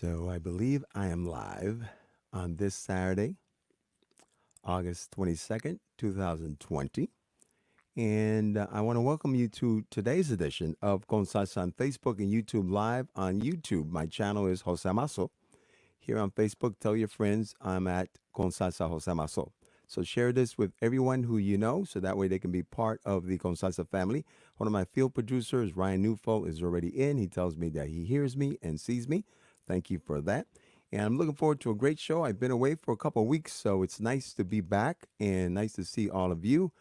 So I believe I am live on this Saturday, August 22nd, 2020. And I want to welcome you to today's edition of Con Salsa on Facebook and YouTube Live on YouTube. My channel is Jose Maso. Here on Facebook, tell your friends I'm at Con Salsa Jose Maso. So share this with everyone who you know so that way they can be part of the Con Salsa family. One of my field producers, Ryan Newfold, is already in. He tells me that he hears me and sees me. Thank you for that. And I'm looking forward to a great show. I've been away for a couple of weeks, so it's nice to be back and nice to see all of you.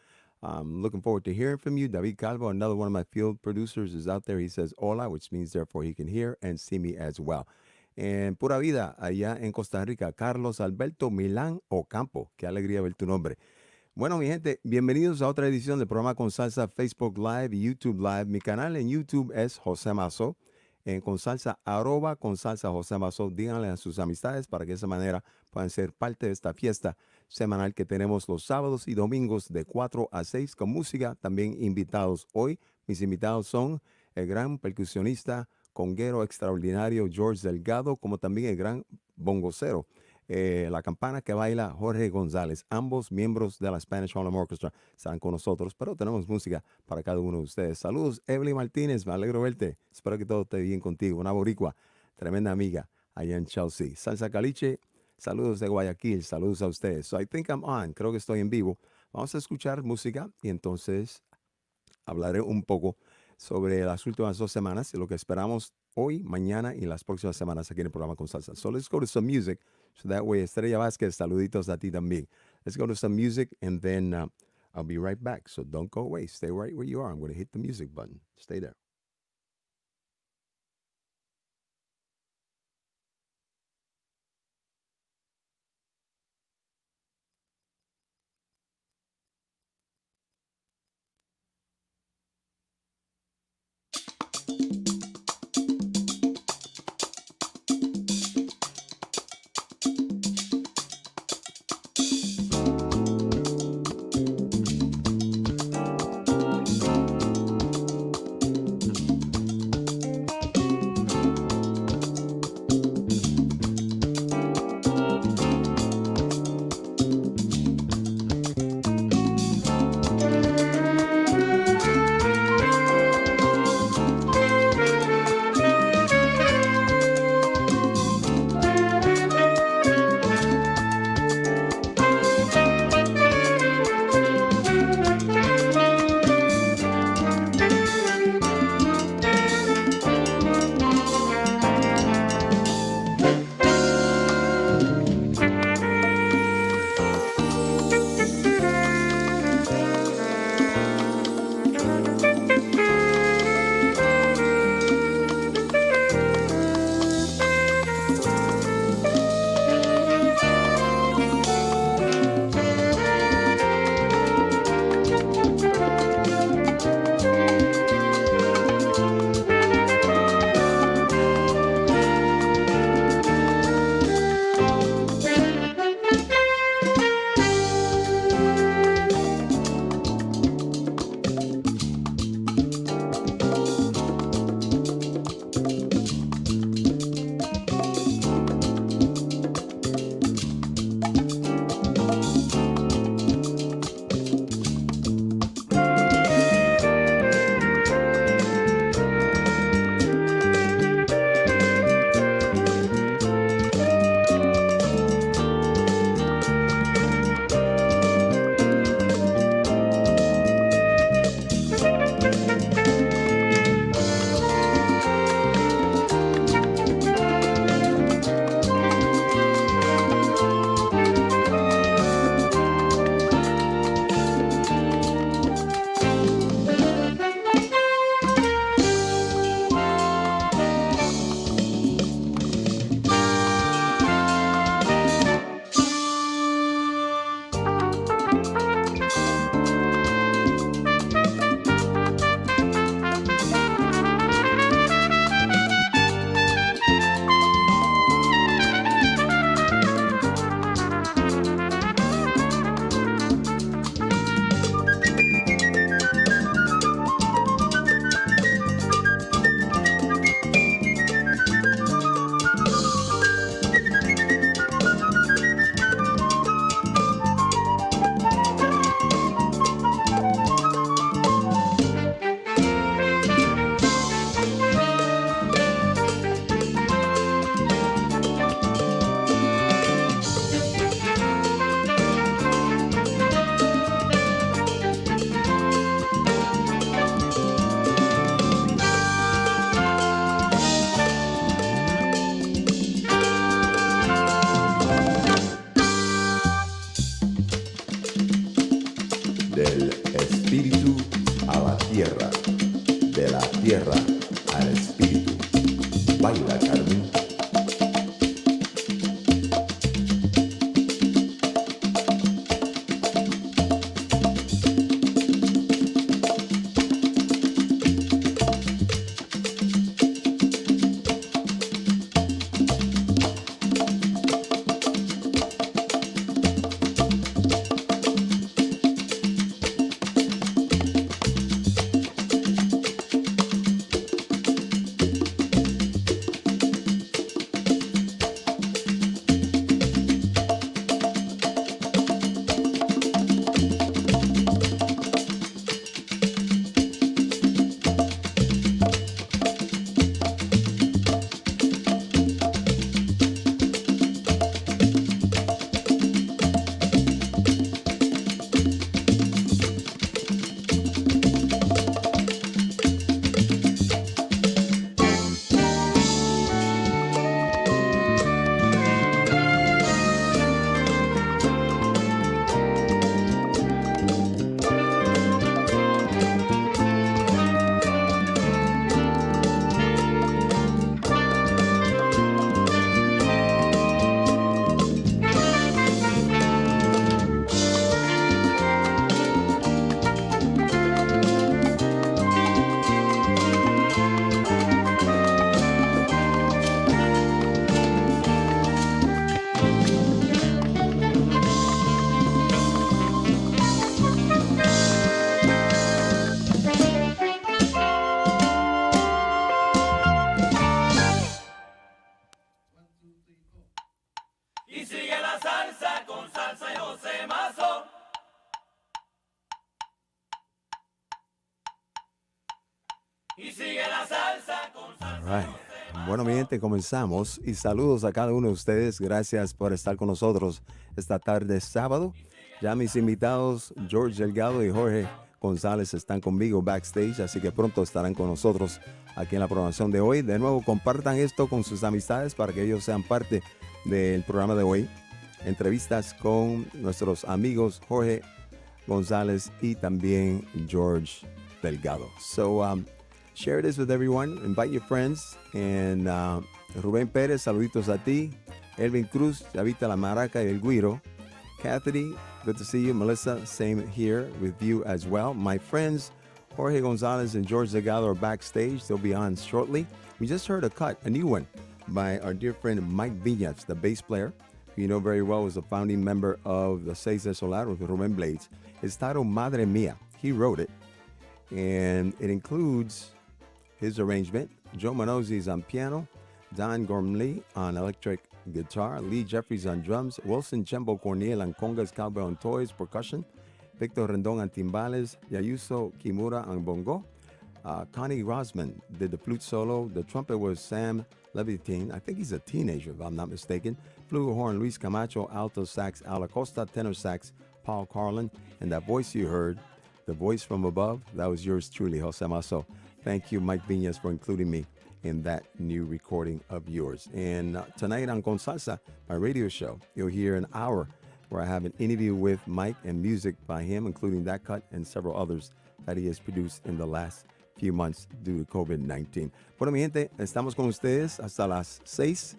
I'm looking forward to hearing from you. David Calvo, another one of my field producers, is out there. He says hola, which means therefore he can hear and see me as well. En Pura Vida, allá en Costa Rica, Carlos Alberto Milán Ocampo. Qué alegría ver tu nombre. Bueno, mi gente, bienvenidos a otra edición del programa Con Salsa Facebook Live y YouTube Live. Mi canal en YouTube es José Mazo. En Con Salsa, Con Salsa José Mazo. Díganle a sus amistades para que de esa manera puedan ser parte de esta fiesta semanal que tenemos los sábados y domingos de 4 a 6 con música, también invitados. Hoy mis invitados son el gran percusionista, conguero extraordinario George Delgado, como también el gran bongocero, la campana que baila Jorge González. Ambos miembros de la Spanish Harlem Orchestra están con nosotros, pero tenemos música para cada uno de ustedes. Saludos, Evelyn Martínez, me alegro verte. Espero que todo esté bien contigo. Una boricua, tremenda amiga allá en Chelsea. Salsa Caliche, saludos de Guayaquil, saludos a ustedes. So I think I'm on, creo que estoy en vivo. Vamos a escuchar música y entonces hablaré un poco sobre las últimas 2 semanas y lo que esperamos hoy, mañana y las próximas semanas aquí en el programa Con Salsa. So let's go to some music. So that way, Estrella Vázquez, saluditos a ti también. Let's go to some music and then I'll be right back. So don't go away. Stay right where you are. I'm going to hit the music button. Stay there. Y sigue la salsa con salsa y José Mazo. Y sigue la salsa con salsa. All right. Bueno, mi gente, comenzamos y saludos a cada uno de ustedes. Gracias por estar con nosotros esta tarde sábado. Ya mis invitados George Delgado y Jorge González están conmigo backstage, así que pronto estarán con nosotros aquí en la programación de hoy. De nuevo, compartan esto con sus amistades para que ellos sean parte del programa de hoy. Entrevistas con nuestros amigos Jorge González y también George Delgado. So, share this with everyone. Invite your friends. And Rubén Pérez, saluditos a ti. Elvin Cruz, Chavita la Maraca y el Guiro. Kathy, good to see you. Melissa, same here with you as well. My friends, Jorge González and George Delgado are backstage. They'll be on shortly. We just heard a cut, a new one, by our dear friend Mike Viñas, the bass player, who you know very well was a founding member of the Seis de Solar with Rubén Blades. It's titled Madre Mía. He wrote it, and it includes his arrangement. Joe Manozzi is on piano, Don Gormley on electric guitar, Lee Jeffries on drums, Wilson Chembo Cornel on congas, cowbell, and toys, percussion, Victor Rendon on timbales, Yayuso Kimura on bongo. Connie Rosman did the flute solo. The trumpet was Sam Levitin. I think he's a teenager, if I'm not mistaken. Flugelhorn, Luis Camacho. Alto sax, Al Acosta. Tenor sax, Paul Carlin. And that voice you heard, the voice from above, that was yours truly, Jose Maso. Thank you, Mike Viñas, for including me in that new recording of yours. And tonight on Con Salsa, my radio show, you'll hear an hour where I have an interview with Mike and music by him, including that cut and several others that he has produced in the last few months due to COVID-19. Bueno, mi gente, estamos con ustedes hasta las 6.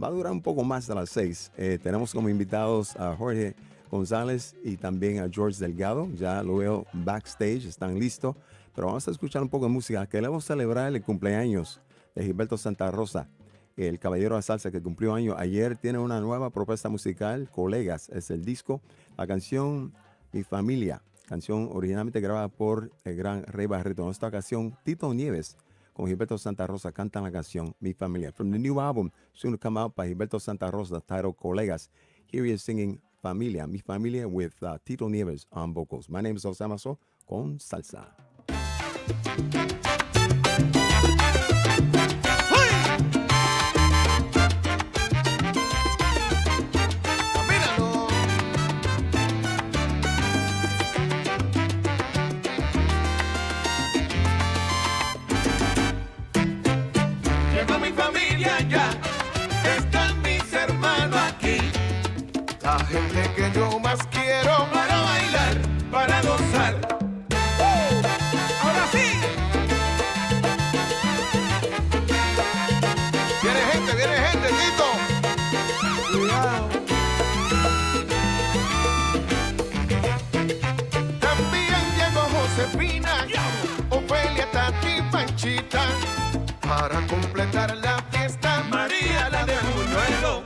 Va a durar un poco más de las 6. Tenemos como invitados a Jorge González y también a George Delgado. Ya lo veo backstage, están listos. Pero vamos a escuchar un poco de música. Queremos celebrar el cumpleaños de Gilberto Santa Rosa, el caballero de salsa que cumplió año ayer. Tiene una nueva propuesta musical, Colegas, es el disco. La canción Mi Familia, canción originalmente grabada por el gran Rey Barreto. En esta ocasión, Tito Nieves con Gilberto Santa Rosa cantan la canción Mi Familia. From the new album, soon to come out by Gilberto Santa Rosa, titled Colegas. Here he is singing Familia, Mi Familia, with Tito Nieves on vocals. My name is Jose Mazo, con Salsa. La gente que yo más quiero Para bailar, para gozar. Ahora sí. Viene gente, Tito. Cuidado. También llegó Josefina, Ofelia, Tati, Panchita, para completar la fiesta. María la de Buñuelo.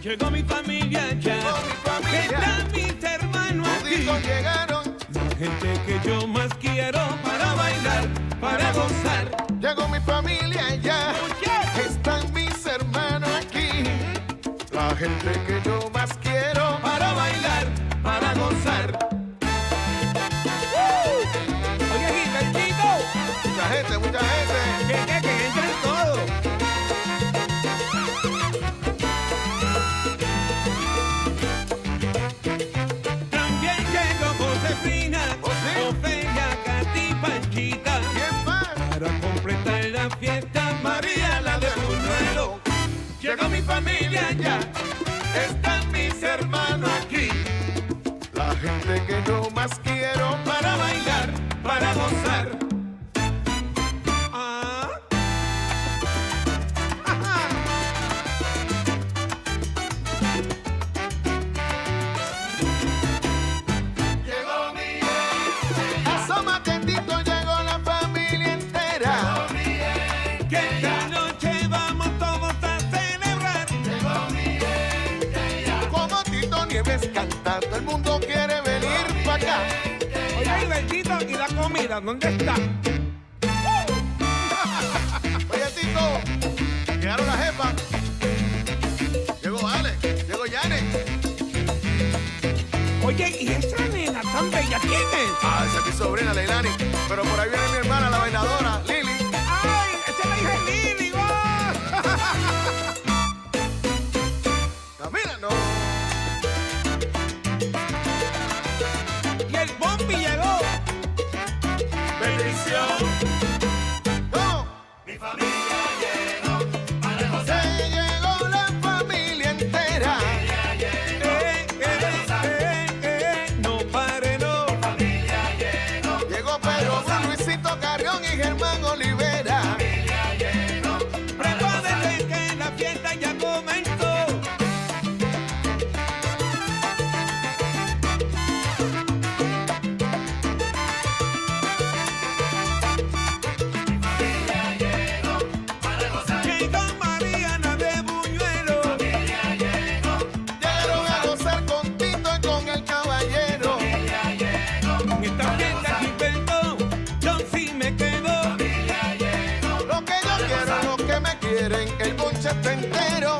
Llegó mi familia ya. Están mis hermanos aquí. Toditos llegaron. La gente que yo más quiero para bailar, para gozar. Llegó mi familia ya. Están mis hermanos aquí. La gente que yo más quiero Para bailar, para gozar. Oye, Gilbertito, mucha gente. que entren todos. También llegó Josefina, Ofelia, Katy, Panchita. ¿Quién más? Para completar la fiesta, María la de Buñuelo. Llegó mi familia ya, están mis hermanos aquí. La gente que yo más quiero Para bailar, para gozar. Ah. Llegó mi Asómate, Tito, llegó la familia entera. que esta noche vamos todos a celebrar. Como Tito Nieves cantando, el mundo quiere venir para acá. Oye, Gilbertito, ¿y la comida dónde está? Oye, Tito, llegaron las jefas. ¿Quién es? Ah, esa es mi sobrina Leilani. Pero por ahí viene mi hermana, la bailadora, Lili. ¡Ay! ¡Esa es la hija de Lili! ¡Va! Camila, no. Y el Bombi llegó. Bendición. No. Mi familia llegó para gozar. Se llegó la familia entera. No pare, no. Mi familia llegó. Llegó Pedro, Luisito Carrión y Germán Olivera. Mi familia llegó. Prepárense que la fiesta ya comenzó. Llegó Mariana de Buñuelo. Llegaron a gozar con Tito y con el caballero. En esta fiesta Gilberto, yo sí me quedo. Lo que yo quiero, lo que me quieren, el bonche está entero.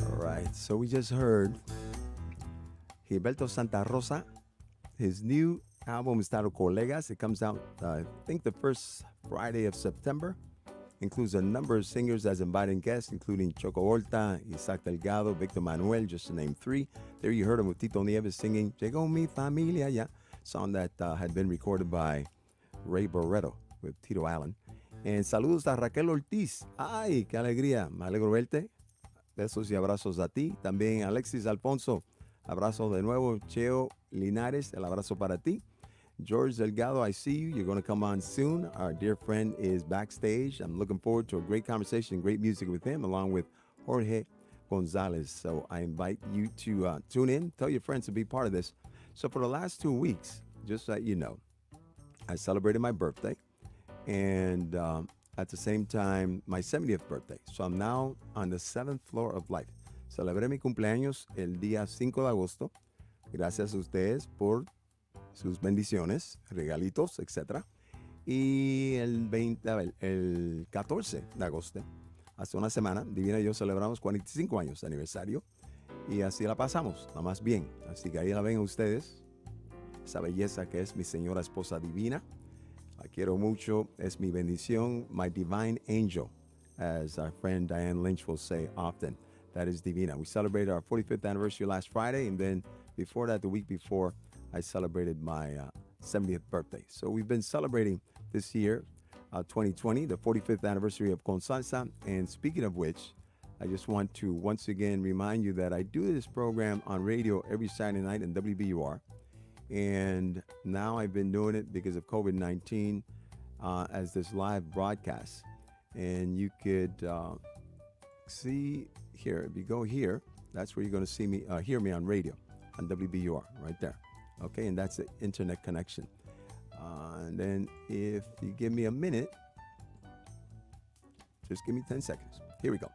All right, so we just heard Gilberto Santa Rosa. His new album is titled Colegas. It comes out, I think, the first Friday of September. Includes a number of singers as invited guests, including Choco Horta, Isaac Delgado, Victor Manuel, just to name three. There you heard him with Tito Nieves singing Llegó mi familia ya, song that had been recorded by Ray Barreto with Tito Allen. And saludos a Raquel Ortiz. Ay, qué alegría. Me alegro verte. Besos y abrazos a ti. También Alexis Alfonso. Abrazo de nuevo. Cheo Linares. El abrazo para ti. George Delgado, I see you. You're going to come on soon. Our dear friend is backstage. I'm looking forward to a great conversation, great music with him, along with Jorge González. So I invite you to tune in. Tell your friends to be part of this. So for the last 2 weeks, just so you know, I celebrated my birthday. And at the same time, my 70th birthday. So I'm now on the 7th floor of life. Celebré mi cumpleaños el día 5 de agosto. Gracias a ustedes por sus bendiciones, regalitos, etc. Y el 14 de agosto, hace una semana, Divina y yo celebramos 45 años de aniversario. Y así la pasamos, nada más bien. Así que ahí la ven ustedes, esa belleza que es mi señora esposa divina. La quiero mucho, es mi bendición, my divine angel, as our friend Diane Lynch will say often. That is Divina. We celebrated our 45th anniversary last Friday, and then before that, the week before, I celebrated my 70th birthday. So we've been celebrating this year, 2020, the 45th anniversary of Con Salsa. And speaking of which, I just want to once again remind you that I do this program on radio every Saturday night in WBUR. And now I've been doing it because of COVID-19 as this live broadcast. And you could see here, if you go here, that's where you're going to see me, hear me on radio, on WBUR, right there. Okay, and that's the internet connection. And then if you give me a minute, just give me 10 seconds. Here we go.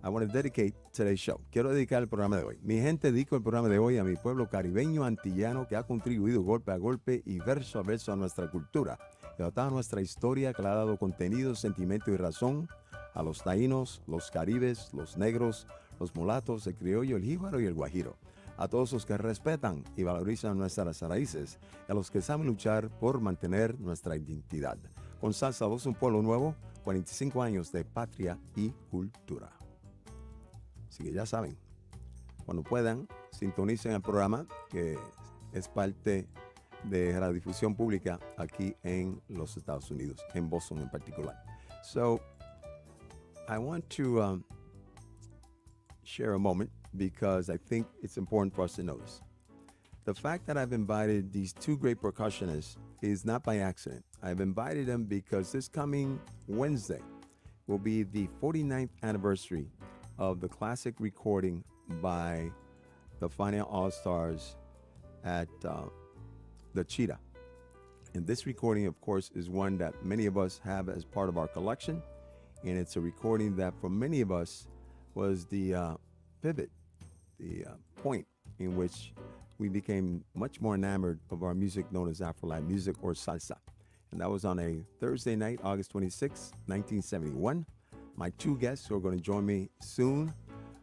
I want to dedicate today's show. Quiero dedicar el programa de hoy. Mi gente, dedico el programa de hoy a mi pueblo caribeño antillano que ha contribuido golpe a golpe y verso a verso a nuestra cultura y a toda nuestra historia que le ha dado contenido, sentimiento y razón a los taínos, los caribes, los negros, los mulatos, el criollo, el jíbaro y el guajiro. A todos los que respetan y valorizan nuestras raíces y a los que saben luchar por mantener nuestra identidad. Con Salsa Voz, un pueblo nuevo, 45 años de patria y cultura. Así que ya saben, cuando puedan, sintonicen el programa que es parte de radiodifusión pública aquí en los Estados Unidos, en Boston en particular. So, I want to share a moment because I think it's important for us to notice. The fact that I've invited these two great percussionists is not by accident. I've invited them because this coming Wednesday will be the 49th anniversary of the classic recording by the Fania All-Stars at The Cheetah. And this recording, of course, is one that many of us have as part of our collection. And it's a recording that for many of us was the pivot, the point in which we became much more enamored of our music known as Afro-Latin music or salsa. And that was on a Thursday night, August 26, 1971. My two guests who are going to join me soon,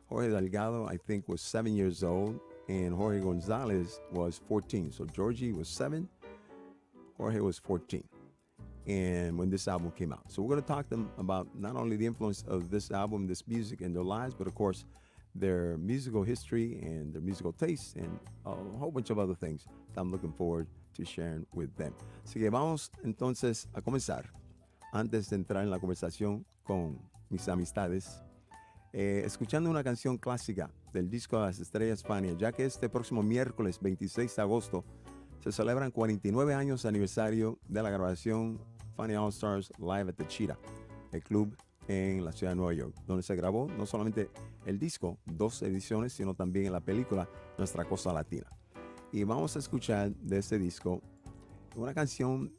Jorge Delgado, I think, was 7 years old, and Jorge González was 14. So Georgie was 7, Jorge was 14, and when this album came out. So we're going to talk to them about not only the influence of this album, this music in their lives, but of course, their musical history and their musical tastes and a whole bunch of other things that I'm looking forward to sharing with them. Así que vamos entonces a comenzar. Antes de entrar en la conversación con mis amistades, escuchando una canción clásica del disco de las estrellas Fania, ya que este próximo miércoles 26 de agosto se celebran 49 años de aniversario de la grabación Fania All Stars Live at the Cheetah, el club en la ciudad de Nueva York, donde se grabó no solamente el disco, 2 ediciones, sino también en la película Nuestra Costa Latina. Y vamos a escuchar de ese disco una canción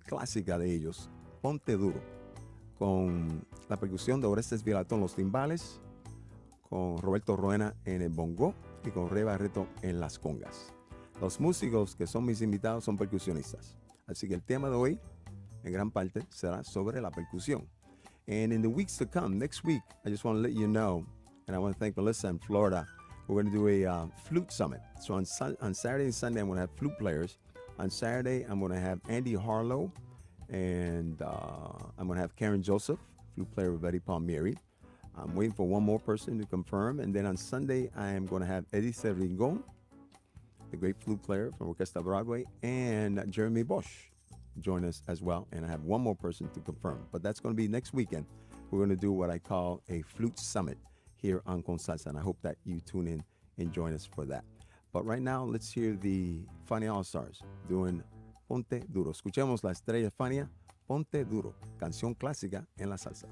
clásica de ellos, Ponte Duro, con la percusión de Orestes Vilatón en los timbales, con Roberto Roena en el bongo y con Rey Barreto en las congas. Los músicos que son mis invitados son percusionistas. Así que el tema de hoy, en gran parte, será sobre la percusión. And in the weeks to come, next week, I just want to let you know, and I want to thank Melissa in Florida, we're going to do a flute summit. So on Saturday and Sunday, I'm going to have flute players. On Saturday, I'm going to have Andy Harlow, and I'm going to have Karen Joseph, flute player with Betty Palmieri. I'm waiting for one more person to confirm. And then on Sunday, I am going to have Eddie Rincon, the great flute player from Orquesta Broadway, and Jeremy Bosch join us as well. And I have one more person to confirm. But that's going to be next weekend. We're going to do what I call a flute summit here on Con Salsa, and I hope that you tune in and join us for that. But right now, let's hear the Fania All-Stars doing Ponte Duro. Escuchemos la estrella Fania, Ponte Duro, canción clásica en la salsa.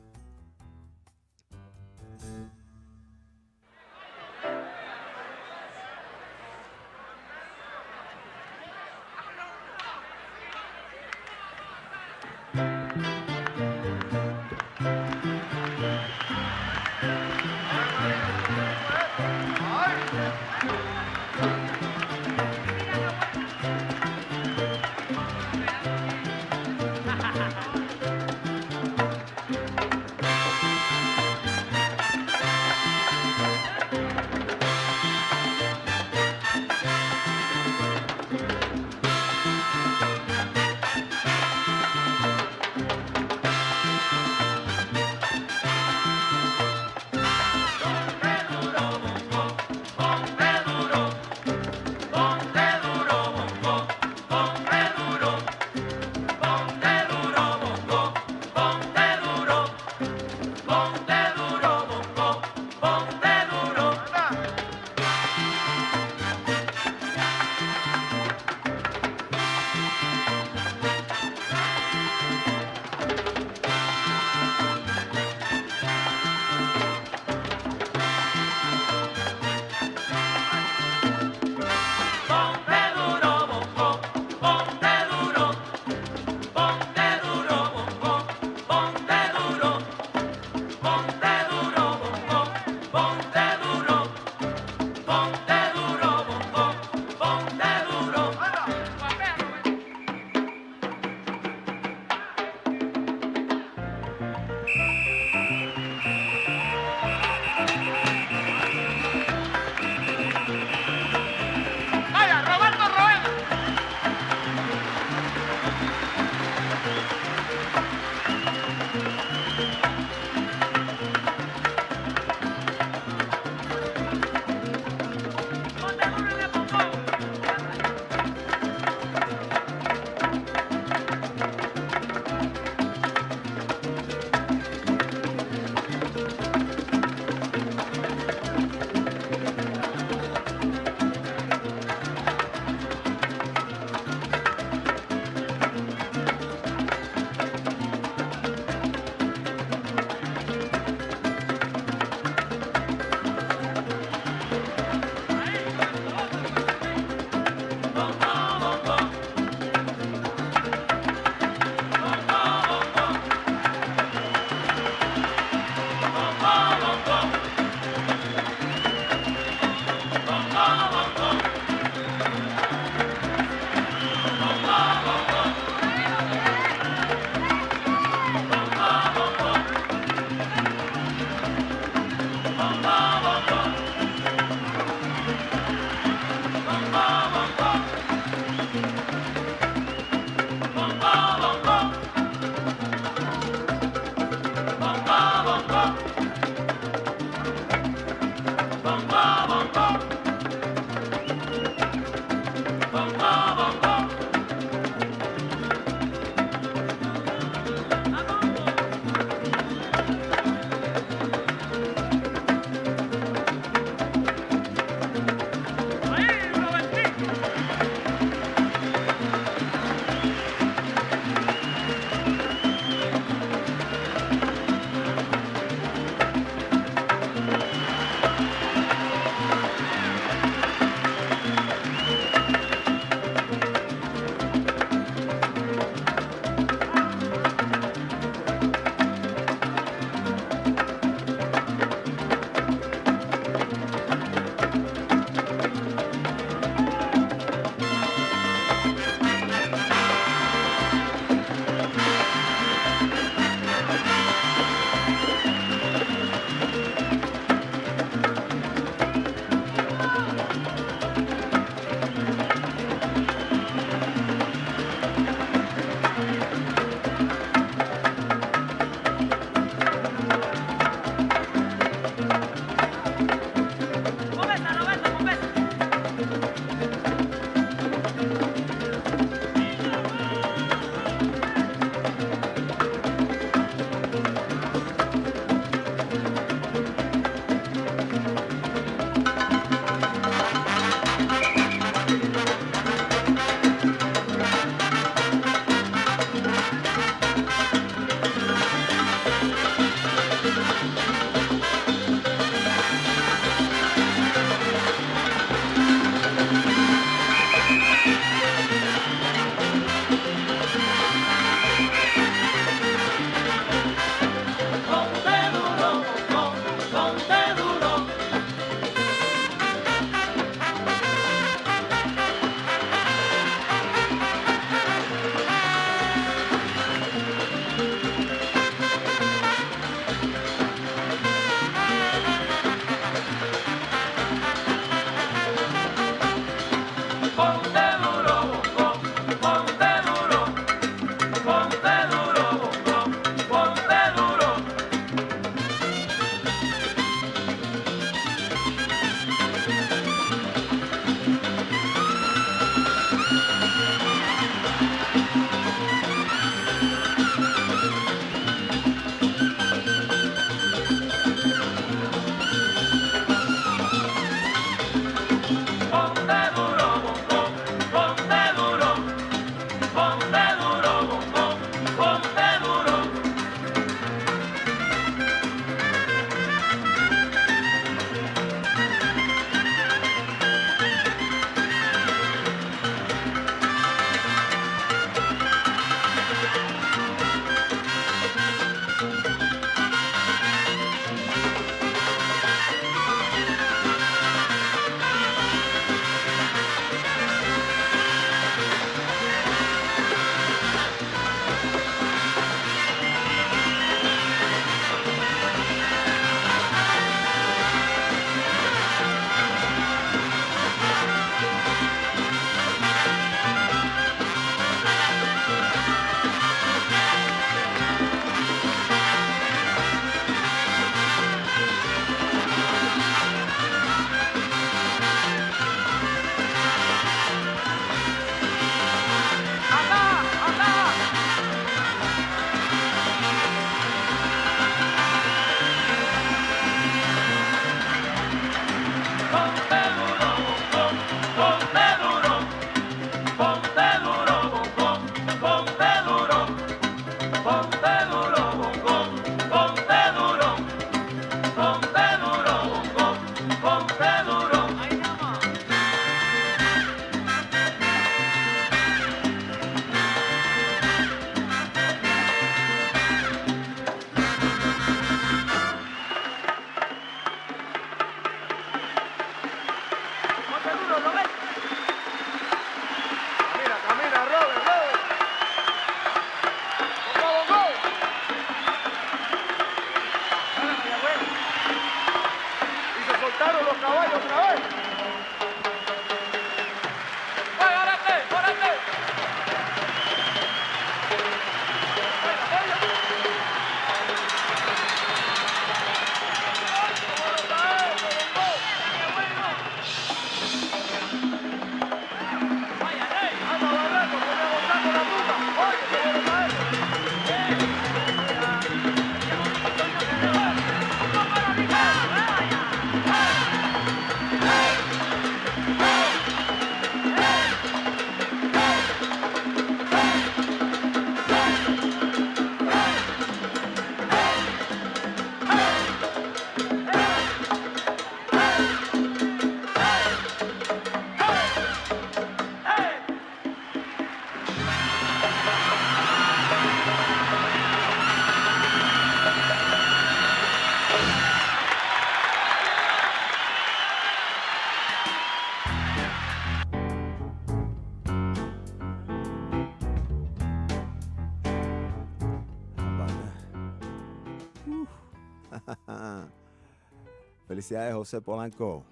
Felicidades, Jose Polanco.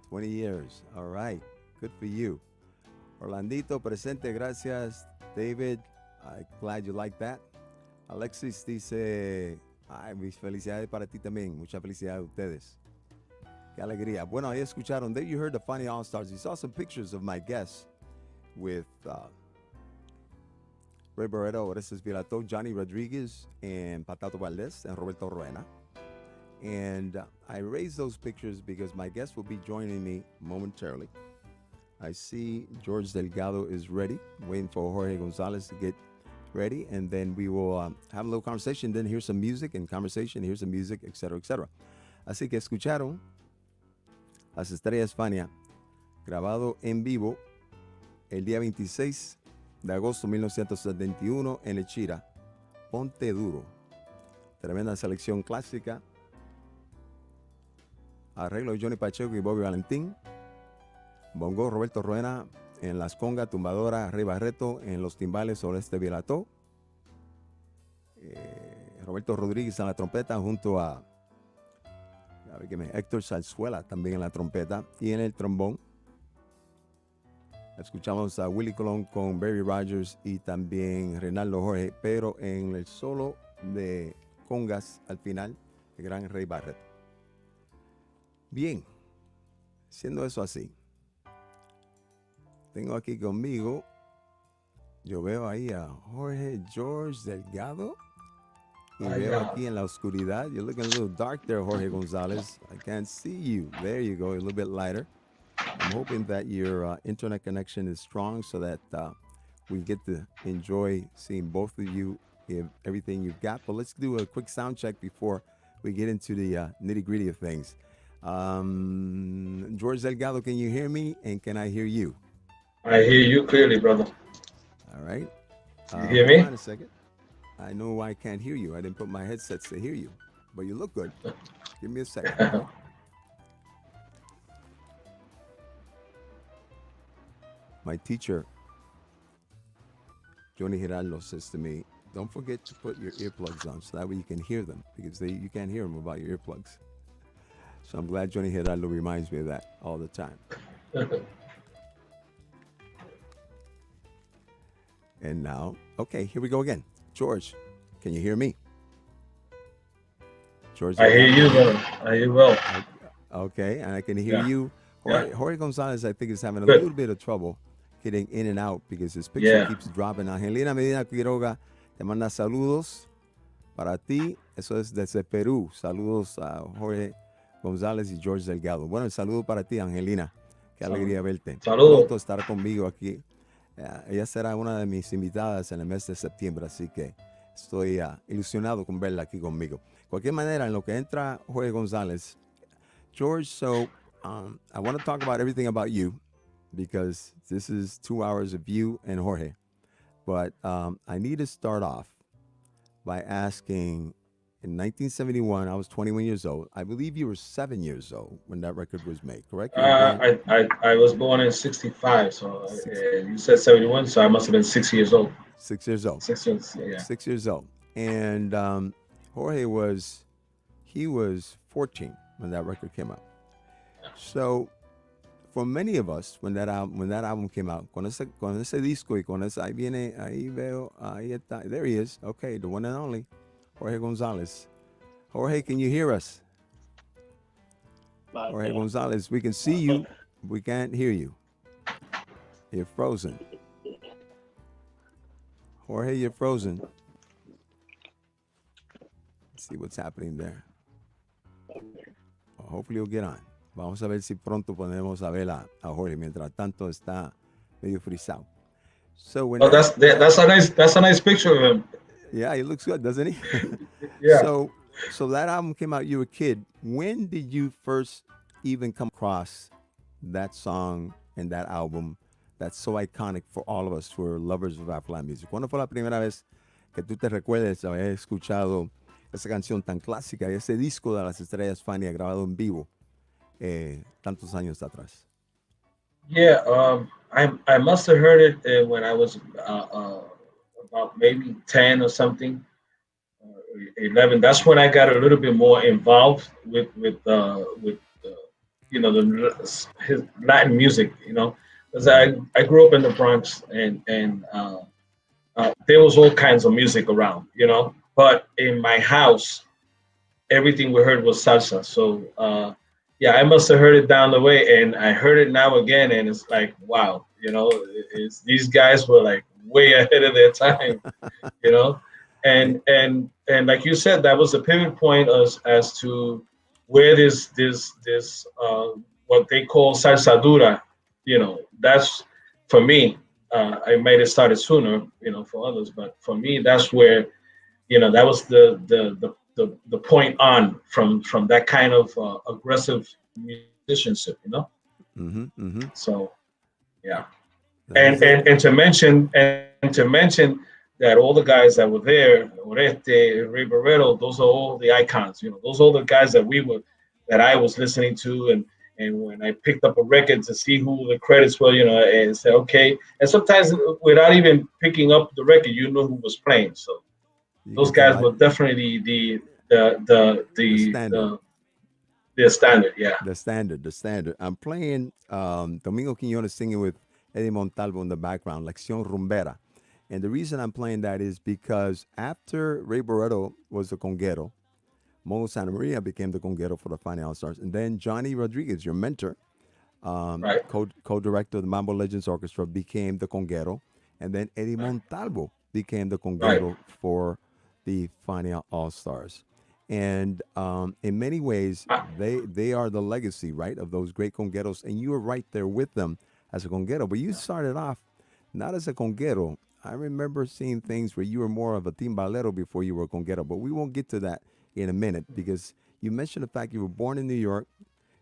20 years. All right. Good for you. Orlandito, presente. Gracias, David. I'm glad you like that. Alexis dice, ay, mis felicidades para ti también. Mucha felicidad a ustedes. Qué alegría. Bueno, ahí escucharon. There you heard the Funny All-Stars. You saw some pictures of my guests with Ray Barreto, Orestes Vilato, Johnny Rodriguez, and Patato Valdez, and Roberto Ruena. And I raised those pictures because my guest will be joining me momentarily. I see George Delgado is ready, waiting for Jorge González to get ready, and then we will have a little conversation, then hear some music and conversation, hear some music, etc., etc. Así que escucharon Las Estrellas de España, grabado en vivo el día 26 de agosto de 1971 en el Chira, Ponte Duro. Tremenda selección clásica. Arreglo de Johnny Pacheco y Bobby Valentín. Bongo Roberto Ruena en las congas, tumbadora Rey Barreto en los timbales Oreste Vilató. Roberto Rodríguez en la trompeta junto a Héctor Zarzuela también en la trompeta y en el trombón. Escuchamos a Willie Colón con Barry Rogers y también Reinaldo Jorge, pero en el solo de congas al final, el gran Rey Barreto. Bien, siendo eso así, tengo aquí conmigo, yo veo ahí a Jorge George Delgado y veo aquí en la oscuridad, you're looking a little dark there, Jorge González. I can't see you. There you go, a little bit lighter. I'm hoping that your internet connection is strong so that we get to enjoy seeing both of you, everything you've got. But let's do a quick sound check before we get into the nitty-gritty of things. George Delgado, can you hear me? And can I hear you? I hear you clearly, brother. All right. You hear me? Hold on a second. I know why I can't hear you. I didn't put my headsets to hear you. But you look good. Give me a second. My teacher, Johnny Giraldo, says to me, don't forget to put your earplugs on so that way you can hear them, because you can't hear them without your earplugs. So I'm glad Johnny Giraldo reminds me of that all the time. And now, okay, here we go again. George, can you hear me? George, I hear you, brother. I hear you well. Okay, and I can hear you. Jorge González, I think, is having a Good. little bit of trouble getting in and out because his picture keeps dropping. Angelina Medina Quiroga te manda saludos para ti. Eso es desde Perú. Saludos a Jorge González y George Delgado. Bueno, el saludo para ti, Angelina. Qué alegría verte. Saludos. Pronto estar conmigo aquí. Ella será una de mis invitadas en el mes de septiembre, así que estoy ilusionado con verla aquí conmigo. De cualquier manera, en lo que entra Jorge González, George, so I want to talk about everything about you because this is 2 hours of you and Jorge. But I need to start off by asking, in 1971, I was 21 years old. I believe you were 7 years old when that record was made, correct? I was born in 65, so you said 71, so I must have been 6 years old. 6 years old. 6 years, yeah. 6 years old. And Jorge was 14 when that record came out. So for many of us, when that album came out, con ese disco y con ese, ahí viene, ahí veo, ahí está, there he is. Okay, the one and only, Jorge González. Jorge, can you hear us? Jorge González, we can see you, we can't hear you. You're frozen. Jorge, you're frozen. Let's see what's happening there. Well, hopefully you'll get on. Vamos a ver si pronto podemos a ver a Jorge. Mientras tanto está medio frisado. So when that's a nice picture of him. Yeah, he looks good, doesn't he? Yeah. So that album came out. You were a kid. When did you first even come across that song and that album that's so iconic for all of us who are lovers of Afro-Latin music? ¿Cuándo fue la primera vez que tú te recuerdes haber escuchado esa canción tan clásica y ese disco de las estrellas Fania grabado en vivo tantos años atrás? Yeah, I must have heard it when I was about maybe 10 or something, 11. That's when I got a little bit more involved with you know, his Latin music, you know, because I grew up in the Bronx and there was all kinds of music around, you know, but in my house, everything we heard was salsa. So yeah, I must have heard it down the way, and I heard it now again, and it's like, wow, you know, these guys were like way ahead of their time, you know, and like you said, that was a pivot point as to where this what they call salsa dura, you know, that's for me. I might have started sooner, you know, for others, but for me, that's where, you know, that was the point on from that kind of aggressive musicianship, you know. Mm-hmm, mm-hmm. So, yeah, and to mention that all the guys that were there, Oreste, Ray Barreto, those are all the icons, you know. Those are all the guys that I was listening to, and when I picked up a record to see who the credits were, you know, and say okay, and sometimes without even picking up the record, you know who was playing. So those guys were definitely the standard, yeah. The standard. I'm playing Domingo Quiñones singing with Eddie Montalvo in the background, Lección Rumbera. And the reason I'm playing that is because after Ray Barreto was the conguero, Mono Santa Maria became the conguero for the Fania All-Stars. And then Johnny Rodriguez, your mentor, right, co-director of the Mambo Legends Orchestra, became the conguero. And then Eddie Montalvo became the conguero for the Fania All-Stars. And in many ways, they are the legacy, right, of those great congueros. And you were right there with them as a conguero. But you started off not as a conguero. I remember seeing things where you were more of a timbalero before you were a conguero. But we won't get to that in a minute because you mentioned the fact you were born in New York,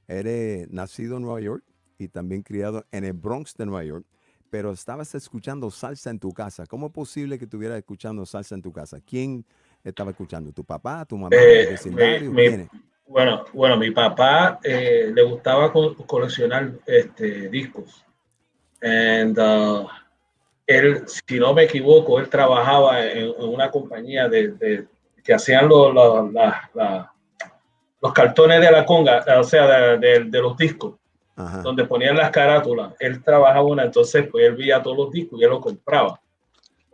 eres nacido en Nueva York y también criado en el Bronx de Nueva York. Pero estabas escuchando salsa en tu casa. ¿Cómo es posible que estuvieras escuchando salsa en tu casa? ¿Quién estaba escuchando? ¿Tu papá, tu mamá, el vecindario? ¿Quién? Bueno, mi papá le gustaba coleccionar discos. And él, si no me equivoco, él trabajaba en una compañía que hacían los cartones de la conga, o sea, de los discos. Ajá. Donde ponían las carátulas. Él trabajaba entonces pues él veía todos los discos y él los compraba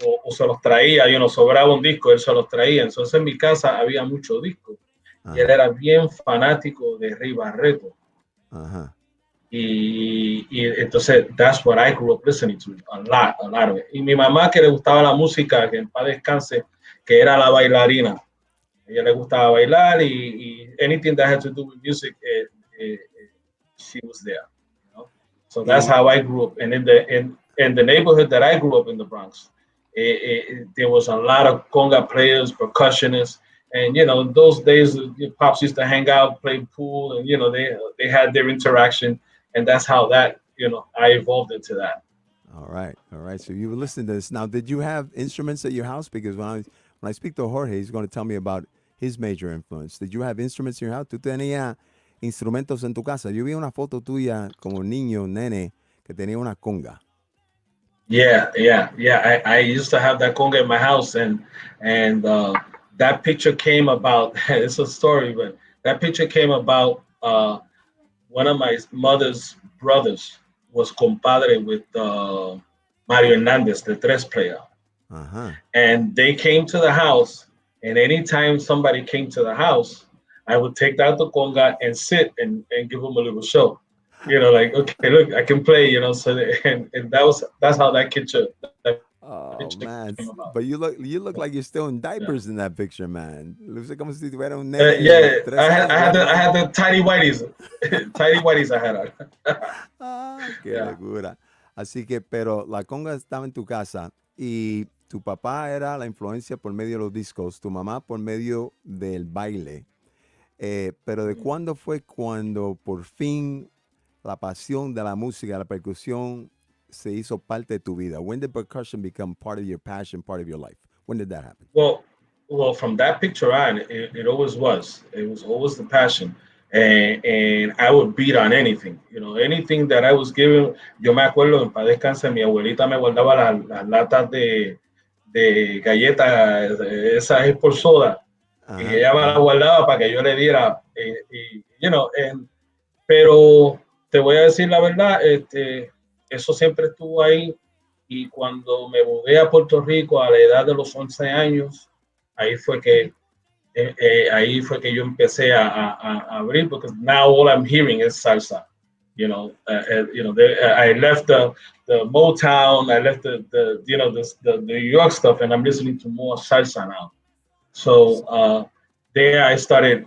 o se los traía, y nos sobraba un disco, él se los traía. Entonces en mi casa había muchos discos. Ajá. Y él era bien fanático de Ray Barreto. Ajá. Y entonces that's what I grew up listening to a lot of it. Y mi mamá, que le gustaba la música, que en paz descanse, que era la bailarina. A ella le gustaba bailar y anything that had to do with music, she was there, you know. So that's how I grew up. And in the neighborhood that I grew up in, the Bronx, there was a lot of conga players, percussionists, and you know, those days pops used to hang out, play pool, and you know, they had their interaction, and that's how that, you know, I evolved into that. All right. So you were listening to this. Now, did you have instruments at your house? Because when I speak to Jorge, he's going to tell me about his major influence. Did you have instruments in your house? ¿Tú tenías instrumentos en tu casa? Yo vi una foto tuya como niño, nene, que tenía una conga. Yeah. I used to have that conga in my house, and that picture came about. It's a story, but that picture came about one of my mother's brothers was compadre with Mario Hernandez, the tres player. Uh-huh. And they came to the house, and anytime somebody came to the house, I would take out the conga and sit and give them a little show. Like, okay, look, I can play, so and that's how that picture Oh came man, about. but you look like you're still in diapers in that picture, man. Looks like como si tuviera un Yeah, nene de I 3 had, años, I had the I 4 had años. the tiny whiteys, tiny whiteys I had on. Ah, qué Yeah. locura. Así que, pero la conga estaba en tu casa y tu papá era la influencia por medio de los discos, tu mamá por medio del baile. Pero ¿de cuándo fue cuando por fin la pasión de la música, la percusión se hizo parte de tu vida? When did percussion become part of your passion, part of your life? When did that happen? Well, from that picture on, it always was. It was always the passion, and I would beat on anything. Anything that I was given. Yo me acuerdo en paz descanse, mi abuelita me guardaba las latas de galletas, esas es por soda, y Ajá, ella me las ajá. guardaba para que yo le diera, pero te voy a decir la verdad, eso siempre estuvo ahí. Y cuando me mudé a Puerto Rico a la edad de los 11 años, ahí fue que, yo empecé a abrir, porque now all I'm hearing is salsa. I left the Motown, I left the New York stuff, and I'm listening to more salsa now. So there I started,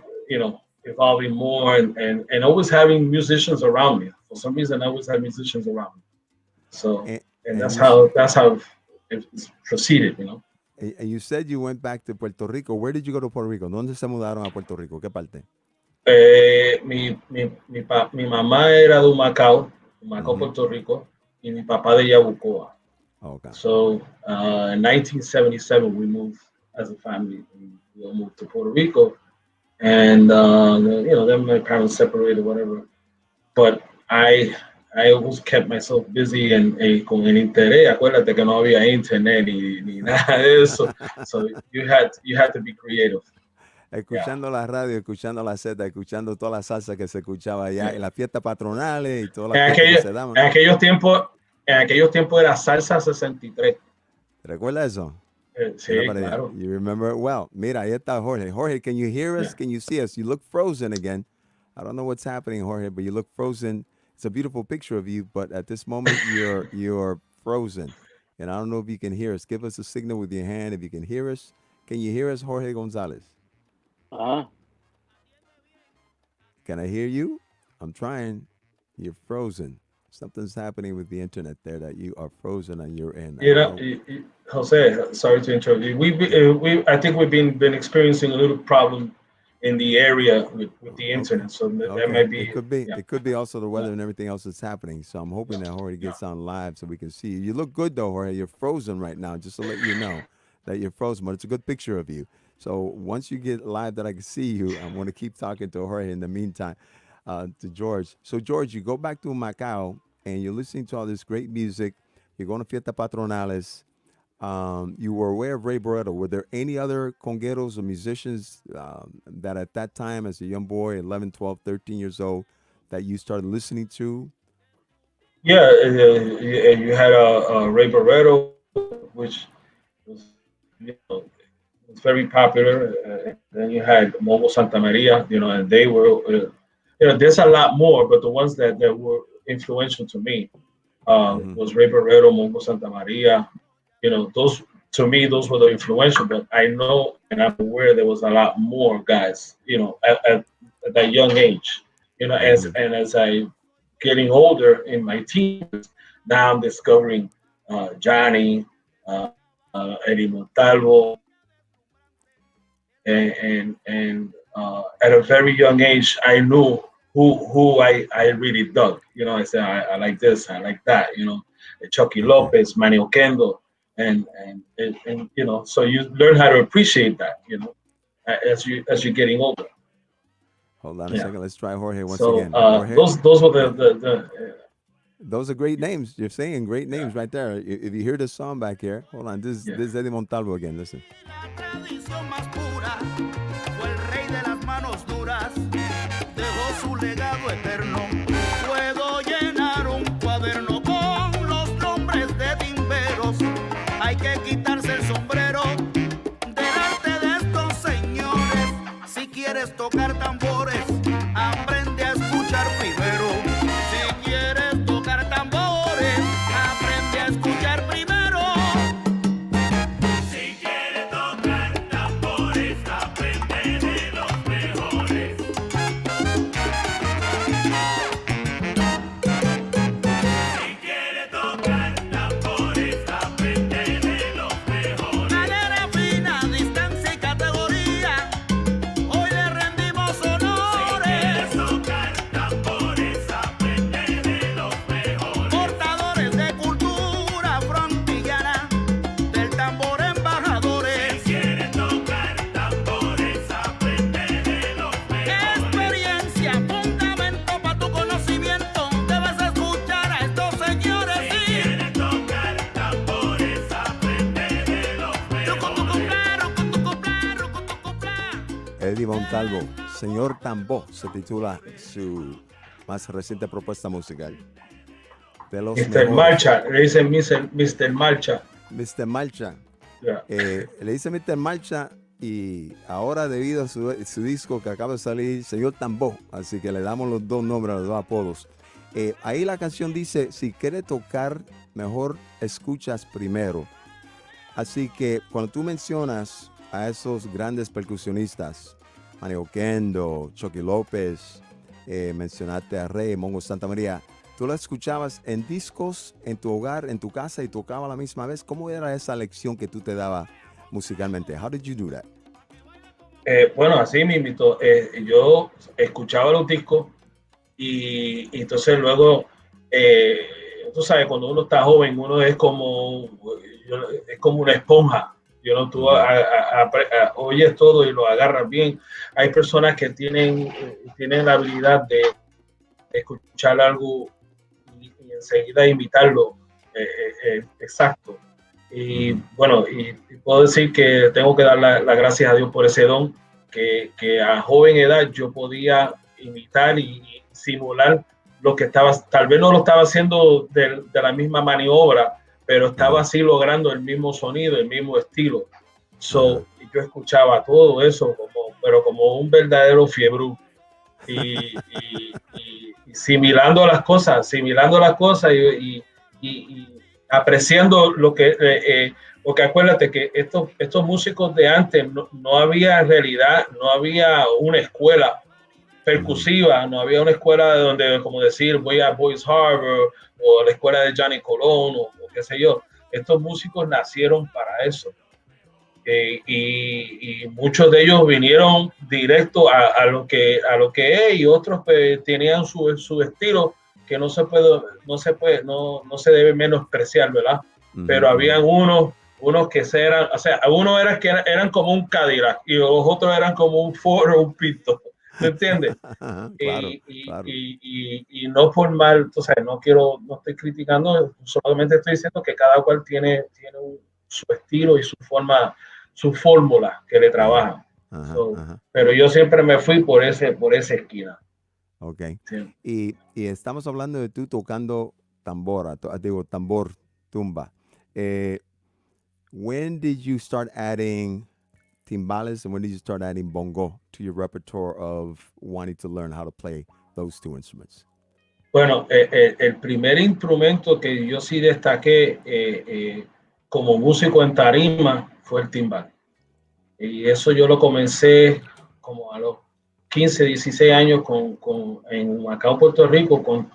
evolving more, and always having musicians around me. For some reason, I always had musicians around me. So, And, and and that's you s- how it's proceeded. and you said you went back to Puerto Rico. Where did you go to Puerto Rico? ¿Dónde se mudaron a Puerto Rico? ¿Qué parte? Mi mamá era de Humacao, Mhm. Puerto Rico, y mi papá de Yabucoa. Okay. So in 1977, we moved as a family. We all moved to Puerto Rico, and then my parents separated, whatever. But I always kept myself busy con el interés. Acuérdate que no había internet ni nada de eso. So you had to be creative. Yeah. Escuchando la radio, escuchando la Z, escuchando toda la salsa que se escuchaba allá Yeah. en las fiestas patronales y todas las En fiestas que aquellos, se en daban. aquellos tiempos, en aquellos tiempos era salsa 63. ¿Te recuerdas eso? Mira Sí, para allá. claro. You remember it well. Mira, ahí está Jorge. Jorge, can you hear us? Yeah. Can you see us? You look frozen again. I don't know what's happening, Jorge, but you look frozen. It's a beautiful picture of you, but at this moment you're frozen. And I don't know if you can hear us. Give us a signal with your hand if you can hear us. Can you hear us, Jorge Gonzalez? Uh-huh. Can I hear you? I'm trying. You're frozen. Something's happening with the internet there that you are frozen on your end. I don't know. Jose, sorry to interrupt you. I think we've been experiencing a little problem in the area with the Okay. internet, so that Okay. might be, It could be. yeah, It could be also the yeah, weather and everything else that's happening. So I'm hoping that Jorge yeah. gets on live so we can see you. You look good though, Jorge. You're frozen right now, just to let you know that you're frozen. But it's a good picture of you. So once you get live that I can see you, I'm going to keep talking to Jorge in the meantime, to George. So George, you go back to Macau and you're listening to all this great music. You're going to fiesta patronales. You were aware of Ray Barretto. Were there any other congueros or musicians that at that time, as a young boy, 11, 12, 13 years old, that you started listening to? Yeah, you had Ray Barretto, which was, was very popular. Then you had Momo Santa Maria, and they were, there's a lot more, but the ones that were influential to me Mm-hmm. was Ray Barretto, Momo Santa Maria. Those, to me, those were the influential. But I know and I'm aware there was a lot more guys, at that young age. As Mm-hmm. as I getting older in my teens, now I'm discovering Johnny, Eddie Montalvo, and at a very young age, I knew who I really dug. I said I like this, I like that. Chucky Okay. Lopez, Manny Oquendo, and so you learn how to appreciate that. As you're getting older. Hold on a Yeah. second. Let's try Jorge once So again. Jorge, those were the those are great names. You're saying great names right there. If you hear the song back here, hold on. yeah. This is Eddie Montalvo again. Listen. La tradición más pura fue el rey de las manos duras, dejó su legado eterno. Puedo llenar un cuaderno con los nombres de timberos. Hay que quitarse el sombrero delante de estos señores. Si quieres tocar tambores, aprende a escuchar primero. Si quieres tocar tambores, aprende a escuchar primero. Si quieres tocar tambores, aprende de los mejores. Si quieres tocar tambores, aprende de los mejores. Manera fina, distancia y categoría, hoy le rendimos honores. Si quieres tocar tambores, aprende de los mejores. Portadores de cultura frontillana, del tambor embajadores. Si quieres tocar tambores, aprende de los mejores. Experiencia, fundamento para tu conocimiento. Debes escuchar a estos señores. Si quieres tocar tambores, aprende de los mejores. Eddie Montalvo, Señor Tambo, se titula su más reciente propuesta musical. De los Mr. mejores. Marcha, le dicen Mr. Marcha. Mr. Marcha. Ya. Le dice Mr. Marcha y ahora debido a su disco que acaba de salir, Señor Tambo, así que le damos los dos nombres, los dos apodos. Ahí la canción dice, si quieres tocar, mejor escuchas primero. Así que cuando tú mencionas a esos grandes percusionistas, Manny Oquendo, Chucky López, mencionaste a Rey, Mongo Santa María, ¿tú la escuchabas en discos, en tu hogar, en tu casa y tocaba a la misma vez? ¿Cómo era esa lección que tú te dabas musicalmente? How did you do that? Bueno, así mismo, yo escuchaba los discos y entonces luego, tú sabes, cuando uno está joven, uno es como una esponja. Tú oyes todo y lo agarras bien. Hay personas que tienen la habilidad de escuchar algo y enseguida imitarlo exacto. Y bueno, y puedo decir que tengo que dar las gracias a Dios por ese don, que a joven edad yo podía imitar y simular lo que estaba, tal vez no lo estaba haciendo de la misma maniobra, pero estaba así logrando el mismo sonido, el mismo estilo. Y yo escuchaba todo eso pero como un verdadero fiebrú y asimilando las cosas y apreciando lo que porque acuérdate que estos músicos de antes no había en realidad, no había una escuela percusiva, no había una escuela donde, como decir, voy a Boys Harbor o la escuela de Willie Colón o qué sé yo. Estos músicos nacieron para eso. Y muchos de ellos vinieron directo a lo que es, y otros pues, tenían su estilo que no se debe menospreciar, ¿verdad? Pero habían unos que eran, o sea, unos eran como un Cadillac y los otros eran como un Ford o un Pinto, ¿me entiendes? Claro, claro. Y no por mal, o sea, no estoy criticando, solamente estoy diciendo que cada cual tiene su estilo y su forma, su fórmula que le trabaja. Pero yo siempre me fui por esa esquina. Ok. Sí. Y estamos hablando de tú tocando tambor tumba. When did you start adding timbales and when did you start adding bongo to your repertoire of wanting to learn how to play those two instruments? Bueno, el primer instrumento que yo sí destaqué como músico en tarima fue el timbal. Y eso yo lo comencé como a los 15, 16 años en Macao, Puerto Rico, con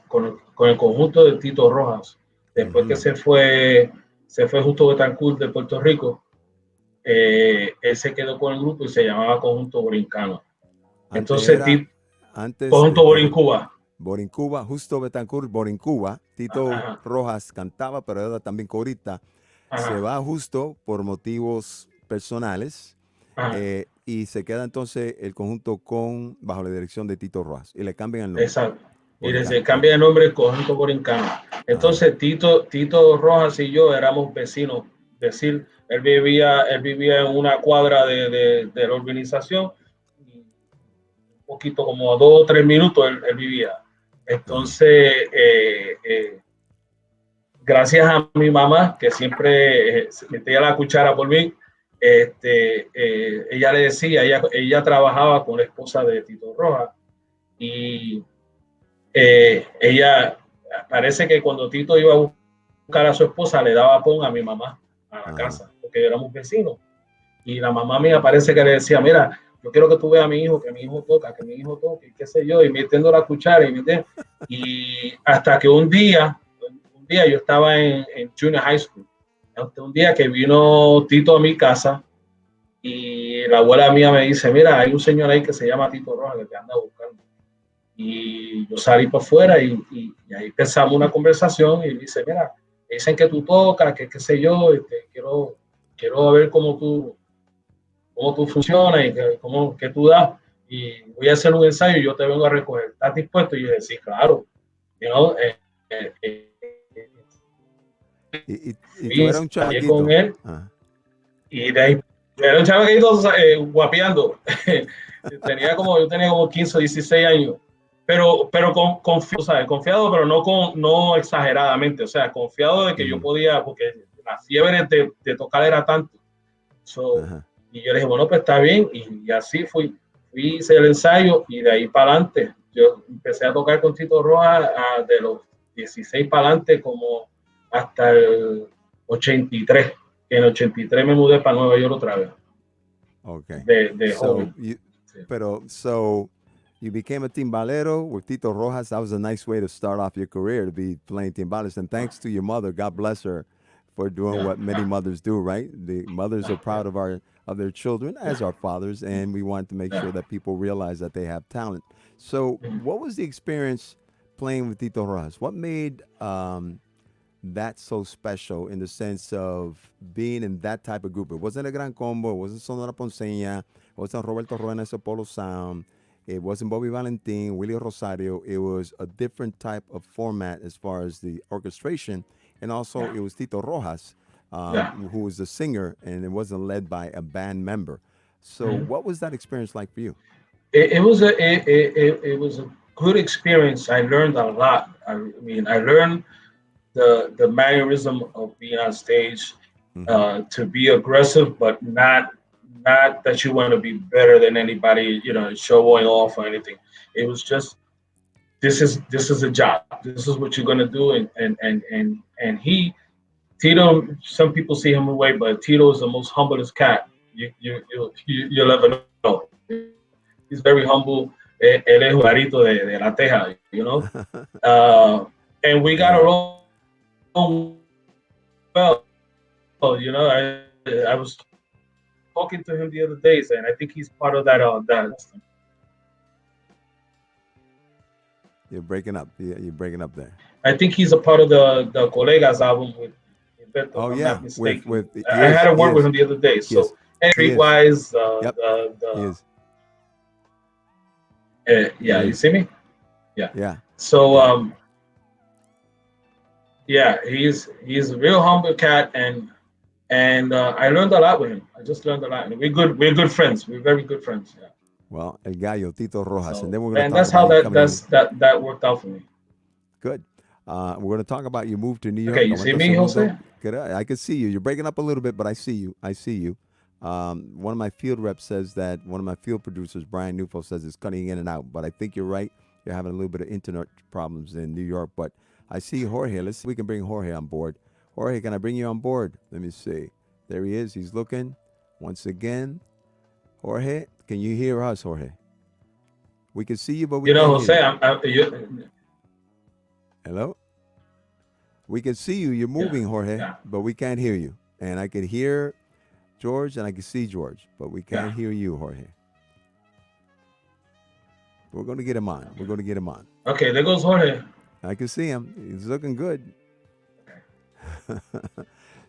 el conjunto de Tito Rojas. Después que se fue Justo Betancourt de Puerto Rico, él se quedó con el grupo y se llamaba Conjunto Borincano. Entonces, Conjunto Borincuba. Borincuba, Justo Betancourt, Borincuba. Tito Rojas cantaba, pero era también corista. Se va Justo por motivos personales y se queda entonces el conjunto bajo la dirección de Tito Rojas y le cambian el nombre. Exacto. Y se cambia el nombre el Conjunto Borincano. Entonces Tito Rojas y yo éramos vecinos. Es decir, él vivía en una cuadra de la urbanización. poquito, como 2 o 3 minutos él vivía. Entonces, gracias a mi mamá, que siempre se metía la cuchara por mí, ella le decía, ella trabajaba con la esposa de Tito Rojas, y ella, parece que cuando Tito iba a buscar a su esposa, le daba pon a mi mamá a la casa, porque éramos vecinos. Y la mamá mía parece que le decía, mira, yo quiero que tú veas a mi hijo, que mi hijo toca, y qué sé yo, y metiendo la cuchara, y hasta que un día yo estaba en junior high school, hasta un día que vino Tito a mi casa, y la abuela mía me dice, mira, hay un señor ahí que se llama Tito Rojas que te anda buscando. Y yo salí para afuera y ahí empezamos una conversación, y dice, mira, dicen que tú tocas, que qué sé yo, quiero ver cómo tú funcionas y qué tú das, y voy a hacer un ensayo y yo te vengo a recoger. ¿Estás dispuesto? Y yo decía, sí, claro. Y tú eras un chamaquito. Con él, y de ahí era un chamaquito guapeando. Yo tenía como 15 o 16 años. Pero confiado, pero no exageradamente, o sea, confiado de que yo podía, porque la fiebre de tocar era tanto. Y yo le dije, bueno, pues está bien, y así fui, hice el ensayo, y de ahí para adelante, yo empecé a tocar con Tito Rojas de los 16 para adelante, como hasta el 83, que en el 83 me mudé para Nueva York otra vez. Okay. De joven. So you became a timbalero with Tito Rojas. That was a nice way to start off your career, to be playing timbales. And thanks to your mother, God bless her, for doing what many mothers do, right? The mothers are proud of their children, as our fathers, and we want to make sure that people realize that they have talent. So what was the experience playing with Tito Rojas? What made that so special in the sense of being in that type of group? It wasn't a Gran Combo, it wasn't Sonora Ponceña, it wasn't Roberto Ruenas Polo Sound, it wasn't Bobby Valentin, Willie Rosario. It was a different type of format as far as the orchestration, and also it was Tito Rojas, who was the singer, and it wasn't led by a band member. So what was that experience like for you? It was a good experience. I learned a lot. I mean, I learned the mannerism of being on stage, to be aggressive, but not that you want to be better than anybody, showing off or anything. It was just, this is a job. This is what you're gonna do, and Tito. Some people see him away, but Tito is the most humblest cat you'll ever know. He's very humble. Él es jugarito de la teja, and we got along well. I was talking to him the other day, and I think he's part of that. You're breaking up. You're breaking up there. I think he's a part of the Colegas album with Beto. Oh, yeah. I had a word with him the other day. So, streetwise, you see me? Yeah. So, he's a real humble cat, and I learned a lot with him. I just learned a lot. And we're good friends. We're very good friends. Yeah. Well, El Gallo, Tito Rojas, So, and then we're going to. And that's how that worked out for me. Good. We're going to talk about your move to New York. Okay, you see me, Jose? I can see you. You're breaking up a little bit, but I see you. One of my field reps says that one of my field producers, Brian Newfo, says it's cutting in and out. But I think you're right. You're having a little bit of internet problems in New York. But I see Jorge. Let's see if we can bring Jorge on board. Jorge, can I bring you on board? Let me see. There he is. He's looking. Once again. Jorge, can you hear us, Jorge? We can see you, but we can't Jose, hear you. Hello? We can see you. You're moving, Jorge, but we can't hear you. And I can hear George and I can see George, but we can't hear you, Jorge. We're going to get him on. Okay, there goes Jorge. I can see him. He's looking good.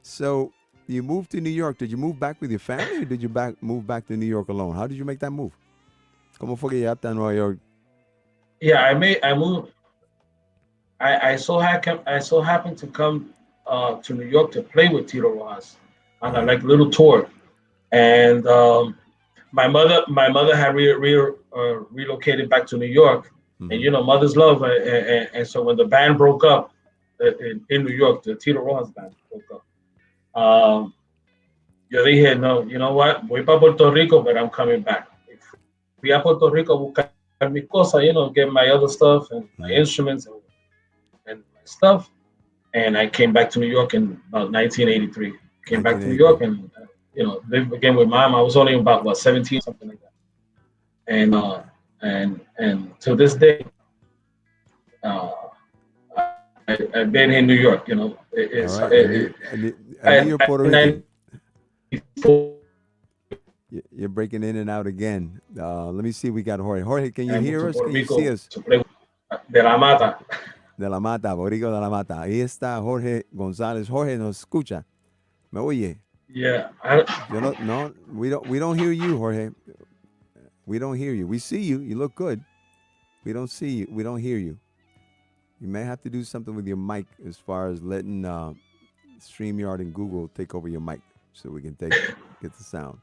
So you moved to New York. Did you move back with your family, or did you move back to New York alone? How did you make that move? ¿Cómo fue que llegaste a Nueva York? Yeah, I moved. I so happened to come to New York to play with Tito Rojas on a little tour, and my mother had relocated back to New York. And, you know, Mother's Love. And so when the band broke up in New York, the Tito Rojas band broke up, yo dije, no, you know what, voy para Puerto Rico, but I'm coming back. Fui a Puerto Rico a buscar mis cosas, you know, get my other stuff and my instruments and my stuff. And I came back to New York in about 1983. Came back to New York and, you know, lived again with Mom. I was only about, 17, something like that. And to this day, I've been in New York, you know. You're Puerto Rican. You're breaking in and out again. Let me see. We got Jorge. Jorge, can you hear us? Can you see us? De la Mata. De la Mata, Boricua de la Mata. Ahí está Jorge González. Jorge, ¿nos escucha? ¿Me oye? Yeah. No, we don't hear you, Jorge. We don't hear you. We see you. You look good. We don't see you. We don't hear you. You may have to do something with your mic as far as letting StreamYard and Google take over your mic so we can get the sound.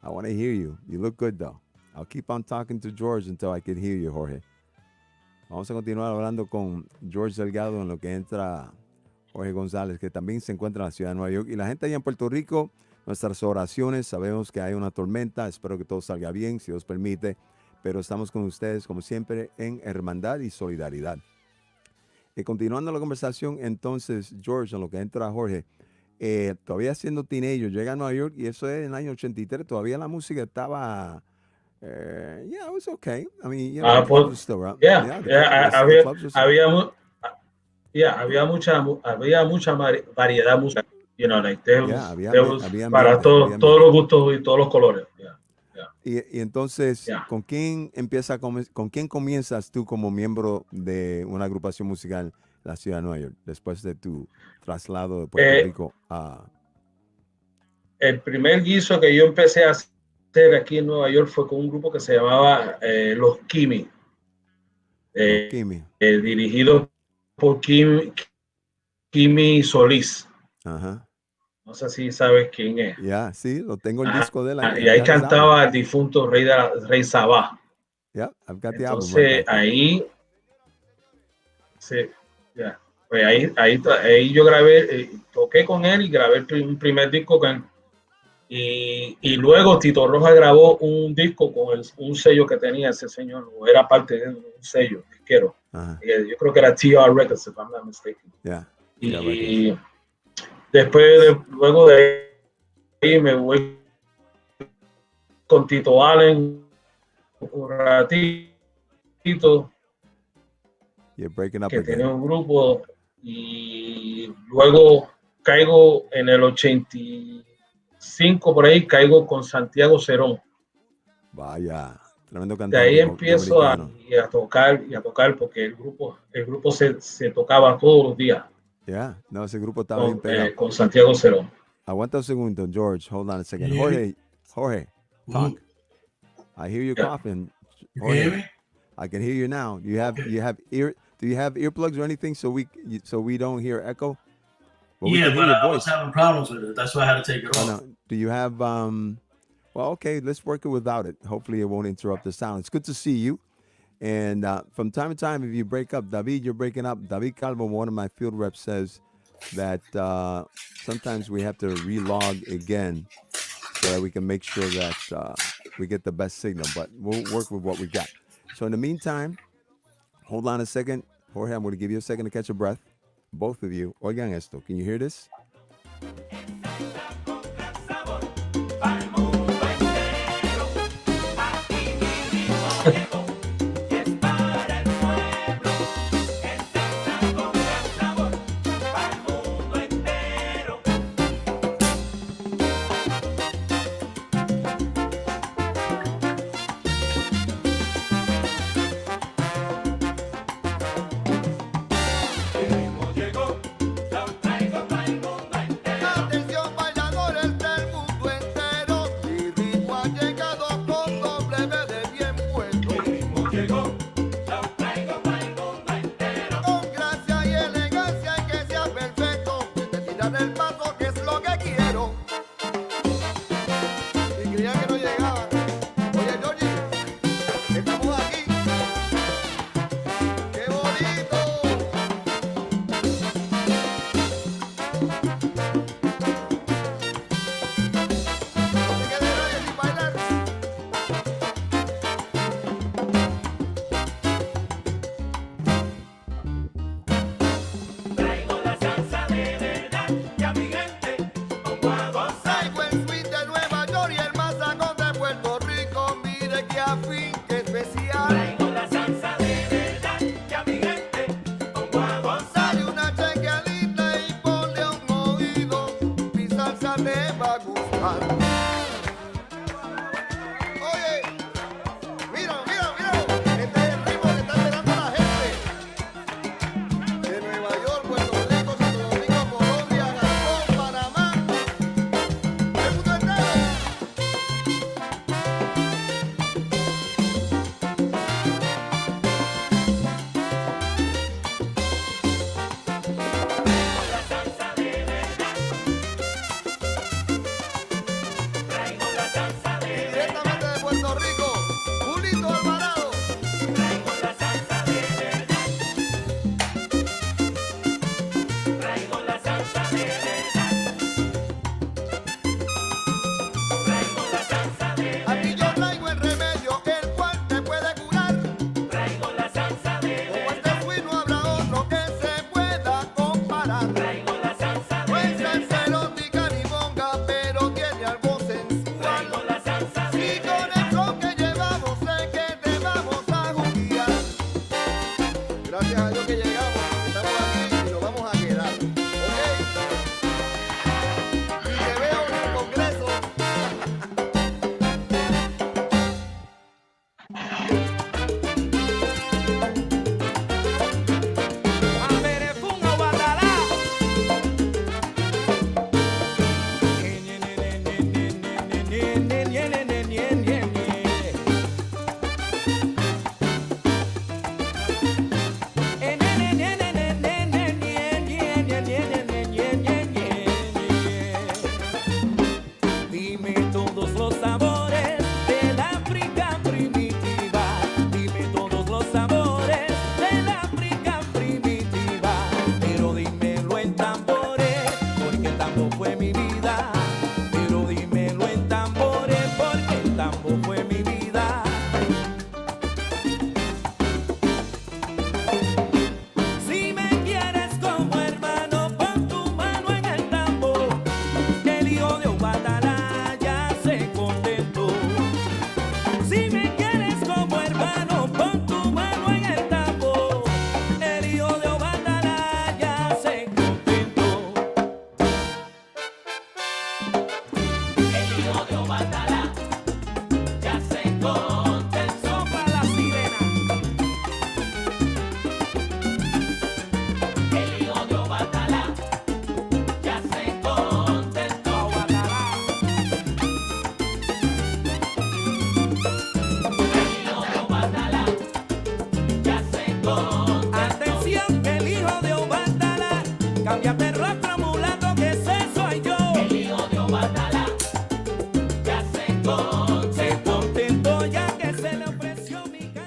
I want to hear you. You look good, though. I'll keep on talking to George until I can hear you, Jorge. Vamos a continuar hablando con George Delgado en lo que entra Jorge González, que también se encuentra en la ciudad de Nueva York. Y la gente allá en Puerto Rico, nuestras oraciones, sabemos que hay una tormenta, espero que todo salga bien, si Dios permite, pero estamos con ustedes, como siempre, en hermandad y solidaridad. Y continuando la conversación, entonces, George, en lo que entra Jorge, todavía siendo teenager, llega a Nueva York y eso es en el año 83, todavía la música estaba... yeah, it was okay. I mean, you know, the clubs were still around. Había mucha variedad musical. You know, like there was para todos los gustos y todos los colores. Y entonces, ¿con quién comienzas tú como miembro de una agrupación musical en la ciudad de Nueva York después de tu traslado de Puerto Rico a... El primer guiso que yo empecé a hacer aquí en Nueva York fue con un grupo que se llamaba Los Kimi. Dirigido por Kimi Solís. Ajá. No sé si sabes quién es. Ya, sí, lo tengo el disco de la... Y ahí cantaba el difunto Rey Sabá. Yeah, I've got the Entonces, album. Ahí... Sí, ya. Pues ahí yo grabé, toqué con él y grabé un primer disco con él. Y luego Tito Rojas grabó un disco con un sello que tenía ese señor, o era parte de un sello disquero. Yo creo que era TR Records, if I'm not mistaken. Yeah. Y luego de ahí me voy con Tito Allen un ratito. You're breaking up que again. tenía un grupo y luego caigo en el 85 por ahí, caigo con Santiago Cerón. Vaya, tremendo cantante. De ahí empiezo a tocar porque el grupo se tocaba todos los días. Yeah, no, ese grupo estaba bien pegado. Con Santiago Cerón. Aguanta un segundo, George. Hold on a second. Jorge, talk. I hear you coughing. Jorge, I can hear you now. Do you have earplugs or anything so we don't hear echo? Well, yeah, but I was having problems with it. That's why I had to take it off. No. Do you have well, okay, let's work it without it. Hopefully it won't interrupt the sound. It's good to see you. And from time to time, if you break up, David, you're breaking up. David Calvo, one of my field reps, says that sometimes we have to relog again so that we can make sure that we get the best signal. But we'll work with what we got. So in the meantime, hold on a second. Jorge, I'm going to give you a second to catch your breath. Both of you. Oigan esto. Can you hear this? Llegó, ya traigo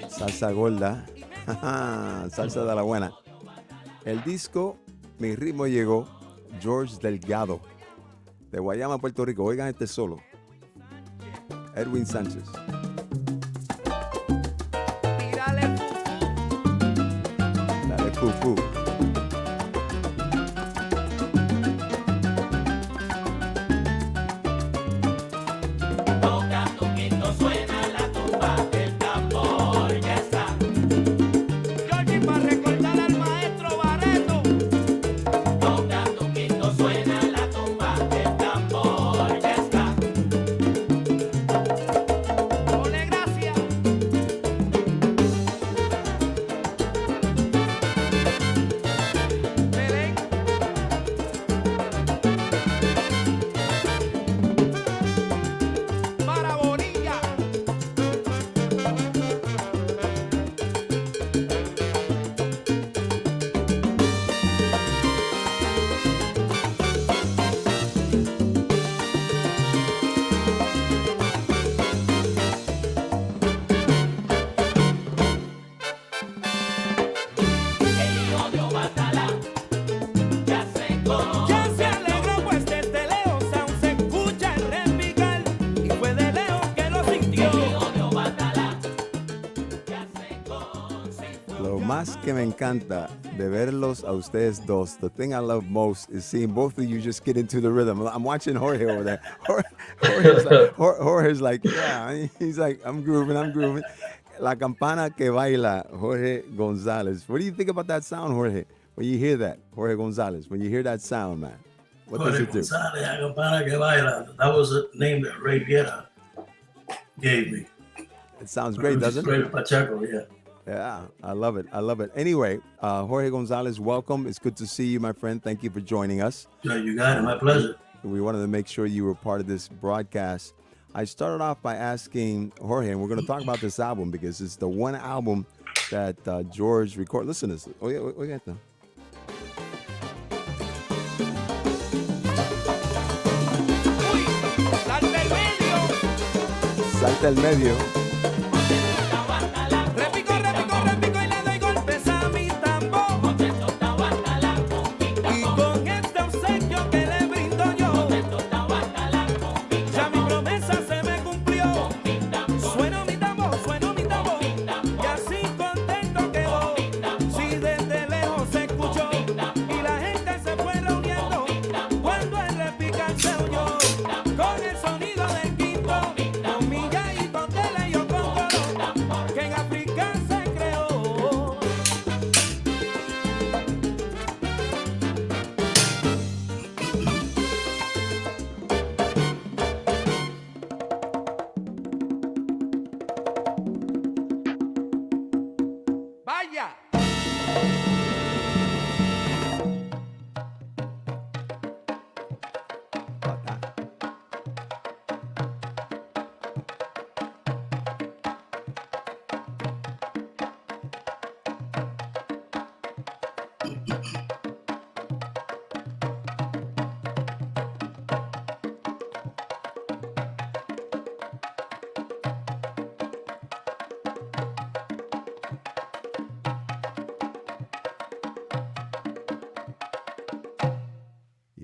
Salsa gorda, salsa de la buena. El disco, Mi ritmo llegó, George Delgado, de Guayama, Puerto Rico. Oigan este solo. Edwin Sánchez. Dale fufu. Que me encanta de verlos a ustedes dos. The thing I love most is seeing both of you just get into the rhythm. I'm watching Jorge over there. Jorge's like, yeah, he's like, I'm grooving. La campana que baila, Jorge González. What do you think about that sound, Jorge? When you hear that, Jorge González, when you hear that sound, man? What does it do? That was the name that Ray Viera gave me. It sounds great, doesn't it? Pacheco, yeah. Yeah, I love it. I love it. Anyway, Jorge González, welcome. It's good to see you, my friend. Thank you for joining us. Yeah, you got it. My pleasure. We wanted to make sure you were part of this broadcast. I started off by asking Jorge, and we're going to talk about this album because it's the one album that George recorded. Listen to this. Oiga esto. Salta el medio.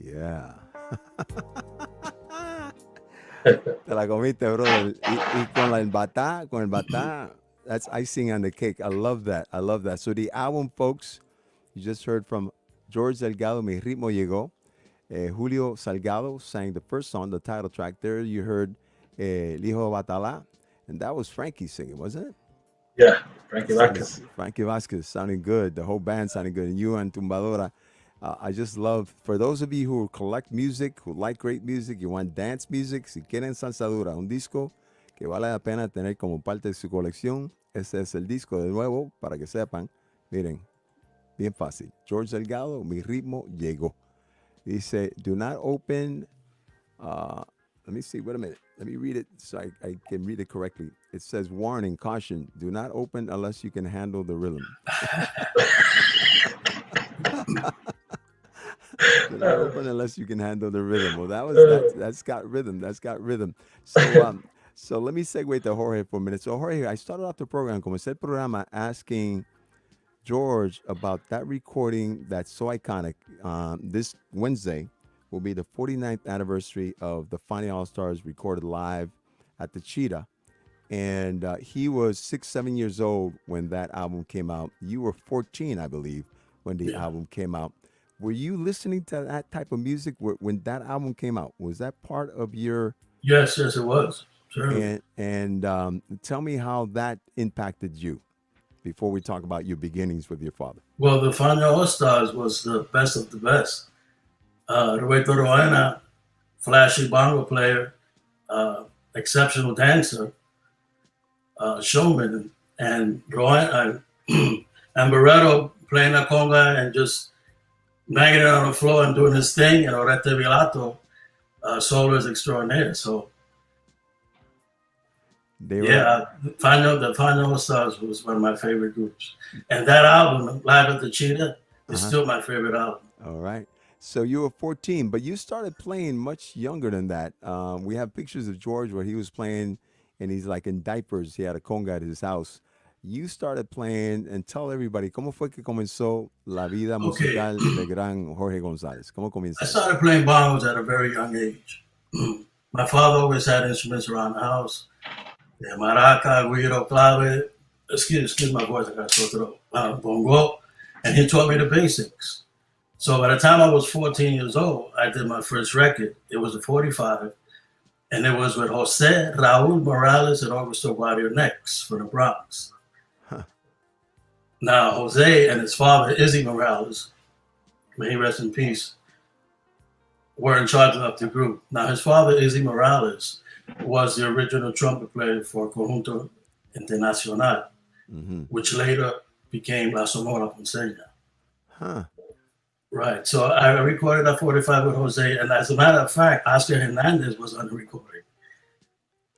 Yeah. Te la comiste, brother. Y con el batá, that's icing on the cake. I love that. I love that. So the album, folks, you just heard from George Delgado, Mi Ritmo Llegó. Julio Salgado sang the first song, the title track. There you heard El Hijo de Batalá. And that was Frankie singing, wasn't it? Yeah, Frankie Vasquez. Frankie Vasquez sounding good. The whole band sounding good. And you and Tumbadora. I just love, for those of you who collect music, who like great music, you want dance music, si quieren salsa dura, un disco que vale la pena tener como parte de su colección, ese es el disco de nuevo, para que sepan. Miren, bien fácil. George Delgado, Mi Ritmo Llegó. Dice, do not open, let me see, wait a minute. Let me read it so I can read it correctly. It says, warning, caution, do not open unless you can handle the rhythm. Do not open unless you can handle the rhythm. Well, that's got rhythm. That's got rhythm. So let me segue to Jorge for a minute. So Jorge, I started off the program, comencé el programa asking George about that recording that's so iconic. This Wednesday will be the 49th anniversary of the Funny All-Stars recorded live at the Cheetah. And he was 6-7 years old when that album came out. You were 14, I believe, when the album came out. Were you listening to that type of music when that album came out? Was that part of your... Yes, it was. Sure. And tell me how that impacted you before we talk about your beginnings with your father. Well, the Funny All-Stars was the best of the best. Roberto Roena, flashy bongo player, exceptional dancer, showman, and Roena and Barreto playing a conga and just banging it on the floor and doing his thing, and Orete Vilato, solo is extraordinaire. So, the Final Stars was one of my favorite groups. And that album, Live at the Cheetah, is still my favorite album. All right. So you were 14, but you started playing much younger than that. We have pictures of George where he was playing, and he's like in diapers. He had a conga at his house. You started playing, and tell everybody, ¿cómo fue que comenzó la vida musical de gran Jorge González? ¿Cómo comenzó? I started playing bongos at a very young age. My father always had instruments around the house. Maraca, guiro, clave, excuse my voice, I got sore throat, bongo, and he taught me the basics. So by the time I was 14 years old, I did my first record. It was a 45, and it was with Jose, Raul Morales, and Augusto Guardia Nex from the Bronx. Now, Jose and his father, Izzy Morales, may he rest in peace, were in charge of the group. Now, his father, Izzy Morales, was the original trumpet player for Conjunto Internacional, which later became La Sonora Ponceña. Huh. Right. So I recorded that 45 with Jose. And as a matter of fact, Oscar Hernandez was on the recording.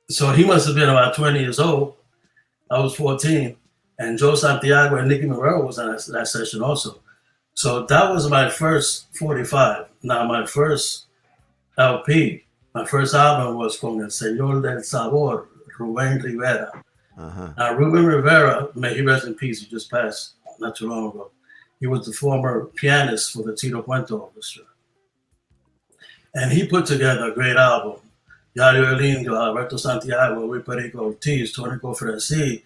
So he must have been about 20 years old. I was 14. And Joe Santiago and Nicky Morero was on that session also. So that was my first 45. Now, my first LP, my first album was con El Señor del Sabor, Rubén Rivera. Now, Rubén Rivera, may he rest in peace, he just passed not too long ago. He was the former pianist for the Tito Puente Orchestra. And he put together a great album. Yario Lindo, Alberto Santiago, Luis Perico Ortiz, Tonico Fresi,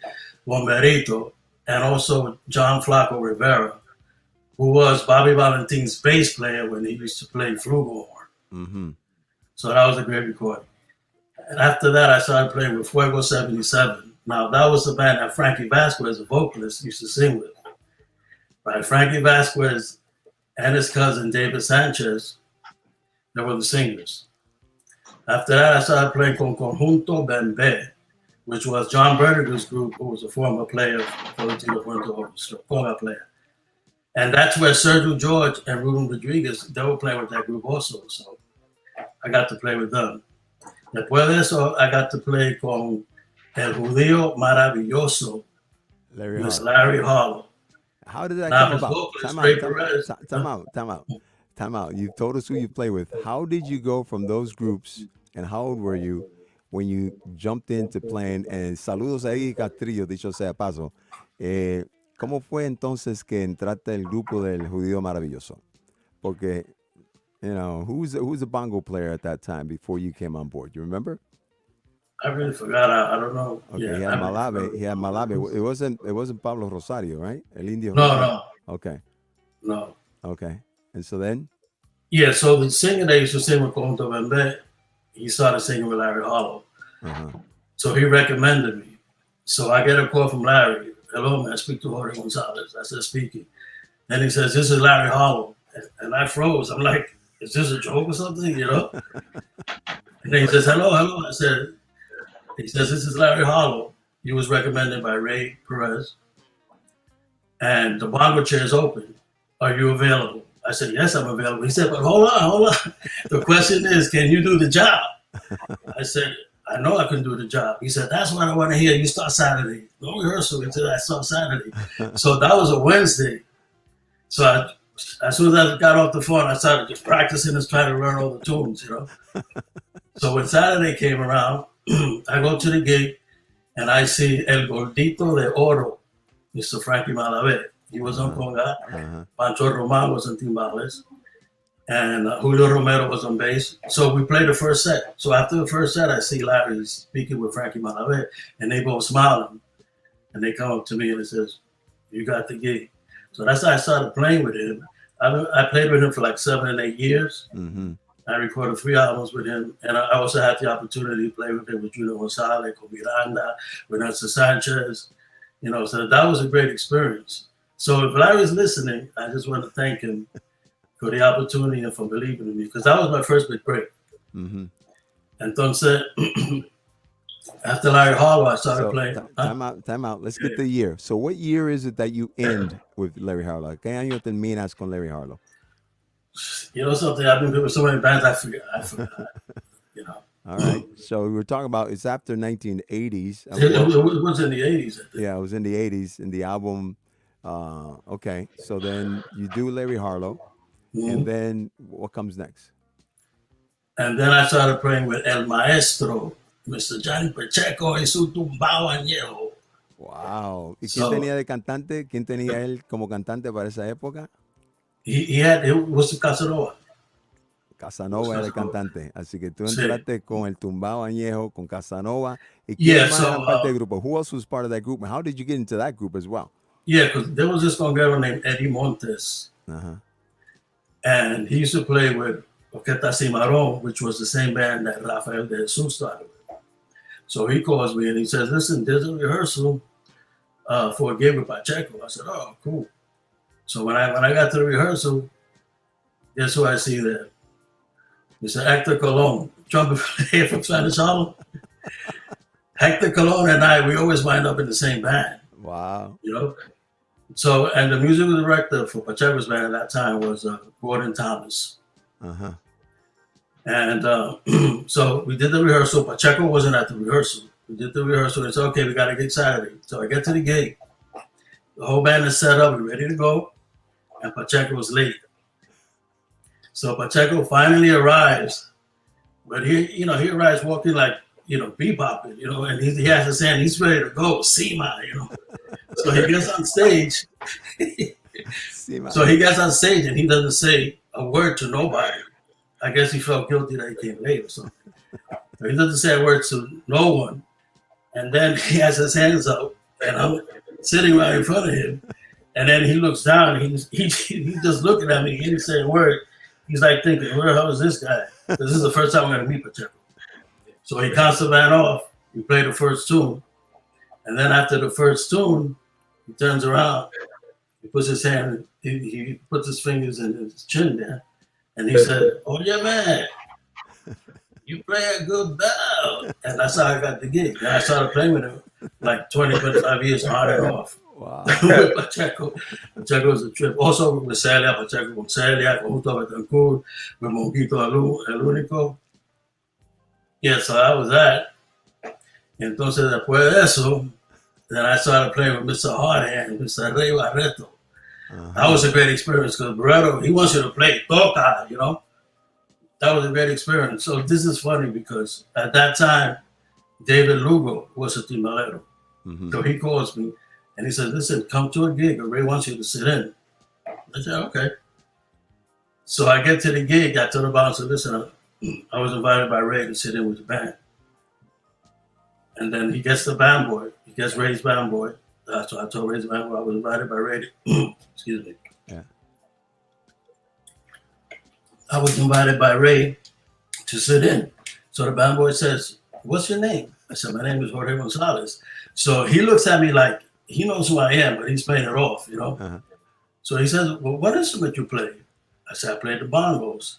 Bomberito, and also John Flaco Rivera, who was Bobby Valentin's bass player when he used to play flugelhorn. So that was a great recording. And after that, I started playing with Fuego 77. Now, that was the band that Frankie Vasquez, a vocalist, used to sing with. Right? Frankie Vasquez and his cousin David Sanchez, they were the singers. After that, I started playing con Conjunto Bembe, which was John Berniger's group, who was a former player for the Tito Puente Orchestra, conga player. And that's where Sergio George and Ruben Rodriguez, they were playing with that group also. So I got to play with them. Después de eso, I got to play con El Judío Maravilloso, Larry Harlow. How did that come about? Time out. You told us who you play with. How did you go from those groups, and how old were you when you jumped into playing? And saludos ahí, Castrillo, dicho sea paso. ¿Cómo fue entonces que entraste al grupo del Judío Maravilloso? Porque, you know, who's the bongo player at that time before you came on board? You remember? I really forgot. I don't know. Okay, yeah, he had Malave. It wasn't Pablo Rosario, right? El Indio. No. Okay. No. Okay. And so then? Yeah, so the singer that used to sing with Conjunto Bembe, he started singing with Larry Harlow. So he recommended me. So I get a call from Larry. Hello, man, I speak to Jorge González. I said, speaking. And he says, this is Larry Harlow. And I froze. I'm like, is this a joke or something, you know? And then he says, hello. He says, this is Larry Harlow. He was recommended by Ray Perez. And the bongo chair is open. Are you available? I said, yes, I'm available. He said, but hold on. The question is, can you do the job? I said, I know I can do the job. He said, that's what I want to hear. You start Saturday. No rehearsal until I start Saturday. So that was a Wednesday. So as soon as I got off the phone, I started just practicing and trying to learn all the tunes, you know. So when Saturday came around, I go to the gig and I see El Gordito de Oro, Mr. Frankie Malavé. He was on conga. Pancho Roman was on timbales. And Julio Romero was on bass. So we played the first set. So after the first set, I see Larry speaking with Frankie Malavé, and they both smiling. And they come up to me and it says, you got the gig. So that's how I started playing with him. I played with him for like 7 and 8 years. I recorded 3 albums with him. And I also had the opportunity to play with him with Julio González, con Miranda, with Nelson Sanchez. You know, so that was a great experience. So if Larry's listening, I just want to thank him for the opportunity and for believing in me, because that was my first big break. Entonces, after Larry Harlow, I started playing. Time out. Let's get the year. So what year is it that you end with Larry Harlow? ¿Qué año terminas con Larry Harlow? You know something? I've been with so many bands, I forgot. You know. All right. So we were talking about, it's after 1980s. It was in the 80s. Yeah, it was in the 80s, in the album. Okay. So then you do Larry Harlow. And then what comes next? And then I started playing with El Maestro, Mr. Johnny Pacheco y su tumbao añejo. Wow. ¿Y quién tenía de cantante? ¿Quién tenía él como cantante para esa época? It was Casanova. Casanova era el cantante. Así que tú entraste con el tumbao añejo, con Casanova. ¿Y quién más era parte del grupo? Who else was part of that group? And how did you get into that group as well? Yeah, because there was this girl named Eddie Montes. And he used to play with Orquesta Cimarron, which was the same band that Rafael de Jesus started with. So he calls me and he says, listen, there's a rehearsal for a gig with Pacheco. I said, oh, cool. So when I got to the rehearsal, guess who I see there? Mr. Hector Colón, trumpet player from Spanish Harlem. Hector Colón and I, we always wind up in the same band. Wow. You know? So, and the musical director for Pacheco's band at that time was Gordon Thomas. Uh-huh. And so we did the rehearsal. Pacheco wasn't at the rehearsal. We did the rehearsal and said, okay, we got a gig Saturday. So I get to the gig. The whole band is set up. We're ready to go. And Pacheco was late. So Pacheco finally arrives. But he arrives walking like, bebopping, and he has his hand. He's ready to go. Sema, So he gets on stage. So he gets on stage and he doesn't say a word to nobody. I guess he felt guilty that he came late or something. So he doesn't say a word to no one. And then he has his hands up and I'm sitting right in front of him. And then he looks down and he's just looking at me. He didn't say a word. He's like thinking, where the hell is this guy? This is the first time I'm going to meet Pacheco. So he counts the band off. We play the first tune. And then after the first tune, he turns around. He puts his hand, he puts his fingers in his chin there. And he said, oh, yeah, man, you play a good bell. And that's how I got the gig. And I started playing with him like 20, 25 years on and off. Wow. With Pacheco. Pacheco was a trip. Also with Celia, Pacheco con Celia, Conjunto Libre, with Monquito El Único. Yeah, so that was that. Entonces, después de eso, then I started playing with Mr. Hardy and Mr. Rey Barreto. That was a great experience because Barreto, he wants you to play toca, That was a great experience. So this is funny because at that time, David Lugo was a timalero. Mm-hmm. So he calls me and he says, listen, come to a gig. Ray wants you to sit in. I said, okay. So I get to the gig. I told the bouncer, listen, I was invited by Ray to sit in with the band. And then he gets the band boy. He gets Ray's band boy. So I told Ray's band boy I was invited by Ray. Excuse me. Yeah. I was invited by Ray to sit in. So the band boy says, what's your name? I said, my name is Jorge González. So he looks at me like he knows who I am, but he's playing it off, Uh-huh. So he says, well, what instrument you play? I said, I play the bongos.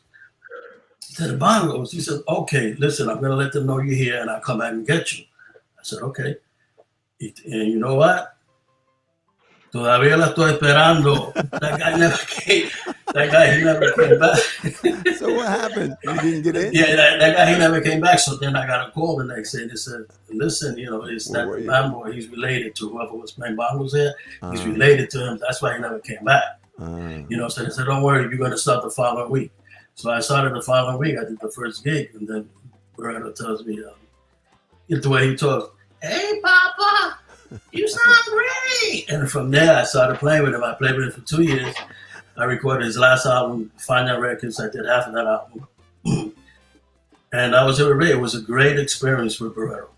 He said, the bongos? He said, okay, listen, I'm going to let them know you're here and I'll come back and get you. I said, okay. And you know what? Todavía la estoy esperando. That guy never came. He never came back. So what happened? You didn't get in? Yeah, that guy, he never came back. So then I got a call the next day. They said, listen, it's that Mambo. He's related to whoever was playing bongos there. He's related to him. That's why he never came back. So they said, don't worry, you're going to start the following week. So I started the following week. I did the first gig. And then Barreto tells me, the way he talks, hey, Papa, you sound great. And from there, I started playing with him. I played with him for 2 years. I recorded his last album, Find Out Records. I did half of that album. And I was here with Ray. It was a great experience with Barreto.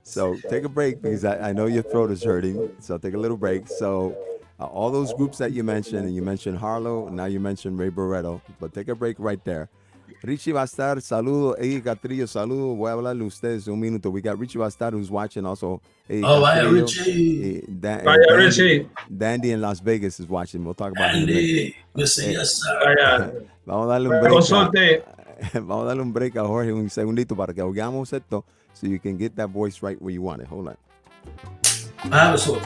So take a break because I know your throat is hurting. So take a little break. So all those groups that you mentioned, and you mentioned Harlow, and now you mentioned Ray Barreto, but take a break right there. Richie va a estar, saludo, Eddie Catrillo, saludo, voy a hablarle a ustedes un minuto. We got Richie va a estar, who's watching also. Vaya Richie. Richie. Dandy in Las Vegas is watching. We'll talk about Dandy. Yes, sir. Vamos a darle un break. Vamos a darle un break a Jorge un segundito para que hagamos esto so you can get that voice right where you want it. Hold on. I have a sort.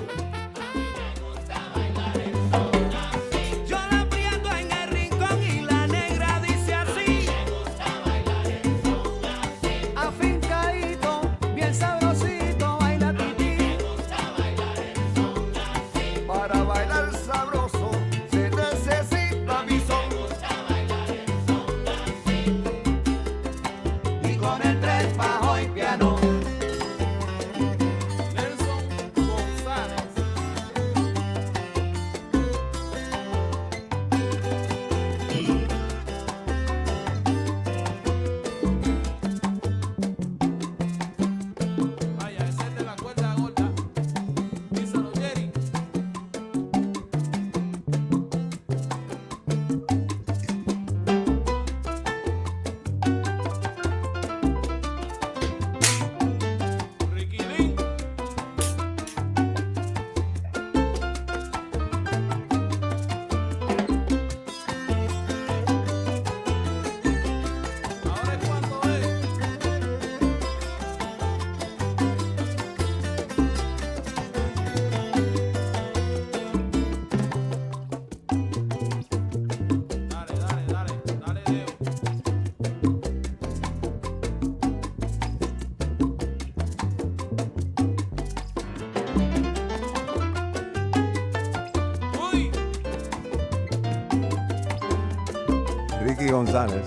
Jorge González.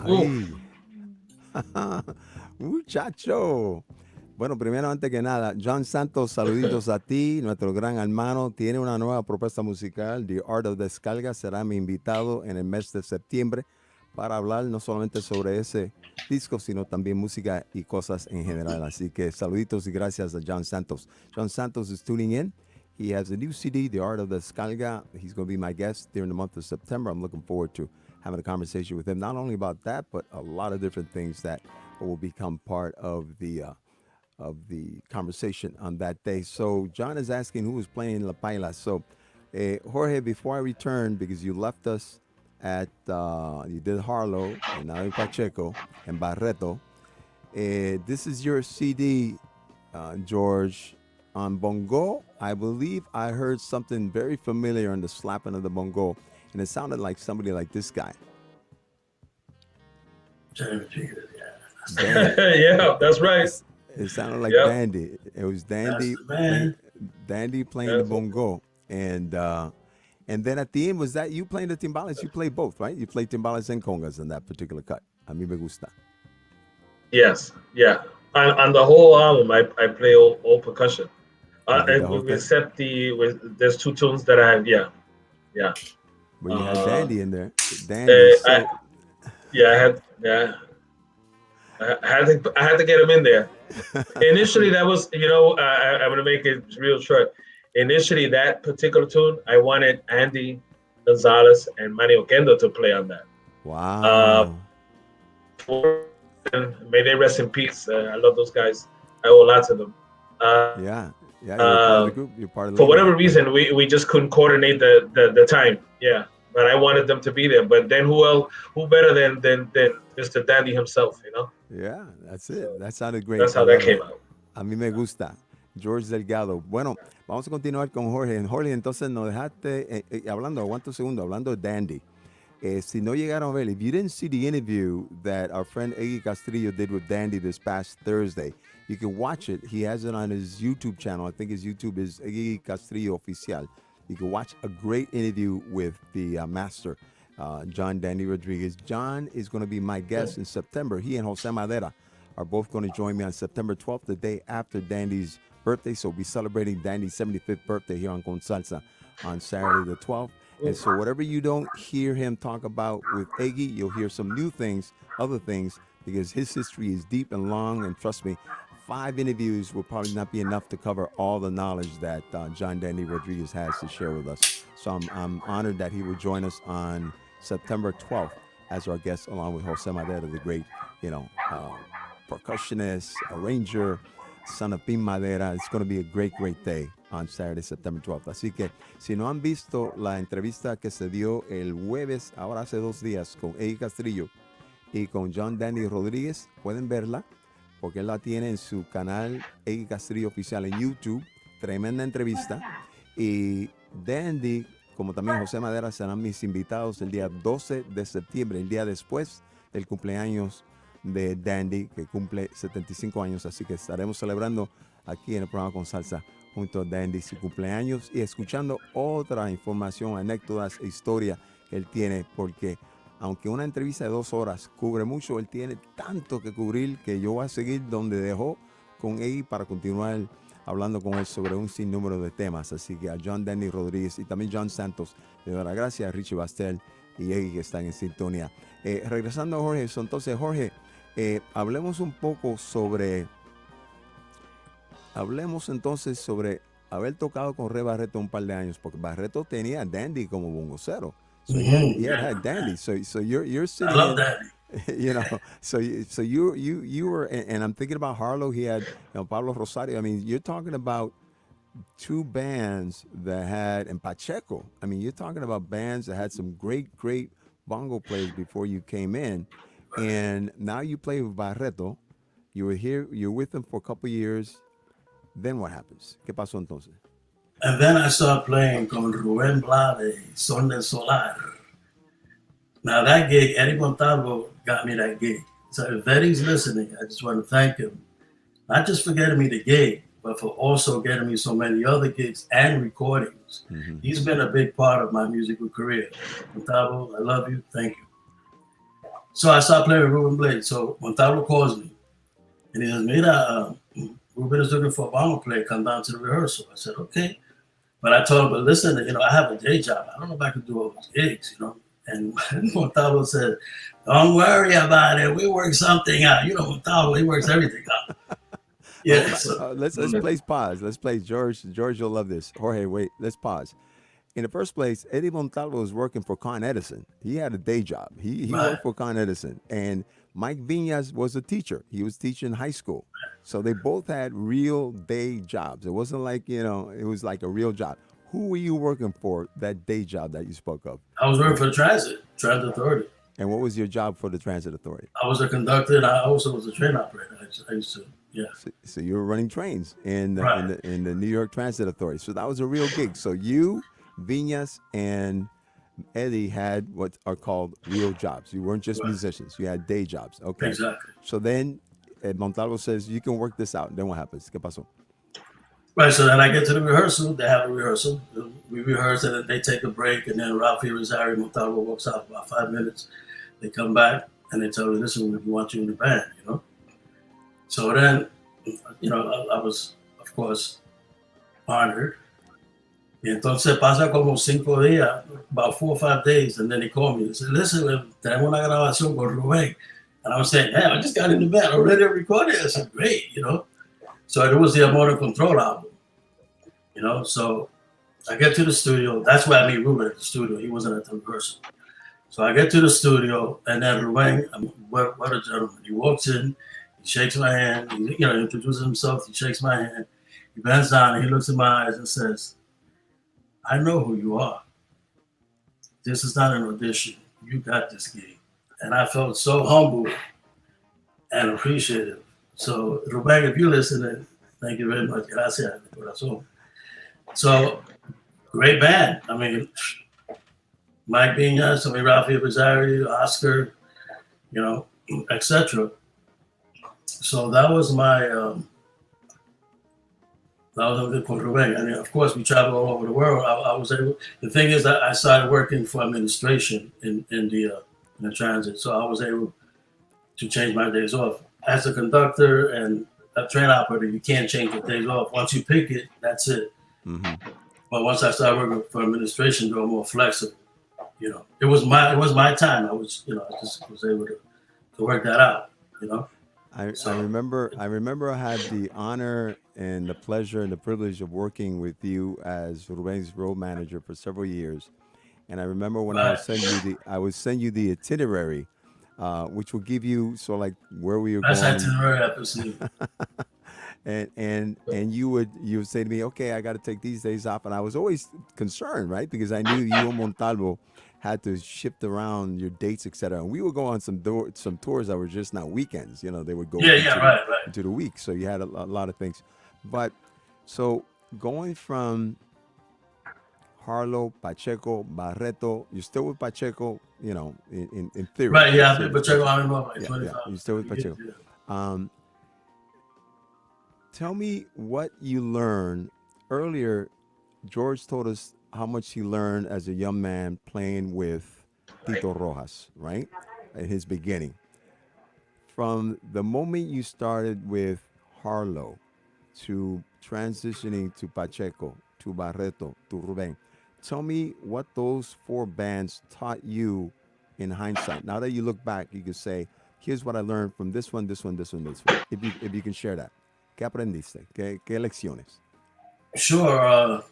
Ay. Muchacho. Bueno, primero, antes que nada, John Santos, saluditos a ti, nuestro gran hermano. Tiene una nueva propuesta musical, The Art of Descarga. Será mi invitado en el mes de septiembre para hablar no solamente sobre ese disco, sino también música y cosas en general. Así que saluditos y gracias a John Santos. John Santos is tuning in. He has a new CD, The Art of Descarga. He's going to be my guest during the month of September. I'm looking forward to having a conversation with him, not only about that, but a lot of different things that will become part of the conversation on that day. So John is asking who was playing La Paila. So Jorge, before I return, because you left us at, you did Harlow, and now in Pacheco, and Barreto. This is your CD, George, on bongo. I believe I heard something very familiar on the slapping of the bongo, and it sounded like somebody like this guy. Yeah, that's right. It sounded like Dandy. It was Dandy playing the bongo. And then at the end, was that you playing the timbales? You play both, right? You play timbales and congas in that particular cut. A mí me gusta. Yes, yeah. On the whole album, I play all percussion. Except there's two tunes that I have, yeah. But you had Dandy in there. Dandy. I had to get him in there. Initially, that was, I'm going to make it real short. Initially, that particular tune, I wanted Andy Gonzalez and Manny Oquendo to play on that. Wow. May they rest in peace. I love those guys. I owe a lot to them. You're part of the group. You're part of the for whatever reason, we just couldn't coordinate the time. Yeah. But I wanted them to be there. But then who better than Mr. Dandy himself, Yeah, that's it. That sounded great. That's how that came out. A mí me gusta. George Delgado. Bueno, vamos a continuar con Jorge. Jorge, entonces nos dejaste, hablando, aguanta un segundo, hablando de Dandy. Si no llegaron a ver, if you didn't see the interview that our friend Eggy Castillo did with Dandy this past Thursday, you can watch it. He has it on his YouTube channel. I think his YouTube is Eggy Castillo Oficial. You can watch a great interview with the master, John Dandy Rodriguez. John is going to be my guest in September. He and Jose Madera are both going to join me on September 12th, the day after Dandy's birthday. So we'll be celebrating Dandy's 75th birthday here on Con Salsa on Saturday the 12th. And so whatever you don't hear him talk about with Eggy, you'll hear some new things, other things, because his history is deep and long. And trust me, 5 interviews will probably not be enough to cover all the knowledge that John Dandy Rodriguez has to share with us. So I'm honored that he will join us on September 12th as our guest, along with Jose Madera, the great, percussionist, arranger, son of Pin Madera. It's going to be a great, great day on Saturday, September 12th. Así que si no han visto la entrevista que se dio el jueves, ahora hace 2 días, con Eggy Castillo y con John Dandy Rodríguez, pueden verla porque él la tiene en su canal Eggy Castillo Oficial en YouTube. Tremenda entrevista. Y Dandy, como también José Madera, serán mis invitados el día 12 de septiembre, el día después del cumpleaños de Dandy, que cumple 75 años. Así que estaremos celebrando aquí en el programa Con Salsa junto a Dandy su cumpleaños y escuchando otra información, anécdotas e historia que él tiene, porque aunque una entrevista de 2 horas cubre mucho, él tiene tanto que cubrir que yo voy a seguir donde dejó con Eggy para continuar hablando con él sobre un sinnúmero de temas. Así que a John Dandy Rodríguez y también John Santos le doy las gracias, a Richie Bastel y Eggy, que están en sintonía. Regresando a Jorge, entonces Jorge, hablemos entonces sobre haber tocado con Ray Barreto un par de años, porque Barreto tenía a Dandy como bongocero. So he had Dandy. So you're sitting. I love Dandy. So you were, and I'm thinking about Harlow. He had Pablo Rosario. I mean, you're talking about 2 bands that had, and Pacheco. I mean, you're talking about bands that had some great bongo players before you came in, and now you play with Barreto. You were here. You're with him for a couple of years. Then what happens? ¿Qué pasó entonces? And then I started playing con Rubén Blades, Son del Solar. Now that gig, Eddie Montalvo got me that gig. So if Eddie's listening, I just want to thank him. Not just for getting me the gig, but for also getting me so many other gigs and recordings. Mm-hmm. He's been a big part of my musical career. Montalvo, I love you. Thank you. So I started playing with Rubén Blades. So Montalvo calls me. And he says, Mira, Ruben is looking for a bongo player. Come down to the rehearsal. I said, okay. But I told him, but listen, I have a day job. I don't know if I can do all those gigs, And Montalvo said, don't worry about it. We work something out. Montalvo, he works everything out. Yeah. Let's place pause. Let's play George. George, you'll love this. Jorge, wait, let's pause. In the first place, Eddie Montalvo was working for Con Edison. He had a day job. He worked for Con Edison. And Mike Viñas was a teacher. He was teaching high school. So they both had real day jobs. It wasn't like, it was like a real job. Who were you working for, that day job that you spoke of? I was working for the Transit Authority. And what was your job for the Transit Authority? I was a conductor, and I also was a train operator. I used to, yeah. So you were running trains in the New York Transit Authority. So that was a real gig. So you, Viñas, and Eddie had what are called real jobs. You weren't just musicians. You had day jobs. Okay. Exactly. So then Montalvo says, you can work this out. Then what happens? ¿Qué pasó? Right. So then I get to the rehearsal. They have a rehearsal. We rehearse, and then they take a break. And then Ralphie Rosario Montalvo walks out about 5 minutes. They come back, and they tell me, listen, we want you in the band, So then, I was, of course, honored. Y entonces pasa como 5 días, about 4 or 5 days, and then he called me. He said, listen, tenemos una grabación con Rubén. And I was saying, I just got in the band, already recorded. I said, great, So it was the Amor en Control album, So I get to the studio. That's why I meet Rubén at the studio. He wasn't at the rehearsal. So I get to the studio, and then Rubén, what a gentleman. He walks in, he shakes my hand, he introduces himself, he shakes my hand, he bends down, and he looks in my eyes and says, I know who you are. This is not an audition. You got this gig. And I felt so humble and appreciative. So, Rubén, if you're listening, Thank you very much. Gracias, de corazón. So, great band. I mean, Mike Viñas, I mean, Rafi Rosario, Oscar, you know, etc. So that was my, that was a good con Rubén. I mean, of course, we traveled all over the world. I was able, the thing is that I started working for administration in the transit. So I was able to change my days off. As a conductor and a train operator, you can't change your days off. Once you pick it, that's it. But once I started working for administration, they were more flexible. You know, it was my time. I was, you know, I just was able to work that out. You know. I remember I had the honor and the pleasure and the privilege of working with you as Ruben's road manager for several years. And I remember when I would send you the itinerary, which will give you like where we were That's going. itinerary episode. and you would say to me, okay, I got to take these days off, and I was always concerned, right, because I knew you and Montalvo had to shift around your dates, etc. And we would go on some tours that were just not weekends. You know, they would go into the week, so you had a lot of things. But so going from Harlow, Pacheco, Barreto, you're still with Pacheco, you know, in theory. Right, yeah, Pacheco, I don't know, like 25. You're still with Pacheco. Yeah. Tell me what you learned earlier. George told us how much he learned as a young man playing with Tito Rojas, right? At his beginning. From the moment you started with Harlow to transitioning to Pacheco, to Barreto, to Rubén, tell me what those four bands taught you in hindsight. Now that you look back, you can say, here's what I learned from this one, this one, this one, this one. If you can share that. ¿Qué aprendiste? ¿Qué lecciones? Sure.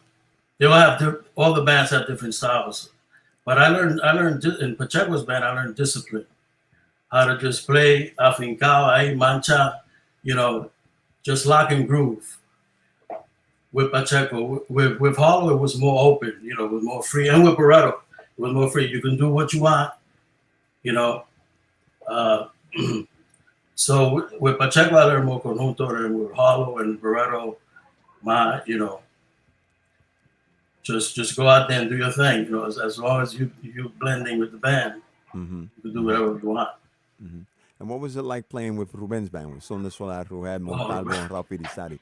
They all have all the bands have different styles, but I learned in Pacheco's band. I learned discipline, how to just play afincao, ahí mancha, you know, just lock and groove. With Pacheco, with Harlow, it was more open, you know, it was more free, and with Barreto, it was more free. You can do what you want, you know. So with Pacheco, I learned more conjunto, and with Harlow and Barreto, you know, just go out there and do your thing. You know, as long as you blending with the band, you can do whatever you want. And what was it like playing with Ruben's band, with Son de Solar, who had Montalvo and Rafi Rizari?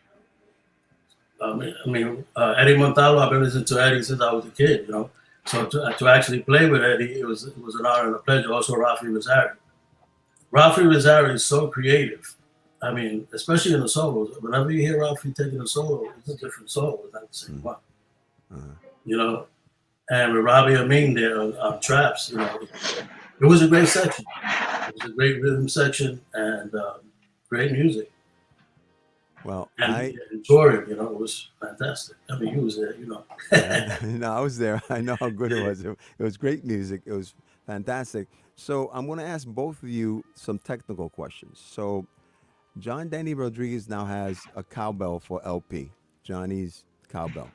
I mean, Eddie Montalvo, I've been listening to Eddie since I was a kid, you know. So to actually play with Eddie, it was an honor and a pleasure. Also, Rafi Rizari. Rafi Rizari is so creative. I mean, especially in the solos. Whenever you hear Rafi taking a solo, it's a different solo. It's not the same one. You know, and with Robbie Amin there on traps, you know, it was a great section. It was a great rhythm section and great music. Well, and Jordan, you know, it was fantastic. I mean, you was there, you know. No, I was there. I know how good it was. It was great music. It was fantastic. So I'm going to ask both of you some technical questions. So John Danny Rodriguez now has a cowbell for LP, Johnny's cowbell.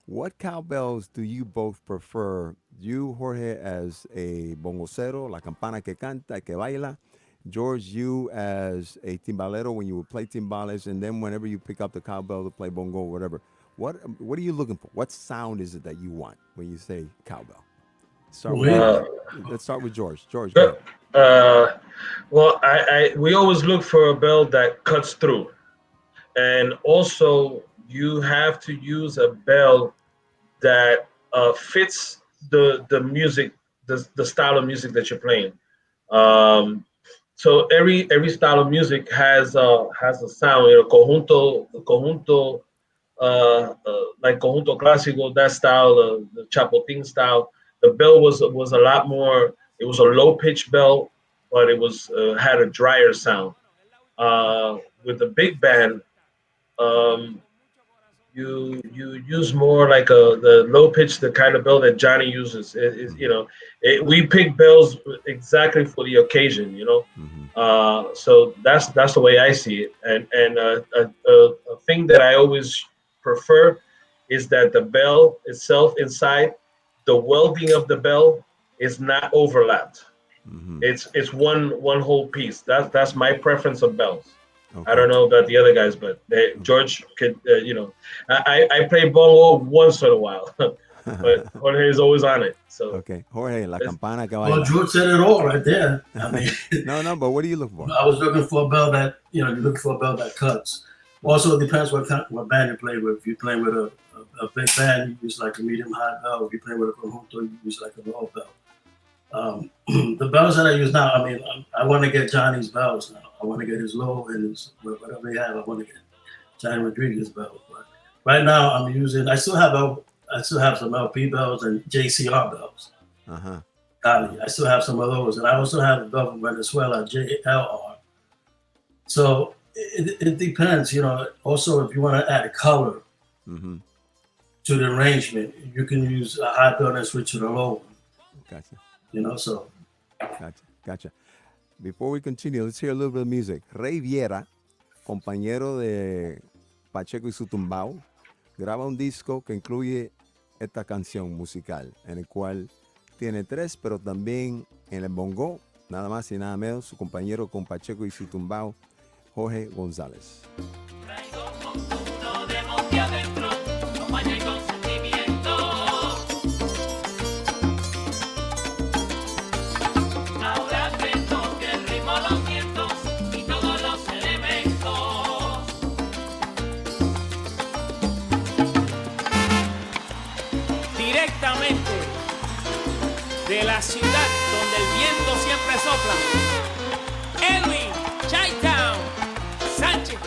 What cowbells do you both prefer? You, Jorge, as a bongocero, la campana que canta, que baila. George, you as a timbalero when you would play timbales, and then whenever you pick up the cowbell to play bongo or whatever. What are you looking for? What sound is it that you want when you say cowbell? Let's start with George. George, go ahead. Well, we always look for a bell that cuts through, and also you have to use a bell that fits the music, the style of music that you're playing. So every style of music has a sound. You know, conjunto, like conjunto clásico, that style, the chapotín style. The bell was a lot more. It was a low pitch bell, but it was had a drier sound. With the big band, you use more like the low pitch, the kind of bell that Johnny uses. You know, we pick bells exactly for the occasion. You know, so that's the way I see it. And a thing that I always prefer is that the bell itself inside, the welding of the bell is not overlapped. It's one whole piece. That's my preference of bells. Okay. I don't know about the other guys, but George could, I play bongo once in a while, but Jorge is always on it. So okay, Jorge, la campana que baila. Well, George said it all right there. I mean, no, but what do you look for? I was looking for a bell that you're looking for a bell that cuts. Also, it depends what band you play with. If you're playing with a big band, you use like a medium high bell. If you're playing with a conjunto, you use like a low bell. The bells that I use now, I mean, I want to get Johnny's bells now. I want to get his low and his whatever he have. I want to get Johnny Rodriguez bells. But right now, I still have some LP bells and JCR bells. I still have some of those, and I also have a bell from Venezuela, JLR. So it depends, Also, if you want to add color to the arrangement, you can use a high bell and switch to the low one. Gotcha. So. Gotcha. Before we continue, let's hear a little bit of music. Rey Viera, compañero de Pacheco y su tumbao, graba un disco que incluye esta canción musical, en el cual tiene 3, pero también en el bongo, nada más y nada menos, su compañero con Pacheco y su tumbao, Jorge González. De la ciudad donde el viento siempre sopla, Edwin Chi-Town Sánchez.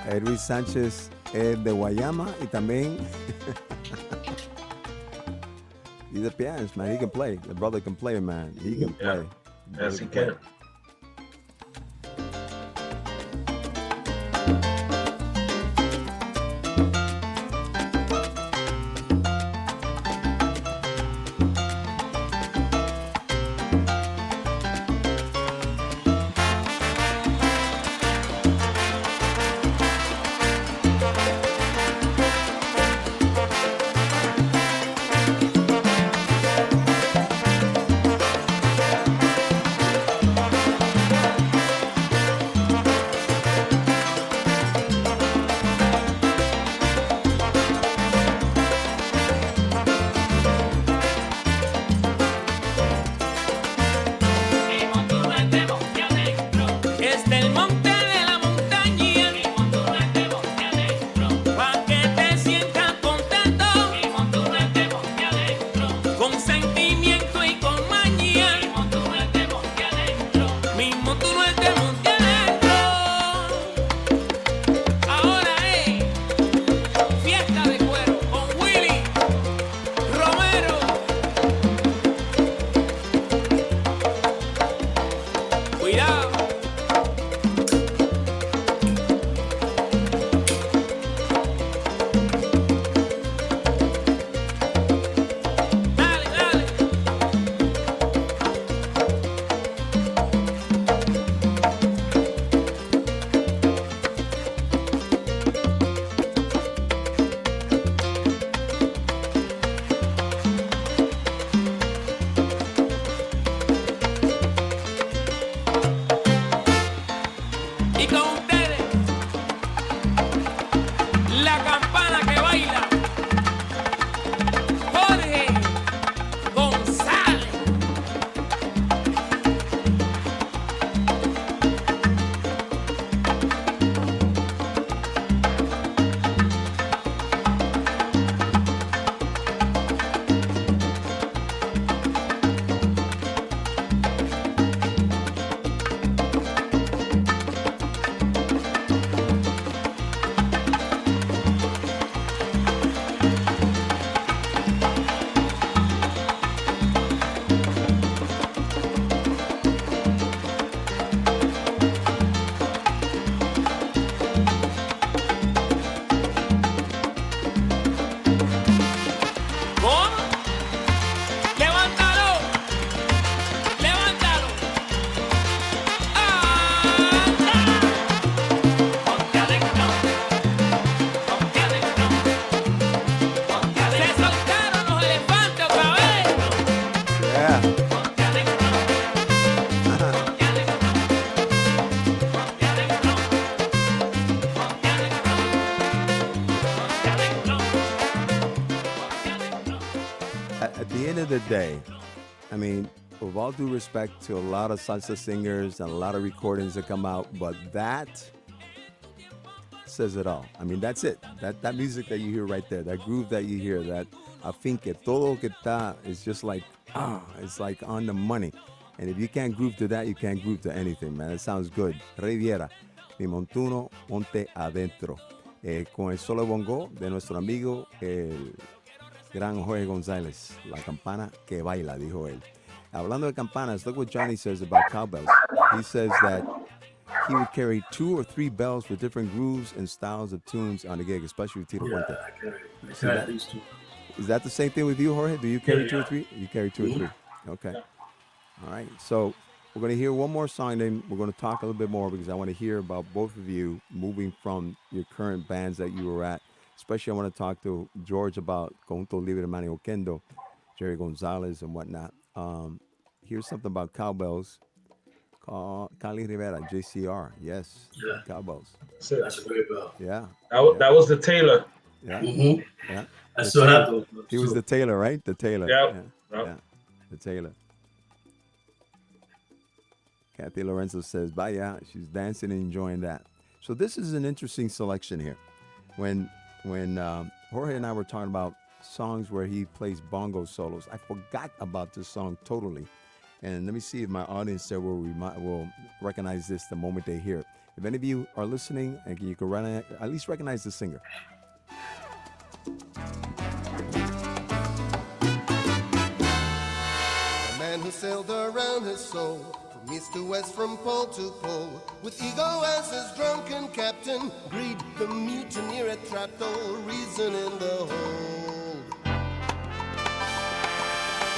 Edwin Sánchez es de Guayama y también he's a pianist, man. He can play. The brother can play, man. He can play. Yes, he can. of the day, I mean, with all due respect to a lot of salsa singers and a lot of recordings that come out, but that says it all. I mean, that's it. That music that you hear right there, that groove that you hear, that afinque, todo que está, is just like, it's like on the money. And if you can't groove to that, you can't groove to anything, man. It sounds good. Riviera, mi montuno, monte adentro. Con el solo bongo de nuestro amigo, el gran Jorge González. La campana que baila, dijo él. Hablando de campanas, look what Johnny says about cowbells. He says that he would carry 2 or 3 bells with different grooves and styles of tunes on the gig, especially with Tito Puente. I carry these two. Is that the same thing with you, Jorge? Do you carry 2 or 3? You carry 2 or 3. Okay. All right. So we're going to hear one more song, then we're going to talk a little bit more because I want to hear about both of you moving from your current bands that you were at. Especially I want to talk to George about Conjunto Libre, Manny Oquendo, Jorge González, and whatnot. Here's something about cowbells. Cali Rivera, JCR. Yes. Yeah. Cowbells. That's a great bell. Yeah. That was the Taylor. Yeah. Mm-hmm. Yeah. I still have those. He was the Taylor, right? The Taylor. Yep. Yeah. The Taylor. Kathy Lorenzo says, "Vaya," she's dancing and enjoying that. So this is an interesting selection here. When Jorge and I were talking about songs where he plays bongo solos, I forgot about this song totally. And let me see if my audience there will recognize this the moment they hear it. If any of you are listening and you can at least recognize the singer. A man who sailed around his soul from east to west, from pole to pole, with ego as his drunken captain, greed the mutineer had trapped all reason in the hold.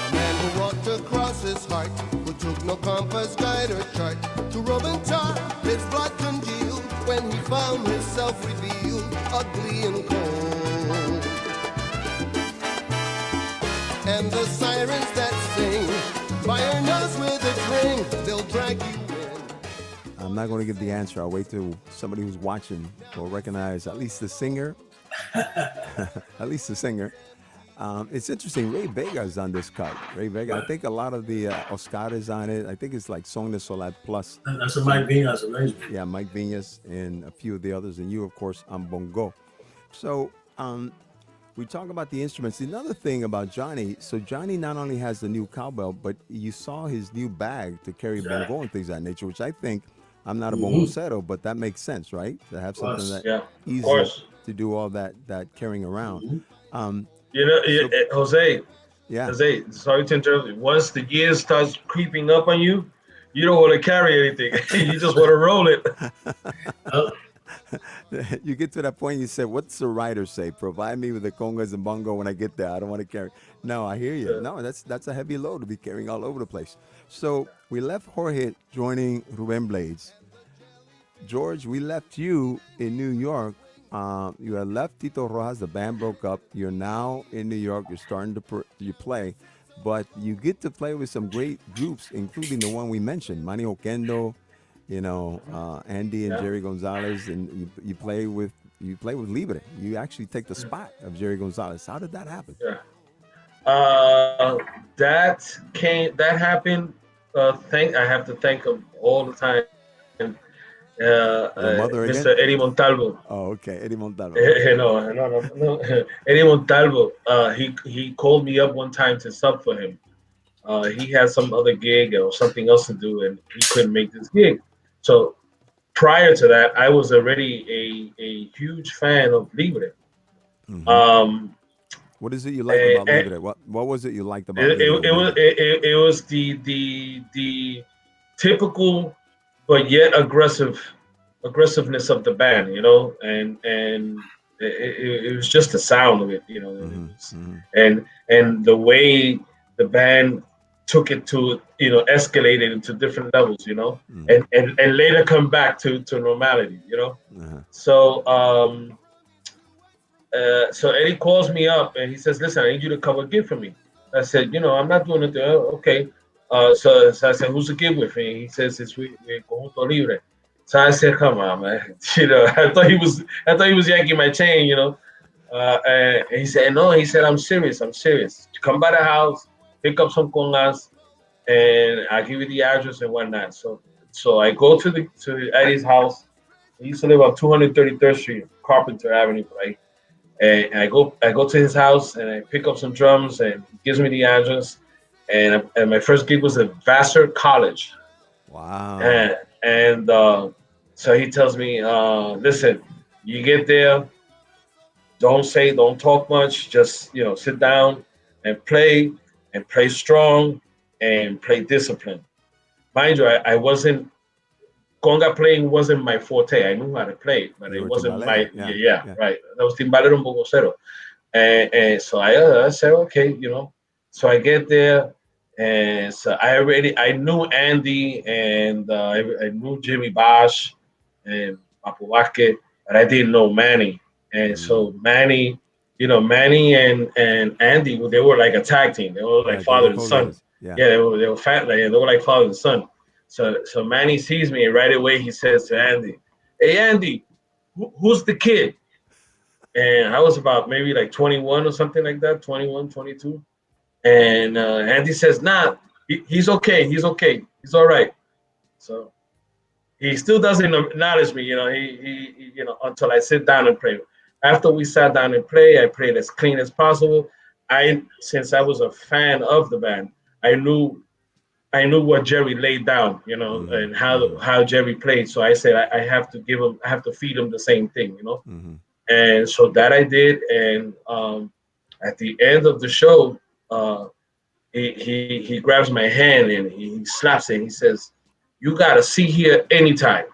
A man who walked across his heart, who took no compass, guide or chart, to rub and tar, his blood congealed, when he found himself revealed, ugly and cold. And the sirens that sing, fire nose with a ring, they'll drag you in. I'm not going to give the answer. I'll wait till somebody who's watching will recognize at least the singer. At least the singer. It's interesting. Ray Vega's on this cut. Ray Vega. I think a lot of the Oscar is on it. I think it's like Son de Solar Plus. That's a Mike Viñas arrangement. Yeah, Mike Viñas and a few of the others, and you, of course, on bongo. So we talk about the instruments. Another thing about Johnny, so Johnny not only has the new cowbell, but you saw his new bag to carry bongo and things of that nature, which I think, I'm not a bongocero, but that makes sense, right? To have something that easy to do all that carrying around. Jose. Yeah. Jose, sorry to interrupt you. Once the year starts creeping up on you, you don't want to carry anything. You just want to roll it. You get to that point, you say, what's the writer say? Provide me with the congas and bongo when I get there. I don't want to carry. No, I hear you. No, that's a heavy load to be carrying all over the place. So we left Jorge joining Rubén Blades. George, we left you in New York. You had left Tito Rojas. The band broke up. You're now in New York. You're starting to play. But you get to play with some great groups, including the one we mentioned, Manny Oquendo, Andy and Jerry González, and you play with Libre. You actually take the spot of Jerry González. How did that happen? That happened. I have to thank him all the time. Mr. Eddie Montalvo. Oh, okay, Eddie Montalvo. No. Eddie Montalvo. He called me up one time to sub for him. He had some other gig or something else to do, and he couldn't make this gig. So prior to that, I was already a huge fan of Libre. Mm-hmm. What is it you like about Libre? What was it you liked about Libre? It was the typical but yet aggressiveness of the band, and it was just the sound of it, and the way the band took it to, escalated into different levels, and later come back to normality, So so Eddie calls me up and he says, "Listen, I need you to cover a gig for me." I said, I'm not doing it. Okay. So I said, "Who's the gig with me?" He says, "It's with Conjunto Libre." So I said, "Come on, man." I thought he was yanking my chain, and he said, "No." He said, I'm serious. Come by the house. pick up some congas, and I give you the address and whatnot. So I go to Eddie's house. He used to live on 233rd Street, Carpenter Avenue, right? And I go to his house and I pick up some drums and he gives me the address. And my first gig was at Vassar College. Wow. And so he tells me, listen, you get there, don't talk much, just sit down and play strong and play discipline. Mind you, I wasn't conga playing wasn't my forte. I knew how to play, but You it were wasn't timbalero. my Yeah. Yeah. right. That was timbalero and bogocero. And so I said, okay, So I get there, and so I knew Andy and I knew Jimmy Bosch and Papu Vázquez, but I didn't know Manny. And so Manny and Andy, they were like a tag team. They were like Right. They were father and son. co-leaders. Yeah. Yeah, they were fat. Like, they were like father and son. So Manny sees me, and right away he says to Andy, "Hey Andy, who's the kid?" And I was about maybe like 21 or something like that, 21, 22. And Andy says, "Nah, he's okay. He's okay. He's all right." So he still doesn't acknowledge me, until I sit down and play. After we sat down and play, I played as clean as possible. Since I was a fan of the band, I knew what Jerry laid down, and how Jerry played. So I said I have I have to feed him the same thing. And so that I did. And at the end of the show, he grabs my hand and he slaps it. And he says, "You got a seat here anytime."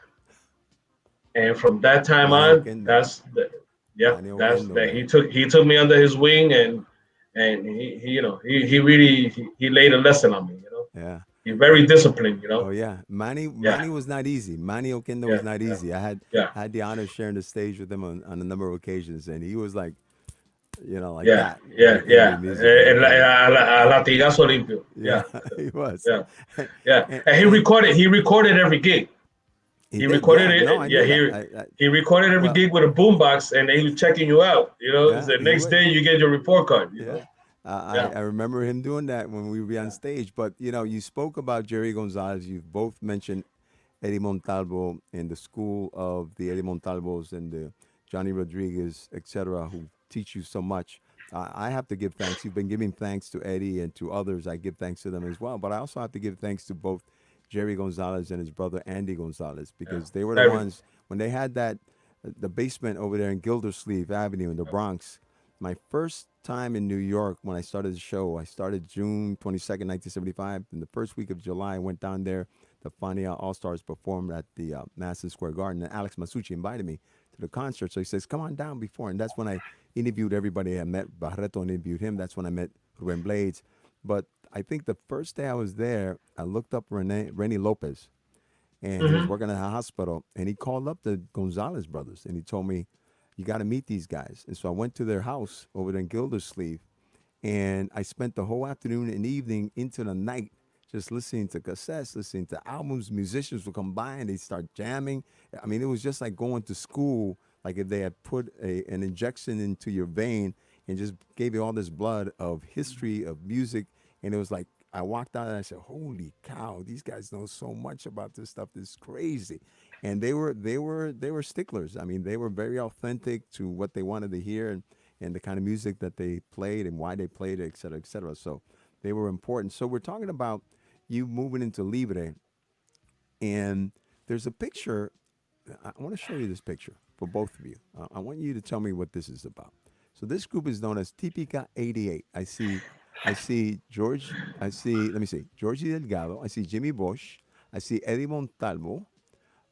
And from that time Manny on, Oquendo. that's Manny that's Oquendo, that man. he took me under his wing, and he really he laid a lesson on me. Yeah. He's very disciplined. Oh yeah, Manny Yeah, was not easy. Manny Oquendo yeah, was not yeah, easy. yeah, I had the honor of sharing the stage with him on a number of occasions, and he was like, like yeah, that when yeah, it came to yeah. the music and the pen. A latigazo limpio. Yeah, Yeah, he was. yeah, yeah. and, And and he recorded every gig. he He did. recorded Yeah, no, it. I Yeah, knew that. he recorded every Well, gig with a boombox, and he was checking you out. yeah, The he next would. day you get your report card. Yeah. Yeah, I remember him doing that when we would be on yeah, stage. But you spoke about Jerry Gonzalez. You've both mentioned Eddie Montalvo and the school of the Eddie Montalvos and the Johnny Rodriguez, etc., who teach you so much. I have to give thanks. You've been giving thanks to Eddie and to others. I give thanks to them as well. But I also have to give thanks to both Jerry Gonzalez and his brother Andy Gonzalez yeah. because they were the Every, ones when they had that the basement over there in Gildersleeve Avenue in the Bronx. My first time in New York when I started the show, I started June 22nd, 1975. In the first week of July, I went down there. The Fania All Stars performed at the Madison Square Garden, and Alex Masucci invited me to the concert. So he says, "Come on down before," and that's when I interviewed everybody. I met Barreto and interviewed him. That's when I met Rubén Blades. But I think the first day I was there, I looked up Rennie Lopez, and he was mm-hmm. working at a hospital, and he called up the Gonzalez brothers, and he told me, "You got to meet these guys." And so I went to their house over there in Gildersleeve, and I spent the whole afternoon and evening into the night just listening to cassettes, listening to albums. Musicians would come by and they start jamming. I mean, it was just like going to school, like if they had put an injection into your vein and just gave you all this blood of history of music. And it was like I walked out and I said, "Holy cow, these guys know so much about this stuff. This is crazy." And they were sticklers. I mean, they were very authentic to what they wanted to hear and the kind of music that they played and why they played it, et cetera, et cetera. So they were important. So we're talking about you moving into Libre, and there's a picture. I want to show you this picture for both of you. I want you to tell me what this is about. So this group is known as Típica 88. I see George. I see. Let me see. Jorge Delgado. I see Jimmy Bosch. I see Eddie Montalvo.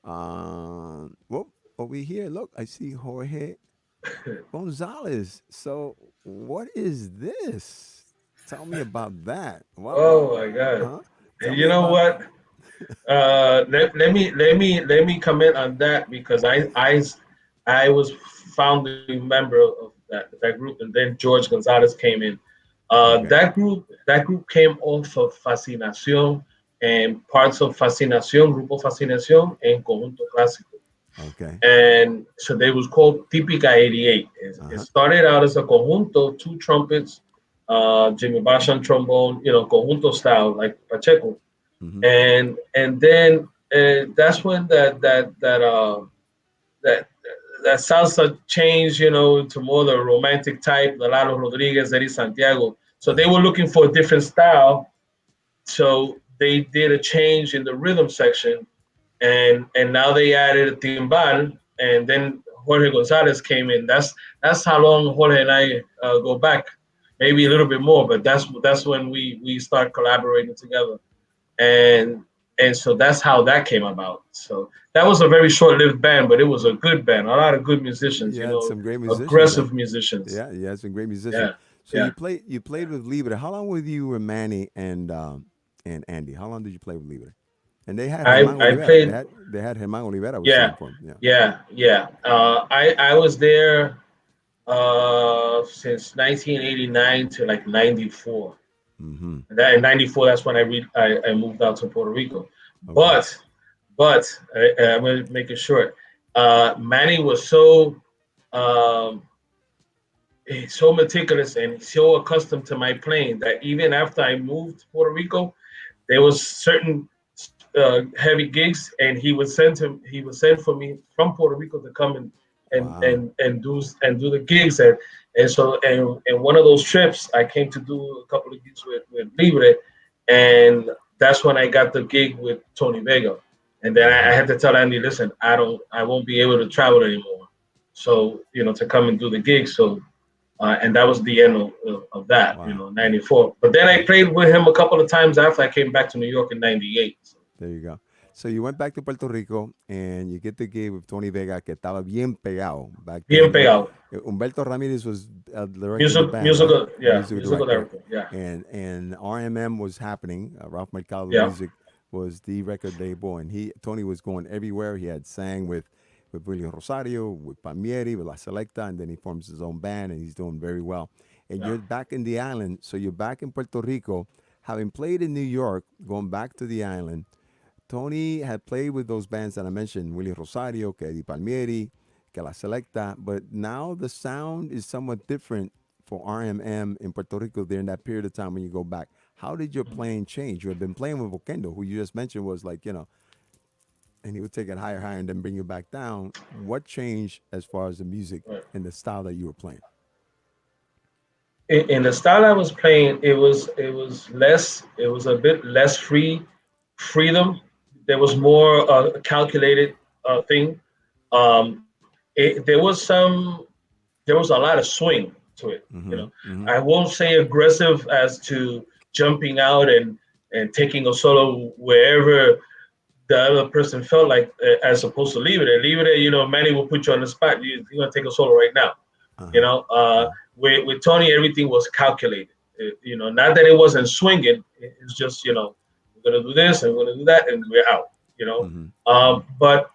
Whoop, over here, look, I see Jorge Gonzalez. So, what is this? Tell me about that. Oh my God! Huh? Tell And me you know about. what? Let me comment on that because I was founding member of that group, and then George Gonzalez came in. Okay. That group came off of Fascinación and parts of Fascinación, Grupo Fascinación, and Conjunto Clásico. Okay. And so they was called Típica 88. It Uh-huh. started out as a conjunto, two trumpets, Jimmy Bash on trombone, conjunto style like Pacheco, Mm-hmm. and then that's when that salsa changed, to more the romantic type, the Lalo Rodriguez, Eddie Santiago. So they were looking for a different style. So they did a change in the rhythm section, and now they added a timbal, and then Jorge González came in. That's how long Jorge and I go back, maybe a little bit more, but that's when we start collaborating together, and so that's how that came about. So that was a very short-lived band, but it was a good band. A lot of good musicians, You had some great musicians. aggressive musicians. Yeah, you had some great musicians. Yeah. So Yeah. you played with Libre. How long were you and Manny and Andy? How long did you play with Libre? And they had Germán I Olivera. played. They had Germán Olivera was Yeah, singing for them. Yeah. yeah. I was there since 1989 to like 94. Mm-hmm. In 94, that's when I moved out to Puerto Rico. Okay. But I'm going to make it short. Manny was so meticulous and so accustomed to my playing that even after I moved to Puerto Rico, there was certain heavy gigs, and he would send for me from Puerto Rico to come Wow. and do the gigs, and so one of those trips I came to do a couple of gigs with Libre, and that's when I got the gig with Tony Vega, and then I had to tell Andy, listen, I won't be able to travel anymore, so to come and do the gig, so. And that was the end of that, Wow. 94. But then I played with him a couple of times after I came back to New York in 98. So. There you go. So you went back to Puerto Rico and you get the gig with Tony Vega, que estaba bien pegado back Bien then. pegado. Humberto Ramirez was directing the band, Musical, right? yeah, Musical director, yeah. And RMM was happening. Ralph Mercado Yeah. Music was the record label, and Tony was going everywhere. He had sang with Willie Rosario, with Palmieri, with La Selecta, and then he forms his own band, and he's doing very well. And you're back in the island, so you're back in Puerto Rico, having played in New York, going back to the island. Tony had played with those bands that I mentioned, Willie Rosario, que Eddie Palmieri, que La Selecta, but now the sound is somewhat different for RMM in Puerto Rico during that period of time when you go back. How did your playing change? You had been playing with Boquendo, who you just mentioned was like, and he would take it higher, and then bring you back down. What changed as far as the music and the style that you were playing? In the style I was playing, it was less. It was a bit less freedom. There was more calculated thing. There was a lot of swing to it. Mm-hmm. I won't say aggressive as to jumping out and taking a solo wherever the other person felt like, as opposed to Libre, Manny will put you on the spot. You're gonna take a solo right now. With Tony, everything was calculated. Not that it wasn't swinging. It's just we're gonna do this and we're gonna do that and we're out. Mm-hmm. But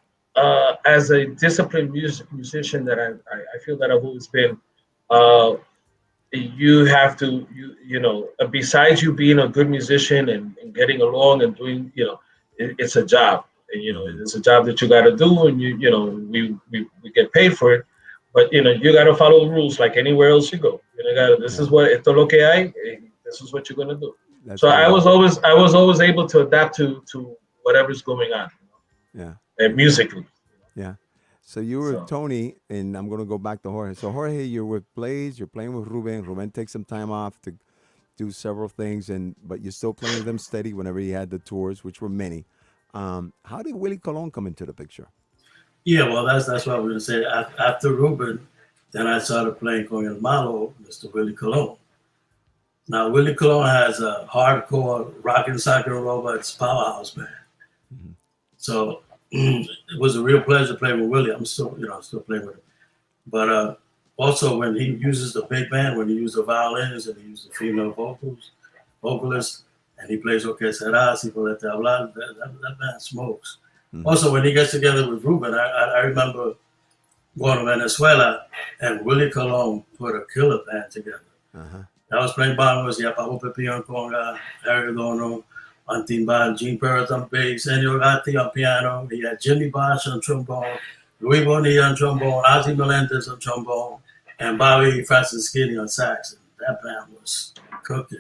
as a disciplined musician that I feel that I've always been, you have to besides you being a good musician and getting along and doing it's a job, and it's a job that you got to do, and we get paid for it, but you got to follow the rules like anywhere else you go. This is what esto lo que hay. This is what you're gonna do. That's so right. I was always able to adapt to whatever's going on. Yeah. And musically. Yeah. So you were with Tony, and I'm gonna go back to Jorge. So Jorge, you're with Blades. You're playing with Ruben. Ruben takes some time off to do several things, but you're still playing with them steady whenever he had the tours, which were many. How did Willie Colón come into the picture? Yeah, well, that's what I was going to say. After Ruben, then I started playing con el malo, Mr. Willie Colón. Now, Willie Colón has a hardcore rock and soccer robots powerhouse band. Mm-hmm. So it was a real pleasure playing with Willie. I'm still playing with him. But also, when he uses the big band, when he uses the violins and he uses the female vocalists, and he plays orquesteras, y por hablar, that band smokes. Mm-hmm. Also, when he gets together with Ruben, I remember going to Venezuela, and Willie Colón put a killer band together. Uh-huh. I was playing bongos, Pablo Pepillon conga, Harry Dono on timbal, Gene Perez on bass, Enio Gatti on piano. He had Jimmy Bosch on trombone, Luis Bonilla on trombone, Ozzy Melendez on trombone, and Bobby Franceschini on sax. that band was cooking.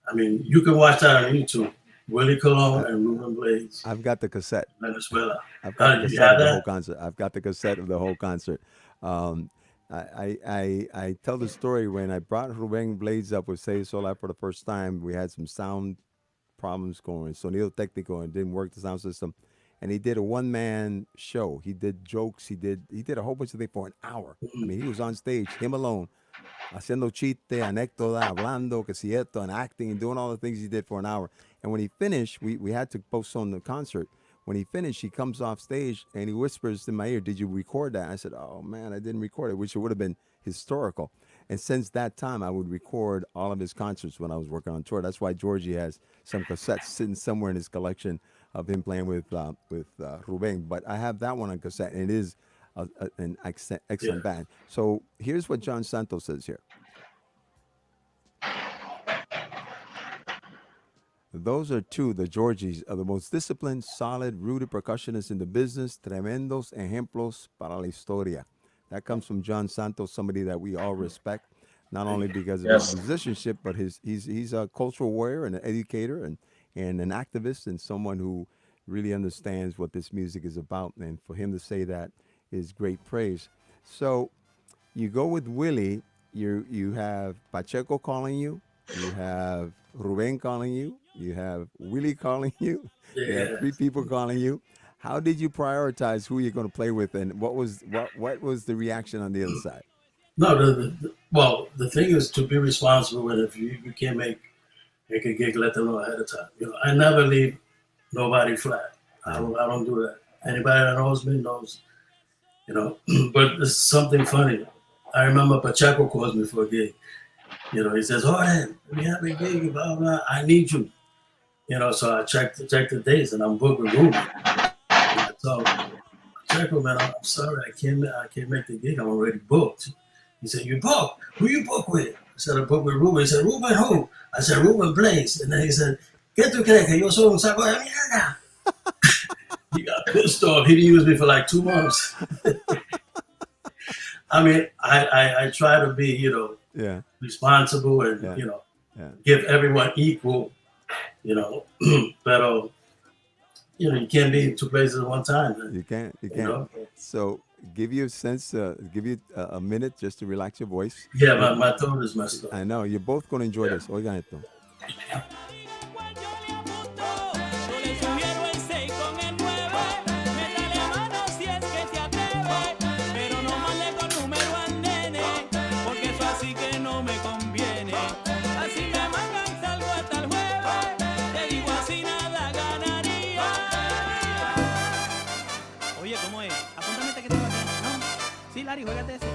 I mean, you can watch that on YouTube. Willie Colón and Rubén Blades. I've got the cassette. Venezuela. I've got the You cassette have of the that? whole concert. I've got the cassette of the whole concert. I tell the story when I brought Rubén Blades up with Say Solar for the first time. We had some sound problems going, sonido técnico, and it didn't work the sound system. And he did a one-man show. He did jokes. He did a whole bunch of things for an hour. I mean, he was on stage, him alone, haciendo chiste, anécdota, hablando, que si esto, and acting, and doing all the things he did for an hour. And when he finished, we had to postpone the concert. When he finished, he comes off stage and he whispers in my ear, "Did you record that?" I said, "Oh man, I didn't record it," which would have been historical. And since that time, I would record all of his concerts when I was working on tour. That's why Georgie has some cassettes sitting somewhere in his collection of him playing with Rubén. But I have that one on cassette, and it is an excellent band. So here's what John Santos says here. Those are two, the Georgies, are the most disciplined, solid, rooted percussionists in the business. Tremendos ejemplos para la historia. That comes from John Santos, somebody that we all respect, not only because of his musicianship, but he's a cultural warrior and an educator and an activist and someone who really understands what this music is about. And for him to say that is great praise. So you go with Willie, you have Pacheco calling you, you have Rubén calling you, you have Willie calling you, you have three people calling you. How did you prioritize who you're going to play with, and what was the reaction on the other side? No, well, the thing is to be responsible with if you can't make a gig, let them know ahead of time. You know, I never leave nobody flat. I don't do that. Anybody that knows me knows, you know. But it's something funny. I remember Pacheco calls me for a gig. You know, he says, "Oh, we have a gig, blah blah. I need you." You know, so I checked the dates, and I'm booked with Ruben. So Pacheco, man, I'm sorry, I can't make the gig. I'm already booked. He said, "You booked? Who you booked with?" I said, "I booked with Ruben." He said, "Ruben who?" I said, "Ruben Blades." And then he said, "¿Qué tú crees que yo soy un saco de mierda?" He got pissed off. He didn't use me for like 2 months. I mean, I try to be, you know, responsible and, you know, give everyone equal, you know, but, you know, you can't be in two places at one time. You can't. You know? So give you a sense, give you a minute just to relax your voice. Yeah, my throat is messed up. I know. You're both going to enjoy this. Oigan esto. Lari, juégate ese.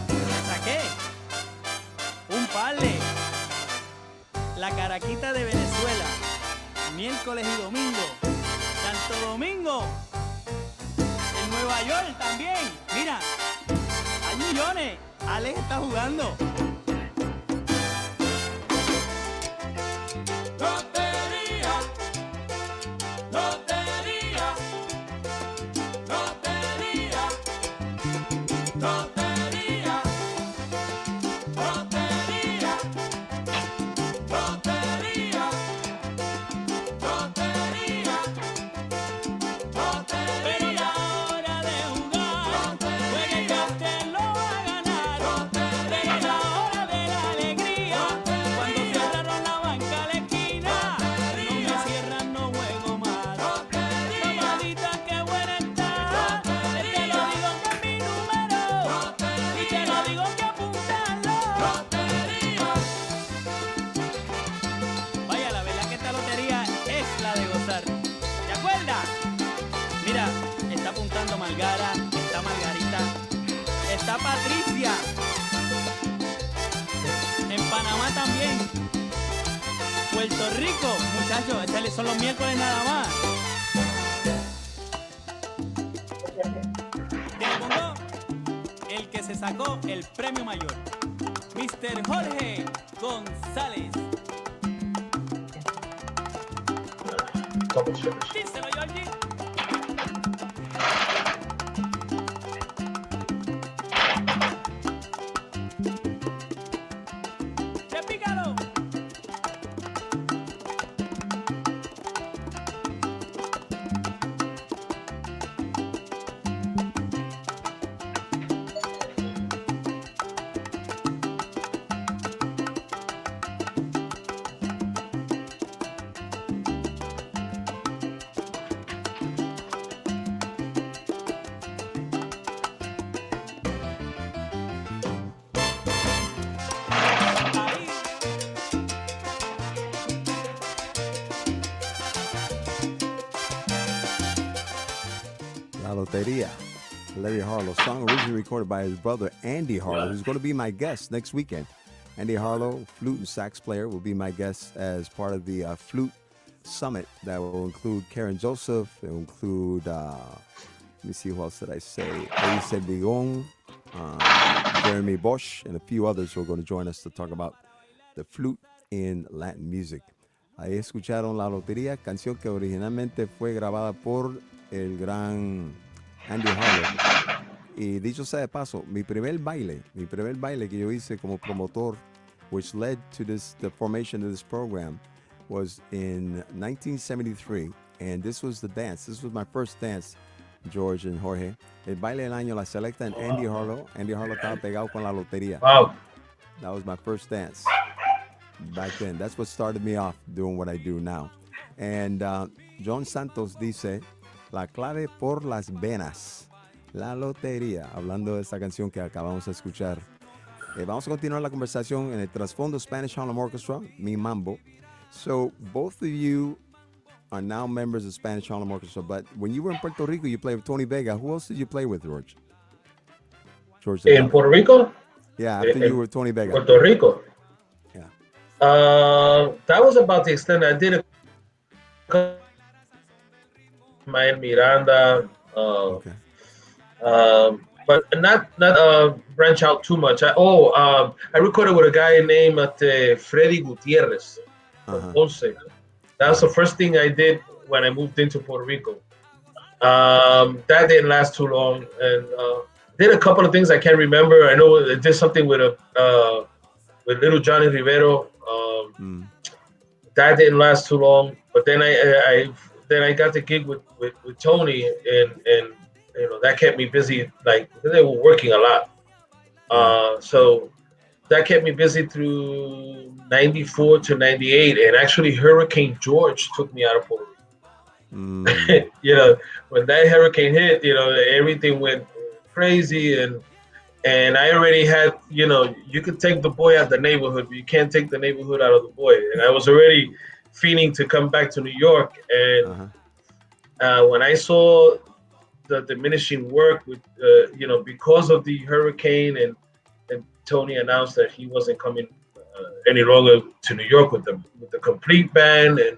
Le saqué un parle. La Caraquita de Venezuela. Miércoles y domingo. Santo Domingo. En Nueva York también. Mira, hay millones. Alex está jugando. Está Patricia. En Panamá también. Puerto Rico, muchachos, son los miércoles nada más. Te pongo el que se sacó el premio mayor, Mr. Jorge González. Díselo, Georgie. La Loteria. Larry Harlow song originally recorded by his brother Andy Harlow, who's going to be my guest next weekend. Andy Harlow, flute and sax player, will be my guest as part of the flute summit that will include Karen Joseph. It will include, let me see who else did I say, Elise Bigon, Jeremy Bosch, and a few others who are going to join us to talk about the flute in Latin music. Ahí escucharon La Lotería, canción que originalmente fue grabada por el gran Andy Harlow. Y dicho sea de paso, mi primer baile que yo hice como promotor, which led to the formation of this program, was in 1973. And this was the dance. This was my first dance, George and Jorge. El baile del año, la selecta en Andy Harlow. Andy Harlow estaba pegado con La Lotería. Wow. That was my first dance back then. That's what started me off doing what I do now. And John Santos dice, la clave por las venas, La Lotería, hablando de esta canción que acabamos de escuchar. Vamos a continuar la conversación en el trasfondo Spanish Harlem Orchestra, Mi Mambo. So both of you are now members of Spanish Harlem Orchestra, but when you were in Puerto Rico, you played with Tony Vega. Who else did you play with, George? In Puerto Rico? Yeah, after you were Tony Vega. Puerto Rico? Yeah. That was about the extent I did a Mael Miranda, Okay. but not branch out too much. I recorded with a guy named Freddy Gutierrez from Ponce. That was the first thing I did when I moved into Puerto Rico. That didn't last too long, and did a couple of things I can't remember. I know I did something with Little Johnny Rivero. That didn't last too long, but then I got the gig with Tony, and you know that kept me busy. Like they were working a lot, so that kept me busy through '94 to '98. And actually, Hurricane George took me out of Puerto Rico. You know, when that hurricane hit, you know everything went crazy, and I already had, you know, you could take the boy out of the neighborhood, but you can't take the neighborhood out of the boy. And I was already feeling to come back to New York, and when I saw the diminishing work with, you know, because of the hurricane, and Tony announced that he wasn't coming any longer to New York with the complete band, and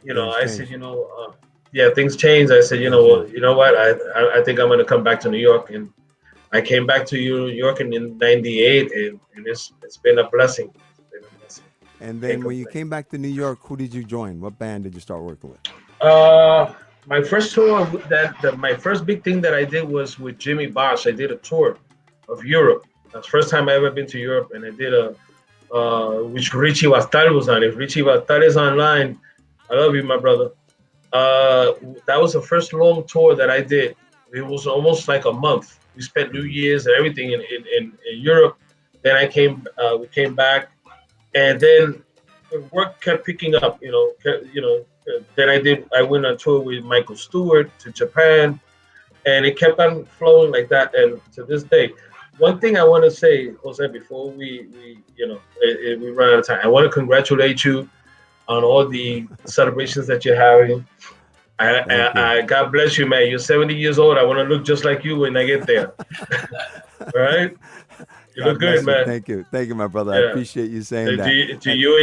you know, I said, you know, yeah, things changed. I said, you know what, I think I'm going to come back to New York, and I came back to New York in '98, and it's been a blessing. And then when you came back to New York, who did you join? What band did you start working with? My first tour, my first big thing that I did was with Jimmy Bosch. I did a tour of Europe. That's the first time I ever been to Europe, and I did which Richie Bastal was on. If Richie Bastal is online, I love you, my brother. That was the first long tour that I did. It was almost like a month. We spent New Year's and everything in Europe. Then we came back, and then the work kept picking up. Then I went on tour with Michael Stewart to Japan, and it kept on flowing like that. And to this day, one thing I want to say, Jose, before we run out of time, I want to congratulate you on all the celebrations that you're having. God bless you, man. You're 70 years old. I want to look just like you when I get there. All right? You look good, man. Thank you, my brother. Yeah. I appreciate you saying that. To you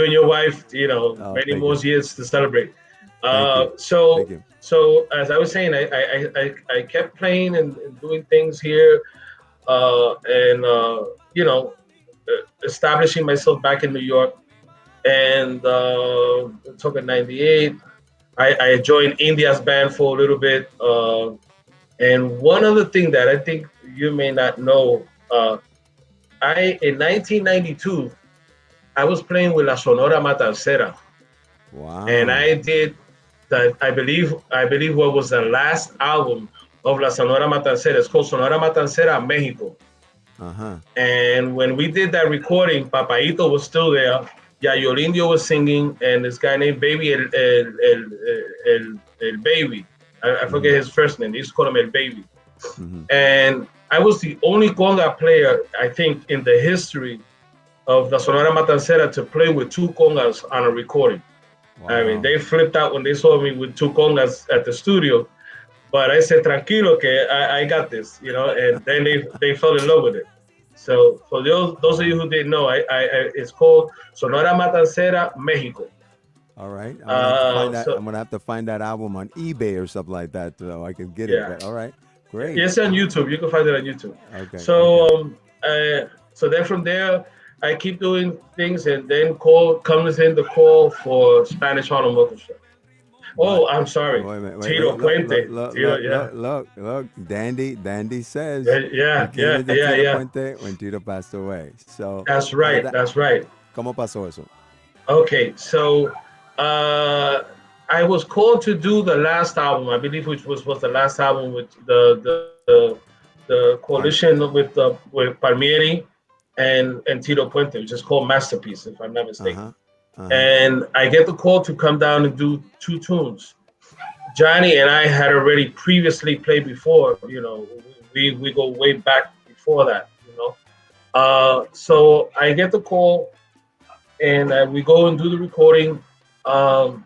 and your wife, many more years to celebrate. Thank you. So as I was saying, I kept playing and doing things here, establishing myself back in New York. And talking '98, I joined India's band for a little bit. And one other thing that I think you may not know, in 1992, I was playing with La Sonora Matancera. Wow. And I did that. I believe what was the last album of La Sonora Matancera. It's called Sonora Matancera Mexico. And when we did that recording, Papaito was still there. Yayo Indio was singing, and this guy named Baby El Baby. I forget his first name. They used to call him El Baby. And I was the only conga player, I think, in the history of the Sonora Matancera to play with two congas on a recording. Wow. I mean, they flipped out when they saw me with two congas at the studio. But I said, tranquilo, que I got this, you know, and then they fell in love with it. So for those of you who didn't know, it's called Sonora Matancera, Mexico. All right. I'm gonna have to find that. So I'm gonna have to find that album on eBay or something like that, so I can get it. yeah, But all right, great. it's on YouTube. You can find it on YouTube. Okay. So Okay. so then from there, I keep doing things, and then comes in the call for Spanish Harlem Orchestra. Oh, I'm sorry, Wait a minute. Tito Puente. Tito, yeah. Look. Dandy says you Yeah, came yeah, into yeah, Tito yeah. Puente when Tito passed away. So That's how did right. That's right. ¿Cómo pasó eso? Okay, so I was called to do the last album, I believe, which was the last album with the coalition with Palmieri and Tito Puente, which is called Masterpiece, if I'm not mistaken. And I get the call to come down and do 2 tunes. Johnny and I had already previously played before, you know, we go way back before that, you know. So I get the call, and we go and do the recording, and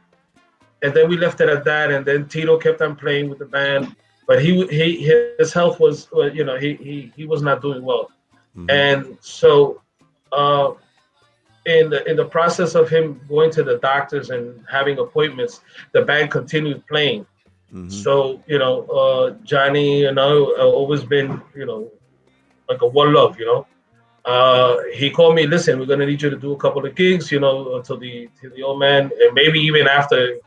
then we left it at that. And then Tito kept on playing with the band, but his health was, you know, he was not doing well, and so in the process of him going to the doctors and having appointments, the band continued playing. So you know, Johnny and I always been, you know, like a one love, you know. He called me, listen, we're gonna need you to do a couple of gigs, you know, until the old man, and maybe even after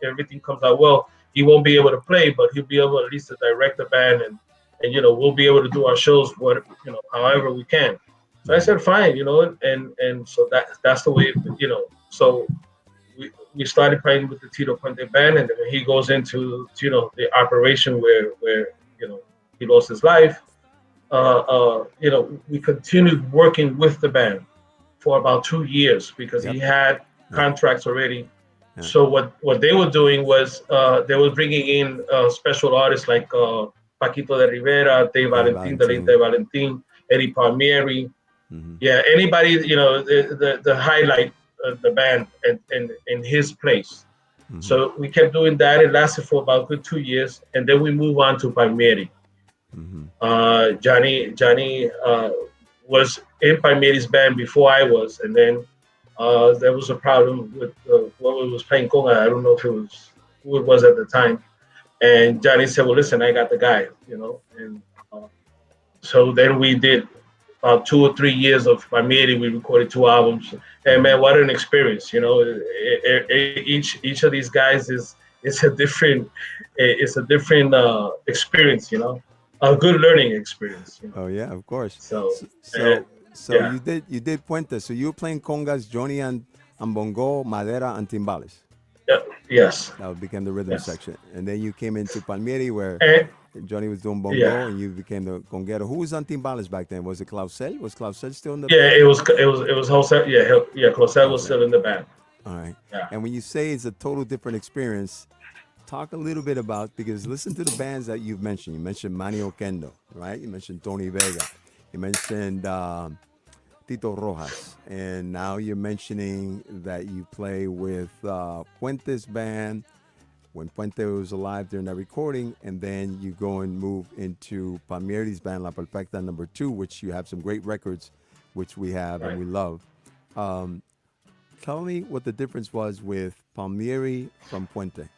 everything comes out well, he won't be able to play, but he'll be able at least to direct the band, and you know, we'll be able to do our shows, you know, however we can. So I said, fine, you know, and so that's the way, you know. So we started playing with the Tito Puente band, and then when he goes into, you know, the operation where you know, he lost his life. You know, we continued working with the band for about 2 years because he had contracts already. So what they were doing was they were bringing in special artists like Paquito de Rivera, Dave Valentin, Delinte Valentin, Eddie Palmieri. Yeah, anybody, you know, the highlight the band and in his place. So we kept doing that. It lasted for about a good 2 years, and then we moved on to Palmieri. Johnny was in Palmieri's band before I was, and then there was a problem with when we was playing conga. I don't know if it was who it was at the time, and Johnny said, "Well, listen, I got the guy," you know, and so then we did about 2 or 3 years of Palmieri. We recorded 2 albums, and man, what an experience! You know, each of these guys is a different experience. You know. A good learning experience. You know? Oh yeah, of course. So yeah. you did Puente. So you were playing congas, Johnny and bongo, madera, and timbales. Yes. That became the rhythm section, and then you came into Palmieri where Johnny was doing bongo, and you became the conguero. Who was on timbales back then? Was it Clausel? Was Clausel still in the band? It was Jose. Yeah, Clausel was still in the band. All right. Yeah. And when you say it's a total different experience, talk a little bit about, because listen to the bands that you've mentioned. You mentioned Manny Oquendo, right? You mentioned Tony Vega. You mentioned Tito Rojas. And now you're mentioning that you play with Puente's band when Puente was alive during that recording. And then you go and move into Palmieri's band, La Perfecta #2, which you have some great records, which we have and we love. Tell me what the difference was with Palmieri from Puente.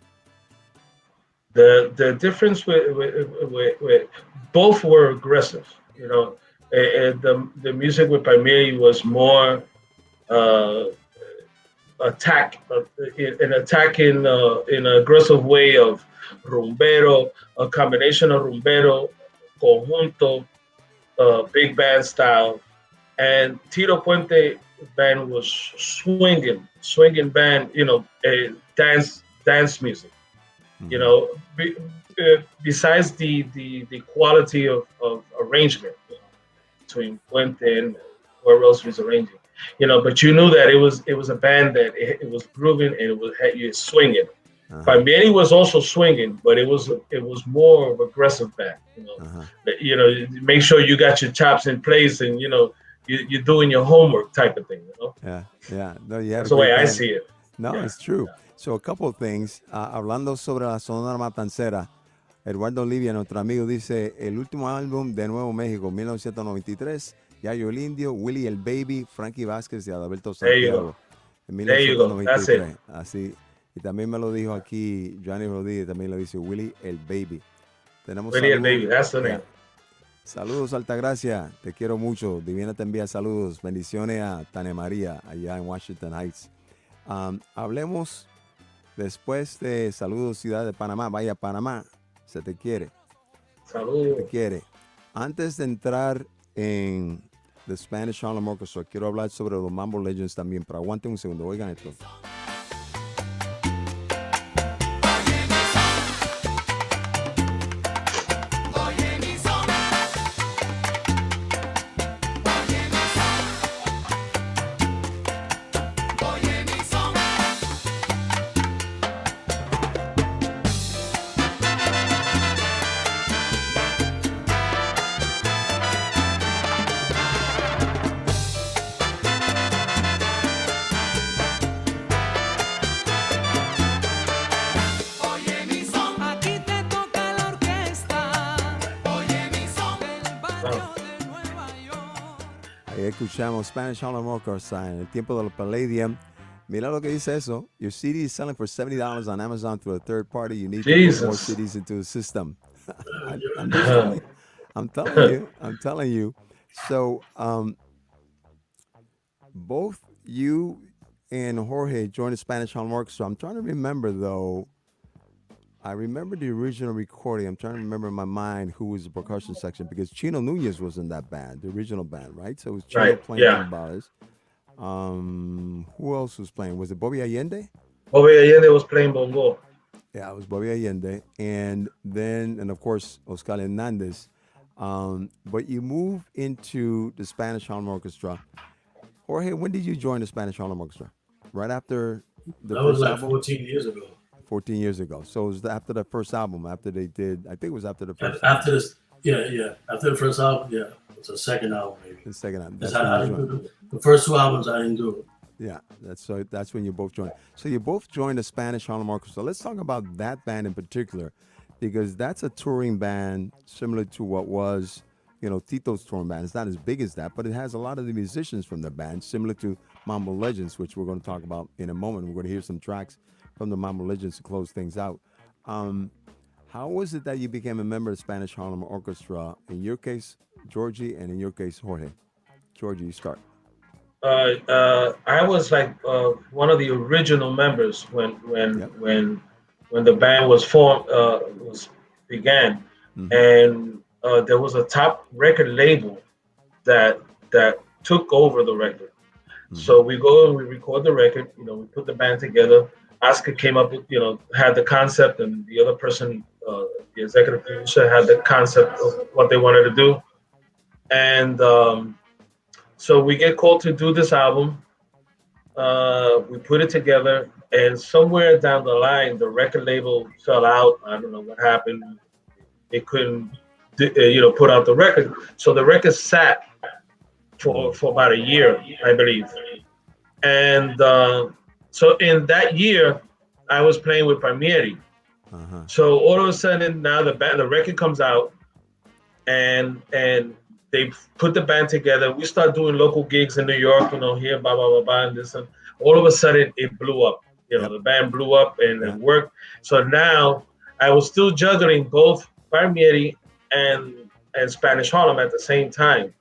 The difference with both were aggressive, you know. The music with Palmieri was more attack, an attack in an aggressive way of rumbero, a combination of rumbero, conjunto, big band style, and Tito Puente band was swinging band, you know, dance music. You know, besides the quality of arrangement, you know, between Puente and where else was arranging, you know, but you knew that it was a band that it was grooving and it was you swinging. Palmieri was also swinging, but it was more of aggressive band, you know. You know, make sure you got your chops in place, and you know, you're doing your homework type of thing, you know. Yeah. No, yeah. That's the way I see it. No, it's true. So a couple of things. Hablando sobre la Sonora Matancera, Eduardo Olivia, nuestro amigo, dice, el último álbum de Nuevo México, 1993, Yayo el Indio, Willie el Baby, Frankie Vázquez y Adalberto There you Santiago. go. En There you go. That's it. 1993. Así. Y también me lo dijo aquí Johnny Rodríguez, también lo dice Willie el Baby. Tenemos Willie el saludos. Baby, that's the name. Saludos, Altagracia. Te quiero mucho. Divina te envía saludos. Bendiciones a Tania María, allá en Washington Heights. Hablemos después de saludos, Ciudad de Panamá. Vaya, Panamá. Se te quiere. Saludos. Se te quiere. Antes de entrar en The Spanish Harlem Orchestra, quiero hablar sobre los Mambo Legends también, pero aguanten un segundo. Oigan esto. Ahí escuchamos Spanish Harlem Orchestra en el tiempo del Palladium. Mira lo que dice eso. Your CD is selling for $70 on Amazon through a third party. You need to put more CDs into the system. I'm telling you. So, both you and Jorge joined the Spanish Harlem Orchestra. I'm trying to remember, though. I remember the original recording. I'm trying to remember in my mind who was the percussion section because Chino Nunez was in that band, the original band, right? So it was Chino playing timbales. Who else was playing? Was it Bobby Allende? Bobby Allende was playing bongo. Yeah, it was Bobby Allende. And of course, Oscar Hernandez. But you moved into the Spanish Harlem Orchestra. Jorge, when did you join the Spanish Harlem Orchestra? Right after the that first was like album? 14 years ago. 14 years ago. So it was after the first album, after they did, I think it was after the first After this, yeah. After the first album, yeah. It was the second album, maybe. The second album. The first two albums, I didn't do it. Yeah, that's when you both joined. So you both joined the Spanish Harlem Orchestra. Let's talk about that band in particular, because that's a touring band similar to what was, Tito's touring band. It's not as big as that, but it has a lot of the musicians from the band, similar to Mambo Legends, which we're going to talk about in a moment. We're going to hear some tracks from the Mambo Legends to close things out. How was it that you became a member of the Spanish Harlem Orchestra? In your case, Georgie, and in your case, Jorge. Georgie, you start. I was like one of the original members when the band was formed, began, and there was a top record label that took over the record. So we go and we record the record. We put the band together. Oscar came up with, had the concept, and the other person, the executive producer, had the concept of what they wanted to do. And so we get called to do this album. We put it together, and somewhere down the line, the record label fell out. I don't know what happened. They couldn't, put out the record. So the record sat for about a year, I believe. And so in that year, I was playing with Palmieri. So all of a sudden, now the record comes out, and they put the band together. We start doing local gigs in New York, here, blah, blah, blah, blah, and this. And all of a sudden, it blew up. The band blew up and it worked. So now I was still juggling both Palmieri and Spanish Harlem at the same time.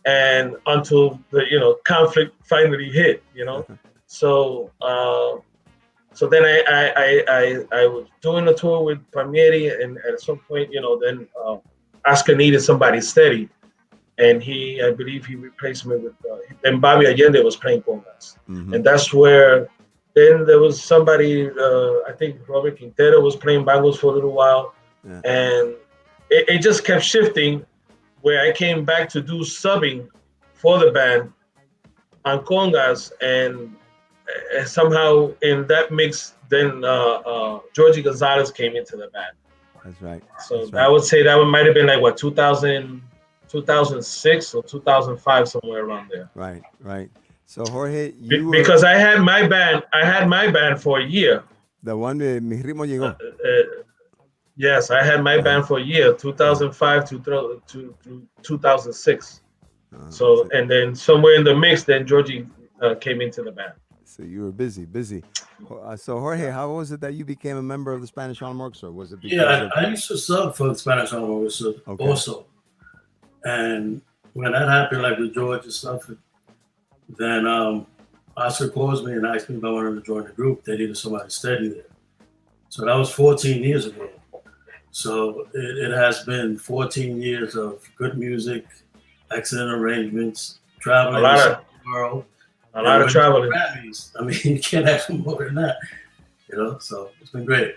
And until the, conflict finally hit, So then I was doing a tour with Palmieri, and at some point, then Oscar needed somebody steady, and I believe he replaced me with, and Bobby Allende was playing congas, and that's where then there was somebody, I think Robert Quintero was playing bongos for a little while, and it just kept shifting, where I came back to do subbing for the band on congas, and somehow in that mix, then Jorge González came into the band. That's right. So I would say that might have been like 2006 or 2005, somewhere around there. Right. So Jorge, because I had my band for a year. The one de Mi Ritmo Llegó. Yes, I had my band for a year, 2005 to 2006. So, and then somewhere in the mix, then Georgie came into the band. So you were busy, busy. So Jorge, how was it that you became a member of the Spanish Harlem Orchestra? Was it because Yeah, I used to sub for the Spanish Harlem Orchestra also. And when that happened, like with George and stuff, then Oscar calls me and asked me if I wanted to join the group. They needed somebody steady there. So that was 14 years ago. So it has been 14 years of good music, excellent arrangements, traveling the world. A lot of traveling. Grammys. I mean, you can't ask for more than that. You know, so it's been great.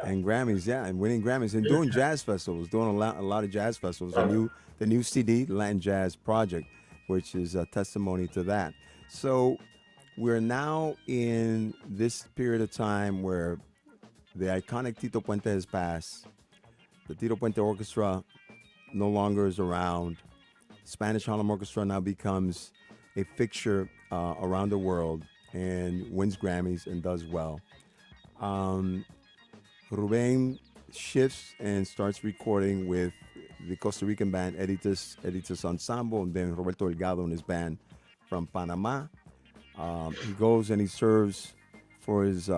And Grammys, yeah, and winning Grammys and doing jazz festivals, doing a lot of jazz festivals. The new CD, Latin Jazz Project, which is a testimony to that. So we're now in this period of time where the iconic Tito Puente has passed. The Tito Puente Orchestra no longer is around. Spanish Harlem Orchestra now becomes a fixture around the world and wins Grammys and does well. Rubén shifts and starts recording with the Costa Rican band Editus Ensemble, and then Roberto Delgado and his band from Panama. He goes and he serves for his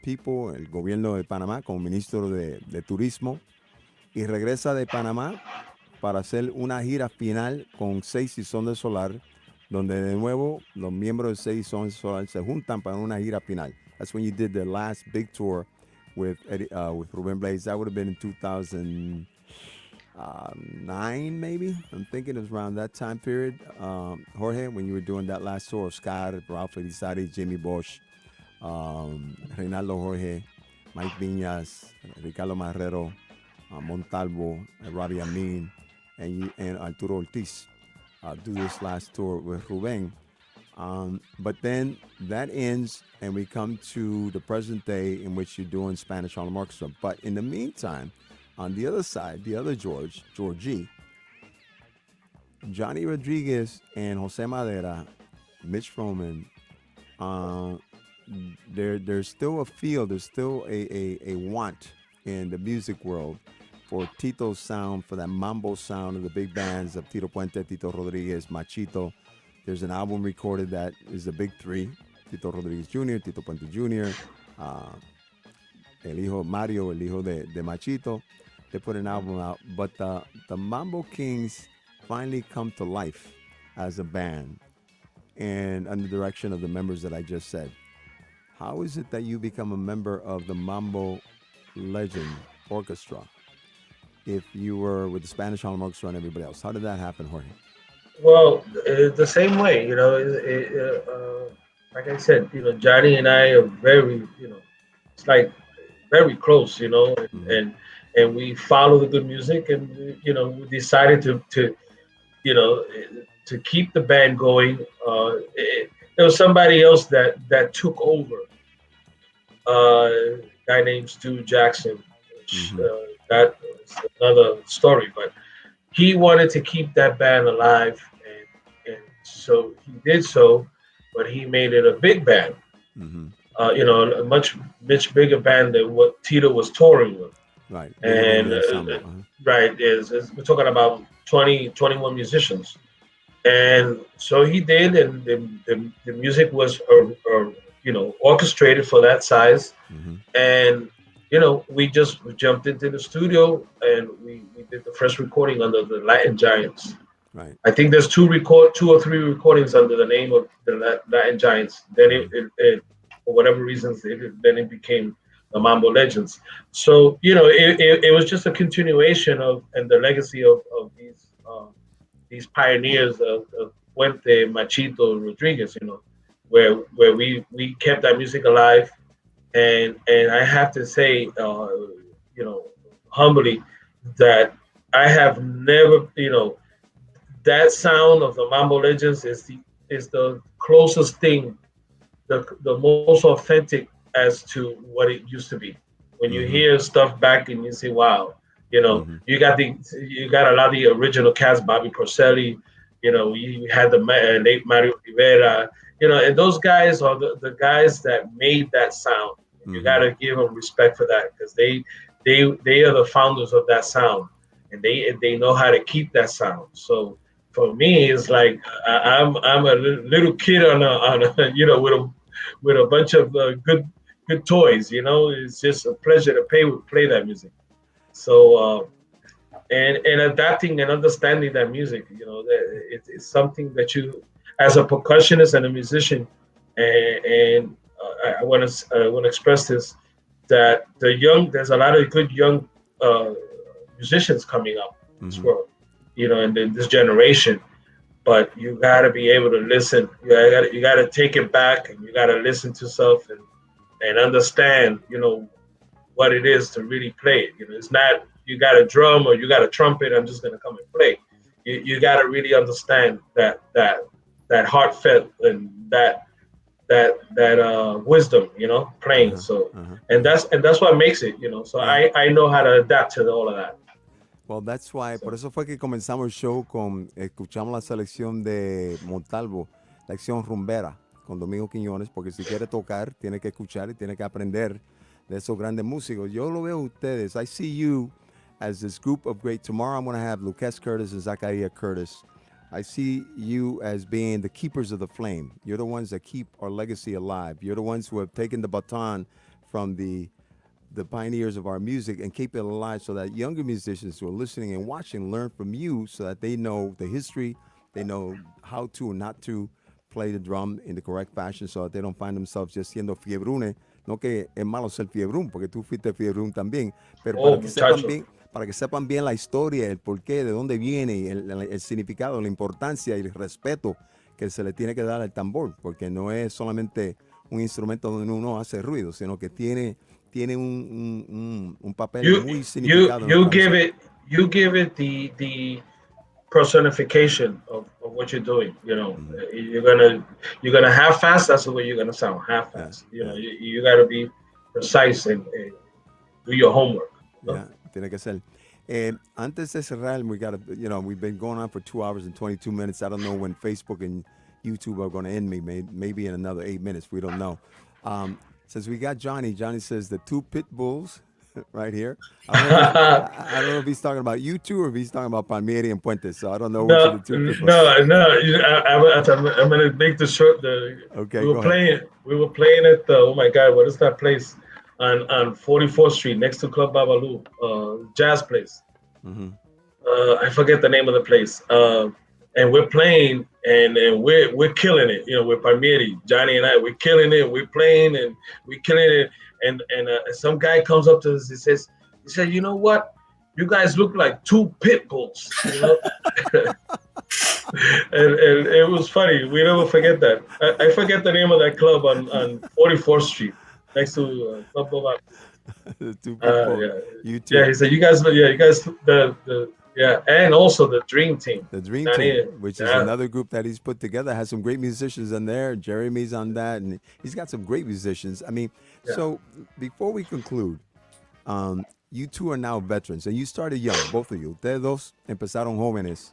people, el gobierno de Panamá, como ministro de Turismo, y regresa de Panamá para hacer una gira final con 6 Son Solar, donde de nuevo los miembros de 6 Son Solar se juntan para una gira final. That's when you did the last big tour with Rubén Blades. That would have been in 2009, maybe. I'm thinking it was around that time period. Jorge, when you were doing that last tour, Oscar, Ralph Elizari, Jimmy Bosch, Reinaldo Jorge, Mike Viñas, Ricardo Marrero, Montalvo, Robbie Amin, and Arturo Ortiz do this last tour with Rubén. But then that ends, and we come to the present day in which you're doing Spanish Harlem Orchestra. But in the meantime, on the other side, the other Georgie, Johnny Rodriguez and Jose Madera, Mitch Froman, there's still a feel, there's still a want in the music world for Tito's sound, for that mambo sound of the big bands of Tito Puente, Tito Rodriguez, Machito. There's an album recorded that is the big three: Tito Rodriguez Jr., Tito Puente Jr., el hijo Mario, el hijo de Machito. They put an album out, but the Mambo Kings finally come to life as a band and under the direction of the members that I just said. How is it that you become a member of the Mambo Legends Orchestra if you were with the Spanish Harlem Orchestra and everybody else? How did that happen, Jorge? Well, the same way, you know, like I said, you know, Johnny and I are very, you know, it's like very close, you know, and we follow the good music, and you know, we decided to you know, to keep the band going. There was somebody else that took over, a guy named Stu Jackson, which that was another story, but he wanted to keep that band alive, and so he did so, but he made it a big band. You know, a much bigger band than what Tito was touring with. Right. And right, we're talking about 21 musicians. And so he did, and the music was, you know, orchestrated for that size. And, you know, we just jumped into the studio and we did the first recording under the Latin Giants. Right. I think there's two or three recordings under the name of the Latin Giants. Then it for whatever reasons, then it became the Mambo Legends. So, you know, it was just a continuation of, and the legacy of these pioneers of Puente, Machito, Rodriguez, you know, where we kept that music alive. And I have to say, you know, humbly, that I have never, you know, that sound of the Mambo Legends is the closest thing, the most authentic as to what it used to be. When you hear stuff back and you say, wow, you know, you got a lot of the original cast, Bobby Porcelli, you know, you had the late Mario Rivera, you know, and those guys are the guys that made that sound. You got to give them respect for that, because they they are the founders of that sound, and they know how to keep that sound. So for me, it's like I'm a little kid on a with a bunch of good toys. It's just a pleasure to play that music. So and adapting and understanding that music, it's something that you, as a percussionist and a musician, and I want to express this, that there's a lot of good young musicians coming up in this world, and in this generation. But you got to be able to listen. You got to take it back, and you got to listen to stuff and understand, what it is to really play it. It's not you got a drum or you got a trumpet. I'm just gonna come and play. You got to really understand that heartfelt and that wisdom, playing. So and that's what makes it. So I know how to adapt to all of that. Well, that's why, por eso fue que comenzamos el show escuchamos la selección de Montalvo, la sección rumbera, con Domingo Quiñones, porque si quiere tocar, tiene que escuchar y tiene que aprender de esos grandes músicos. Yo lo veo a ustedes. I see you as this group of great. Tomorrow I'm going to have Lucas Curtis and Zachariah Curtis. I see you as being the keepers of the flame. You're the ones that keep our legacy alive. You're the ones who have taken the baton from the pioneers of our music and keep it alive, so that younger musicians who are listening and watching learn from you, so that they know the history, they know how to and not to play the drum in the correct fashion, so that they don't find themselves just siendo fiebrunes. No que es malo ser fiebrún, porque tú fuiste fiebrún también, pero para que sepan bien la historia, el porqué, de dónde viene, el significado, la importancia y el respeto que se le tiene que dar al tambor, porque no es solamente un instrumento donde uno hace ruido, sino que tiene un papel muy significado. You give it the personification of what you're doing. You're gonna half-fast. That's the way you're gonna sound, half-fast. You got to be precise and do your homework. Yeah, tiene que ser. Antes de cerrar, we've been going on for 2 hours and 22 minutes. I don't know when Facebook and YouTube are going to end me. Maybe in another 8 minutes. We don't know. Since we got Johnny says the two pit bulls right here. I don't know if he's talking about you two or if he's talking about Palmieri and Puentes. So I don't know which of the two pit bulls. I'm going to make the short. Okay, we were playing at oh my God, what is that place on 44th Street next to Club Babalu, jazz place. I forget the name of the place. And we're playing, and we're killing it. With Palmieri, Johnny and I, we're killing it. We're playing, and we're killing it. And some guy comes up to us. He said, you know what? You guys look like two pit bulls. and it was funny. We never forget that. I forget the name of that club on 44th Street next to Club Babalu. The two pit bulls. You too. Yeah, he said, you guys, and also the Dream Team. The Dream Team, which is another group that he's put together, has some great musicians in there. Jeremy's on that, and he's got some great musicians. I mean, so before we conclude, you two are now veterans, and you started young, both of you. Ustedes dos empezaron jóvenes,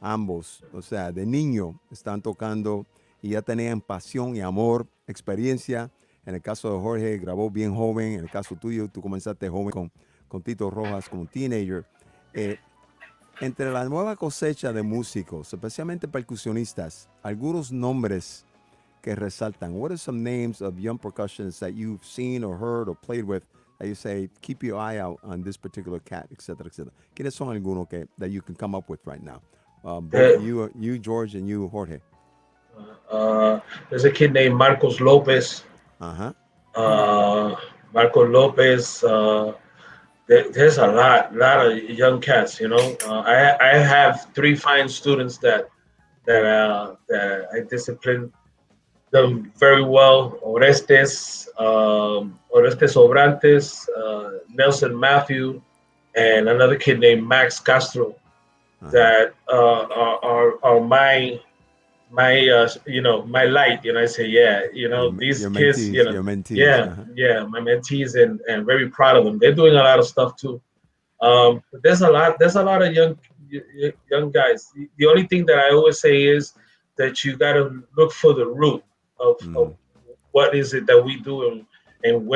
ambos. O sea, de niño están tocando y ya tenían pasión y amor, experiencia. En el caso de Jorge, grabó bien joven. En el caso tuyo, tú comenzaste joven con Tito Rojas como teenager. Entre la nueva cosecha de músicos, especialmente percusionistas, algunos nombres que resaltan. What are some names of young percussionists that you've seen or heard or played with that you say, keep your eye out on this particular cat, etc., etc.? ¿Quiénes son algunos that you can come up with right now? Both you, George, and you, Jorge. There's a kid named Marcos Lopez. Marcos Lopez. There's a lot of young cats, I have 3 fine students that I discipline them very well. Orestes Sobrantes, Nelson Matthew, and another kid named Max Castro that are my light. I say, these kids, mentees, your mentees. My mentees, and very proud of them. They're doing a lot of stuff too. But there's a lot of young guys. The only thing that I always say is that you got to look for the root of what is it that we do, and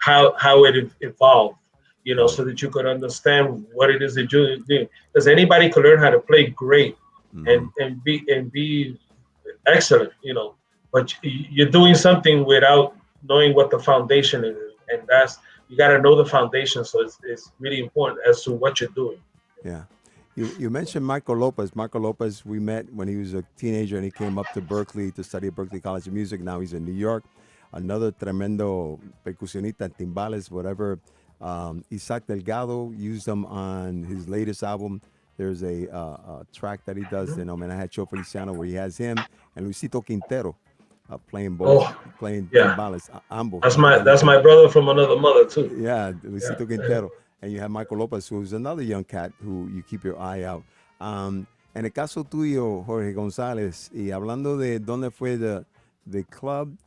how it evolved, you know, so that you could understand what it is that you're doing. Because anybody could learn how to play great and be excellent, you know, but you're doing something without knowing what the foundation is, and that's, you got to know the foundation. So it's really important as to what you're doing. Yeah. You mentioned Marco Lopez. Marco Lopez, we met when he was a teenager and he came up to Berkeley to study at Berkeley College of Music. Now he's in New York. Another tremendo percusionista, timbales, whatever. Isaac Delgado used them on his latest album. There's a track that he does in Homenaje Feliciano where he has him and Luisito Quintero playing both, playing timbales. Ambos. That's my brother from another mother too. Yeah, Luisito Quintero. And you have Michael Lopez, who's another young cat who you keep your eye out. En el caso tuyo, Jorge González, y hablando de dónde fue the club,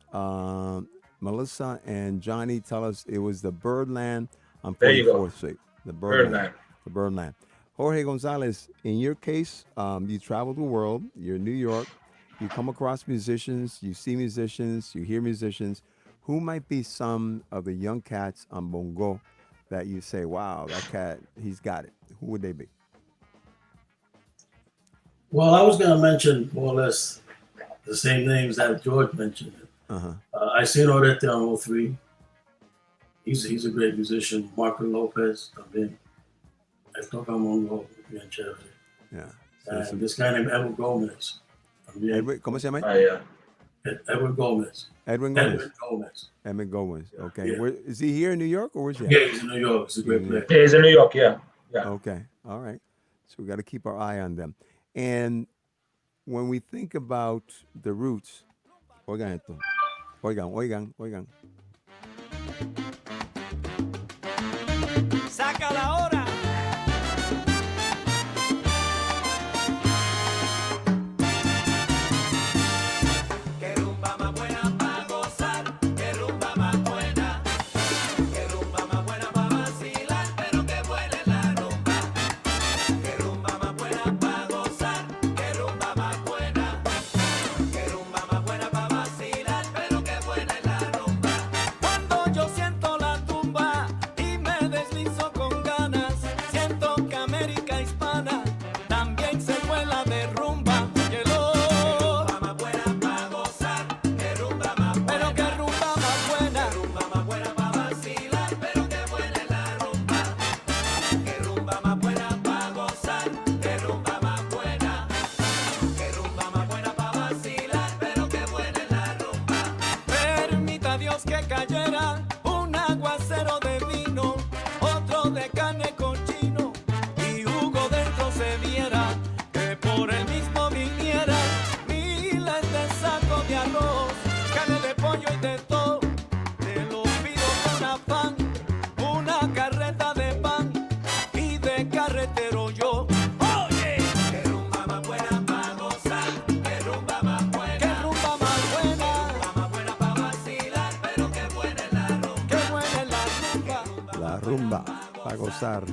Melissa and Johnny tell us it was the Birdland on 44th Street. The Birdland. The Birdland. Jorge González, in your case, you travel the world. You're in New York. You come across musicians. You see musicians. You hear musicians. Who might be some of the young cats on bongo that you say, wow, that cat, he's got it? Who would they be? Well, I was going to mention more or less the same names that George mentioned. I seen Orete on 03. He's a great musician. Marco Lopez también. I toca mongo bien chévere. Yeah. And this guy named Edward Gomez. Edward, ¿cómo se llama? Edward Gomez. Edwin Gomez. Edward Gomez. Edwin Gomez. Okay. Yeah. Where, is he here in New York or where's he at? Yeah, he's in New York. He's a great player. Yeah, he's in New York. Yeah. Okay. All right. So we got to keep our eye on them. And when we think about the roots, oigan esto. Oigan. Saca la hora. Yo siento la tumba y me deslizo con ganas. Siento que América hispana también se vuela de rumba. Que rumba más buena para gozar, que rumba más buena, pero que rumba más buena, que rumba más buena para vacilar, pero que buena es la rumba. Que rumba más buena para gozar, que rumba más buena, que rumba más buena para vacilar, pero que buena es la rumba. Permita Dios que cayera un aguacero de vino, otro de carne cochino, y Hugo dentro se viera, que por el mismo viniera miles de sacos de arroz, carne de pollo y de todo. Te lo pido con afán, una carreta de pan y de carretero yo. Oye, que rumba más buena para gozar, que rumba más buena, que rumba más buena, que rumba más buena para vacilar, pero que buena es la rumba, que buena es la rumba. La rumba para gozar.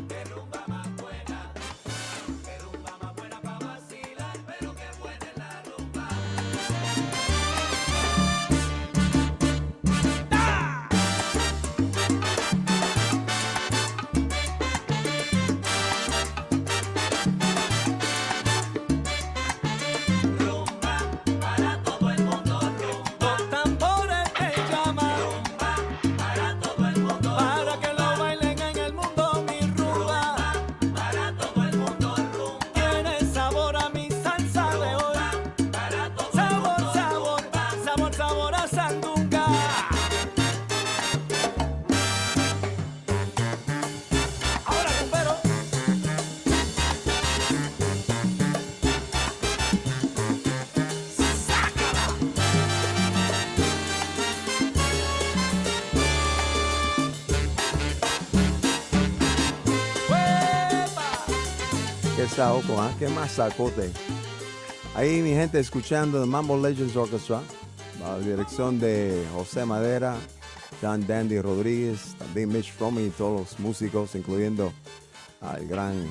Para todo el mundo rumba, los tambores que llaman rumba, para todo el mundo, para que lo bailen en el mundo mi rumba, para todo el mundo rumba, tiene sabor a mi salsa de hoy, para todo sabor, sabor, sabor, sabor a sandunga. Ahora rumbero. Qué saoco, ¿ah? Qué más sacote. Ahí mi gente escuchando the Mambo Legends Orchestra, bajo la dirección de José Madera, John Dandy Rodríguez, también Mitch Frommey y todos los músicos, incluyendo al gran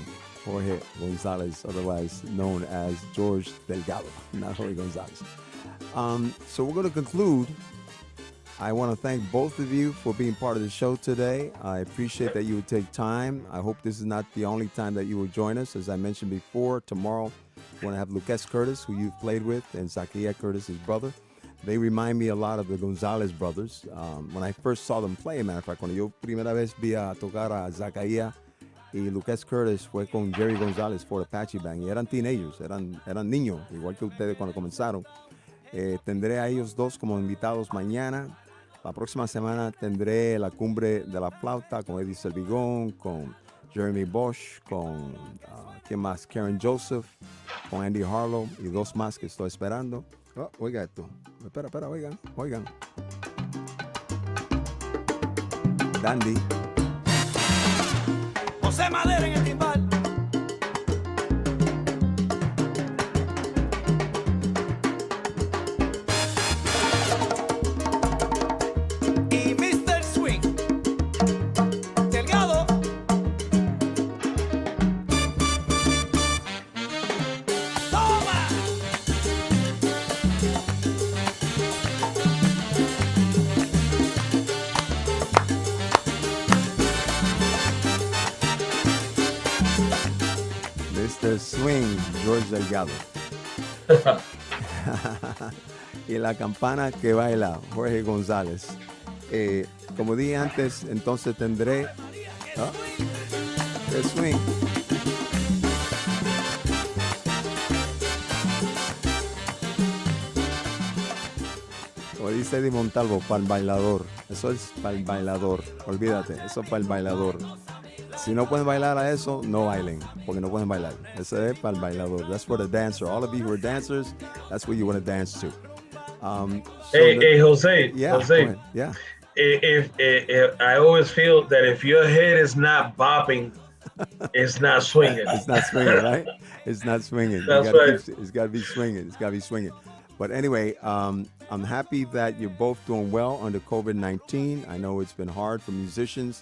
Jorge González, otherwise known as George Delgado, not Jorge González. So we're going to conclude I want to thank both of you for being part of the show today. I appreciate that you would take time. I hope this is not the only time that you will join us. As I mentioned before, tomorrow we're going to have Lucas Curtis, who you've played with, and Zakia Curtis, his brother. They remind me a lot of the Gonzalez brothers. When I first saw them play, matter of fact, cuando yo primera vez vi a tocar a Zakia y Lucas Curtis fue con Jerry González for the Apache Band. Y eran teenagers, eran niños, igual que ustedes cuando comenzaron. Tendré a ellos dos como invitados mañana. La próxima semana tendré la cumbre de la flauta con Eddie Selvigón, con Jeremy Bosch, con ¿quién más? Karen Joseph, con Andy Harlow y dos más que estoy esperando. Oh, oiga esto. Espera, oigan. Dandy. José Madera en el timbal. Y Mr. Swing Delgado. Toma. Mr. Swing, George Delgado. Y la campana que baila, Jorge González. Como dije antes, entonces tendré el swing. Como dice Eddie Montalvo, para el bailador. Eso es para el bailador. Olvídate, eso es para el bailador. Si no pueden bailar a eso, no bailen, porque no pueden bailar. Eso es para el bailador. That's for the dancer. All of you who are dancers, that's what you want to dance to. Hey, Jose. Yeah, Jose. Yeah. If I always feel that if your head is not bopping, it's not swinging. It's not swinging, right? It's not swinging. That's right. It's got to be swinging. It's got to be swinging. But anyway, I'm happy that you're both doing well under COVID-19. I know it's been hard for musicians.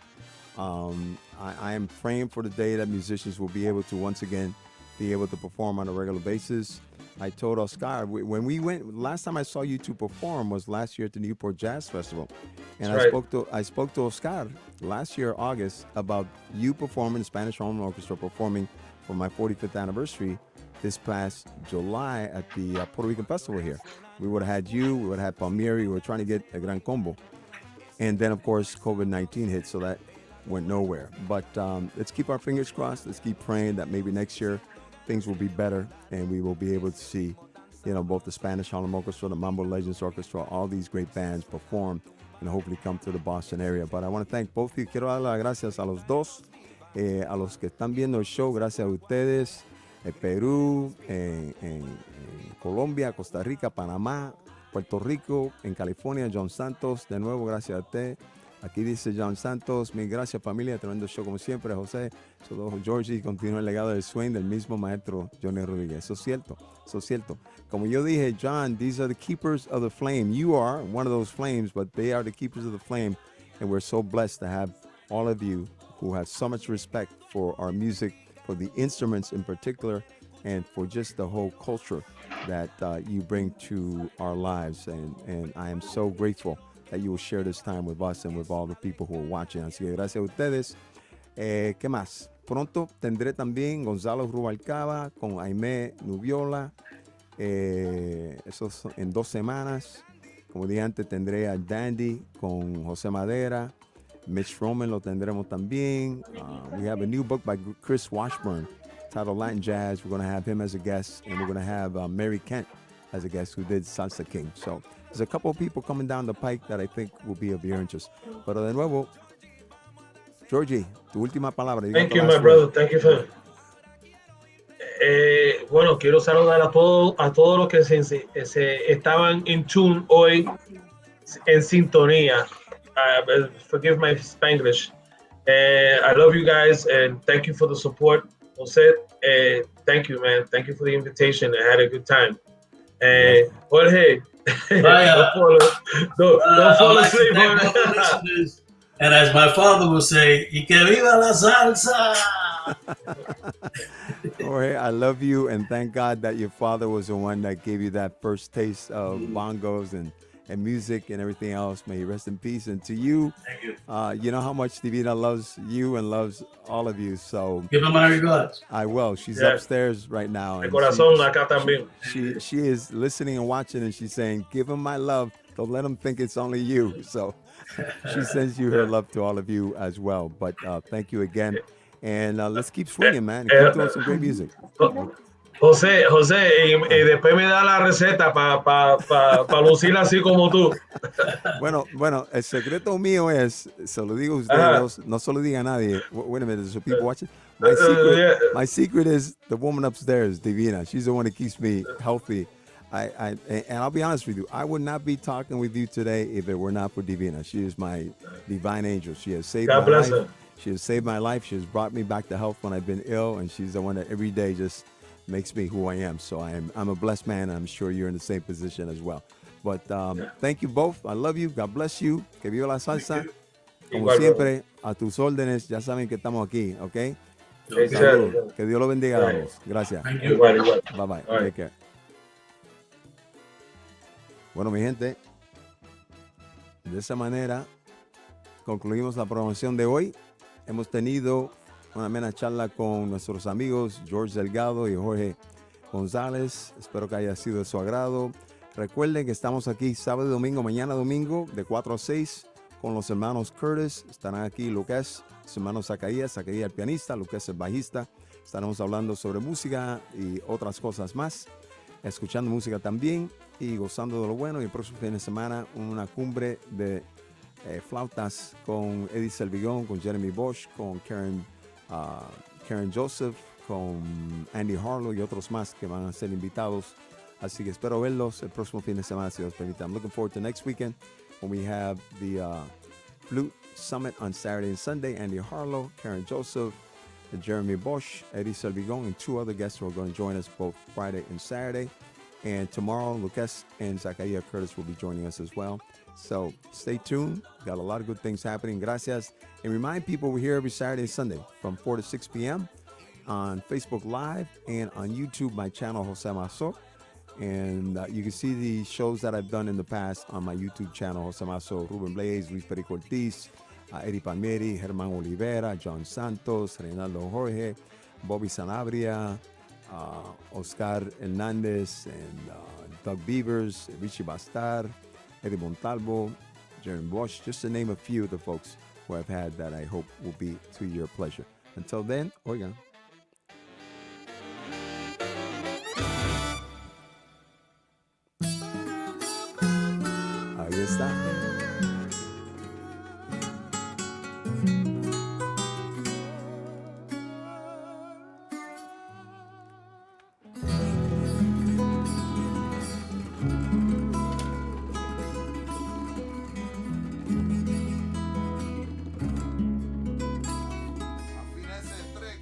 I am praying for the day that musicians will be able to once again be able to perform on a regular basis. I told Oscar when we went last time I saw you two perform was last year at the Newport Jazz Festival, and I spoke to Oscar last year August about you performing, Spanish Harlem Orchestra performing for my 45th anniversary this past July at the Puerto Rican Festival here. We would have had you, we would have had Palmieri, we were trying to get a Gran Combo, and then of course COVID-19 hit, so that went nowhere. But let's keep our fingers crossed. Let's keep praying that maybe next year things will be better and we will be able to see, both the Spanish Harlem Orchestra, the Mambo Legends Orchestra, all these great bands perform and hopefully come to the Boston area. But I want to thank both of you. Quiero dar las gracias a los dos, a los que están viendo el show. Gracias a ustedes, en Perú, en Colombia, Costa Rica, Panamá, Puerto Rico, en California, John Santos. De nuevo, gracias a usted. Aquí dice John Santos, mil gracias familia, tremendo show como siempre, José. Georgie continúa el legado del swing del mismo maestro Johnny Rodríguez. Eso es cierto. Como yo dije, John, these are the keepers of the flame. You are one of those flames, but they are the keepers of the flame. And we're so blessed to have all of you who have so much respect for our music, for the instruments in particular, and for just the whole culture that you bring to our lives. And I am so grateful that you will share this time with us and with all the people who are watching. Así que gracias a ustedes. ¿Qué más? Pronto tendré también Gonzalo Rubalcaba con Aimé Nubiola. Eso es en 2 semanas. Como dije antes, tendré a Dandy con José Madera. Mitch Roman lo tendremos también. We have a new book by Chris Washburn titled Latin Jazz. We're going to have him as a guest, and we're going to have Mary Kent as a guest who did Salsa King. So there's a couple of people coming down the pike that I think will be of your interest. Pero de nuevo, Georgie, tu última palabra. Thank you, my brother. Thank you for... bueno, quiero saludar a todos los que se estaban in tune hoy en sintonía. Forgive my Spanglish. I love you guys and thank you for the support. Jose, thank you, man. Thank you for the invitation. I had a good time. Jorge, don't fall asleep. And as my father would say, y que viva la salsa. Jorge, I love you, and thank God that your father was the one that gave you that first taste of bongos and and music and everything else. May he rest in peace. And to you, Thank you. you know how much Divina loves you and loves all of you. So Give her my regards. I will. She's Yeah. upstairs right now. De And corazón, acá también. she is listening and watching, and she's saying, "Give him my love. Don't let him think it's only you." So she sends you her love to all of you as well. But thank you again, and let's keep swinging, man. And keep doing some great music. José, y después me da la receta para lucir así como tú. Bueno, el secreto mío es, se lo digo a ustedes, no se lo diga a nadie. Wait a minute, there's some people watching. My secret is the woman upstairs, Divina. She's the one that keeps me healthy. And I'll be honest with you, I would not be talking with you today if it were not for Divina. She is my divine angel. She has saved my life. She has saved my life. She has brought me back to health when I've been ill, and she's the one that every day just makes me who I am. So I'm a blessed man, and I'm sure you're in the same position as well. But thank you both. I love you. God bless you. Que viva la salsa. Como siempre, a tus órdenes. Ya saben que estamos aquí, ¿ok? Salud. Que Dios lo bendiga a ambos. Gracias. Igual. Bye bye. Take care. Bueno, mi gente, de esa manera concluimos la programación de hoy. Hemos tenido una amena charla con nuestros amigos George Delgado y Jorge González. Espero que haya sido de su agrado. Recuerden que estamos aquí sábado y domingo, mañana domingo, de 4 a 6, con los hermanos Curtis. Estarán aquí Lucas, su hermano Zacarías el pianista, Lucas el bajista. Estaremos hablando sobre música y otras cosas más, escuchando música también y gozando de lo bueno. Y el próximo fin de semana una cumbre de flautas con Eddie Selvigón, con Jeremy Bosch, con Karen Joseph, con Andy Harlow y otros más que van a ser invitados. Así que espero verlos el próximo fin de semana, si Dios permite. I'm looking forward to next weekend when we have the Flute Summit on Saturday and Sunday. Andy Harlow, Karen Joseph, Jeremy Bosch, Eddie Selvigón, and 2 other guests who are going to join us both Friday and Saturday. And tomorrow, Lucas and Zachariah Curtis will be joining us as well. So stay tuned. Got a lot of good things happening. Gracias. And remind people we're here every Saturday and Sunday from 4 to 6 p.m. on Facebook Live and on YouTube, my channel, Jose Maso. And you can see the shows that I've done in the past on my YouTube channel, Jose Maso, Rubén Blades, Luis Perico Ortiz, Eddie Palmieri, Germán Olivera, John Santos, Reinaldo Jorge, Bobby Sanabria, Oscar Hernandez, and Doug Beavers, Richie Bastar, Eddie Montalvo, Jeremy Bosch, just to name a few of the folks who I've had that I hope will be to your pleasure. Until then, oigan. Ahí está. Afina ese track,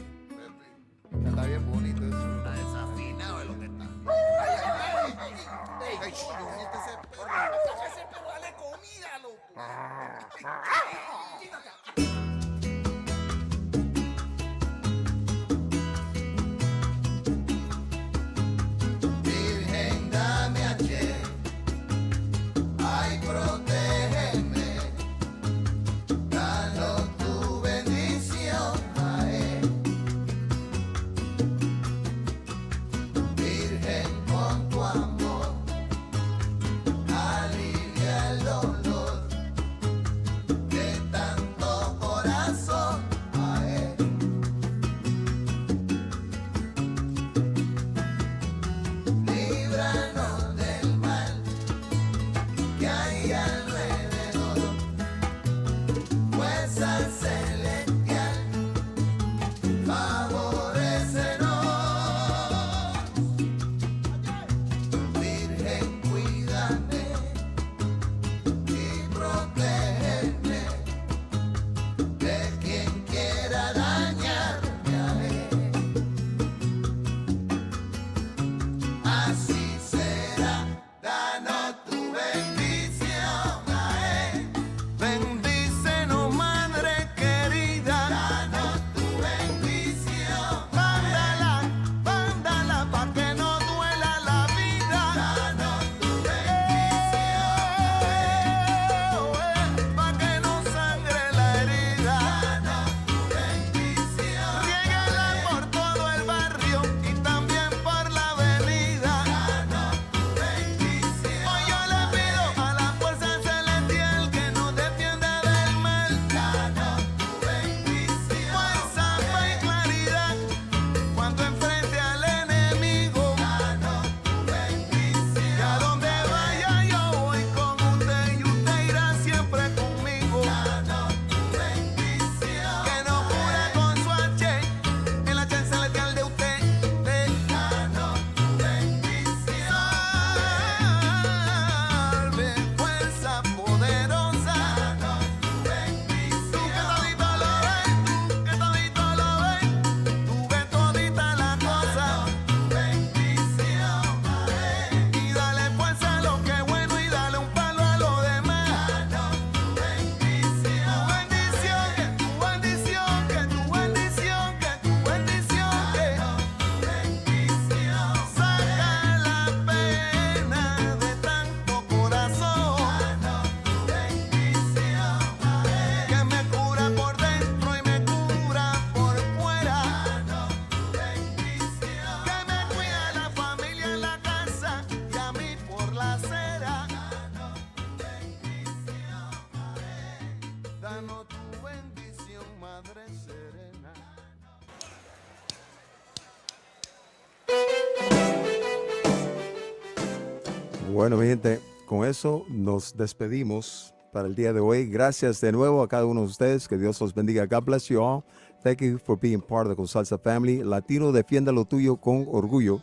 Bueno, mi gente, con eso nos despedimos para el día de hoy. Gracias de nuevo a cada uno de ustedes. Que Dios los bendiga. God bless you all. Thank you for being part of the Consalsa family. Latino, defienda lo tuyo con orgullo.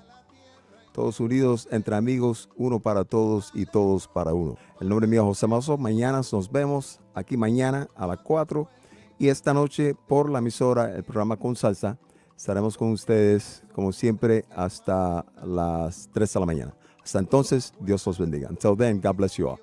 Todos unidos entre amigos, uno para todos y todos para uno. El nombre mío es José Mazo. Mañana nos vemos aquí mañana a las 4. Y esta noche por la emisora, el programa Consalsa, estaremos con ustedes como siempre hasta las 3 de la mañana. Hasta entonces, Dios los bendiga. Until then, God bless you all.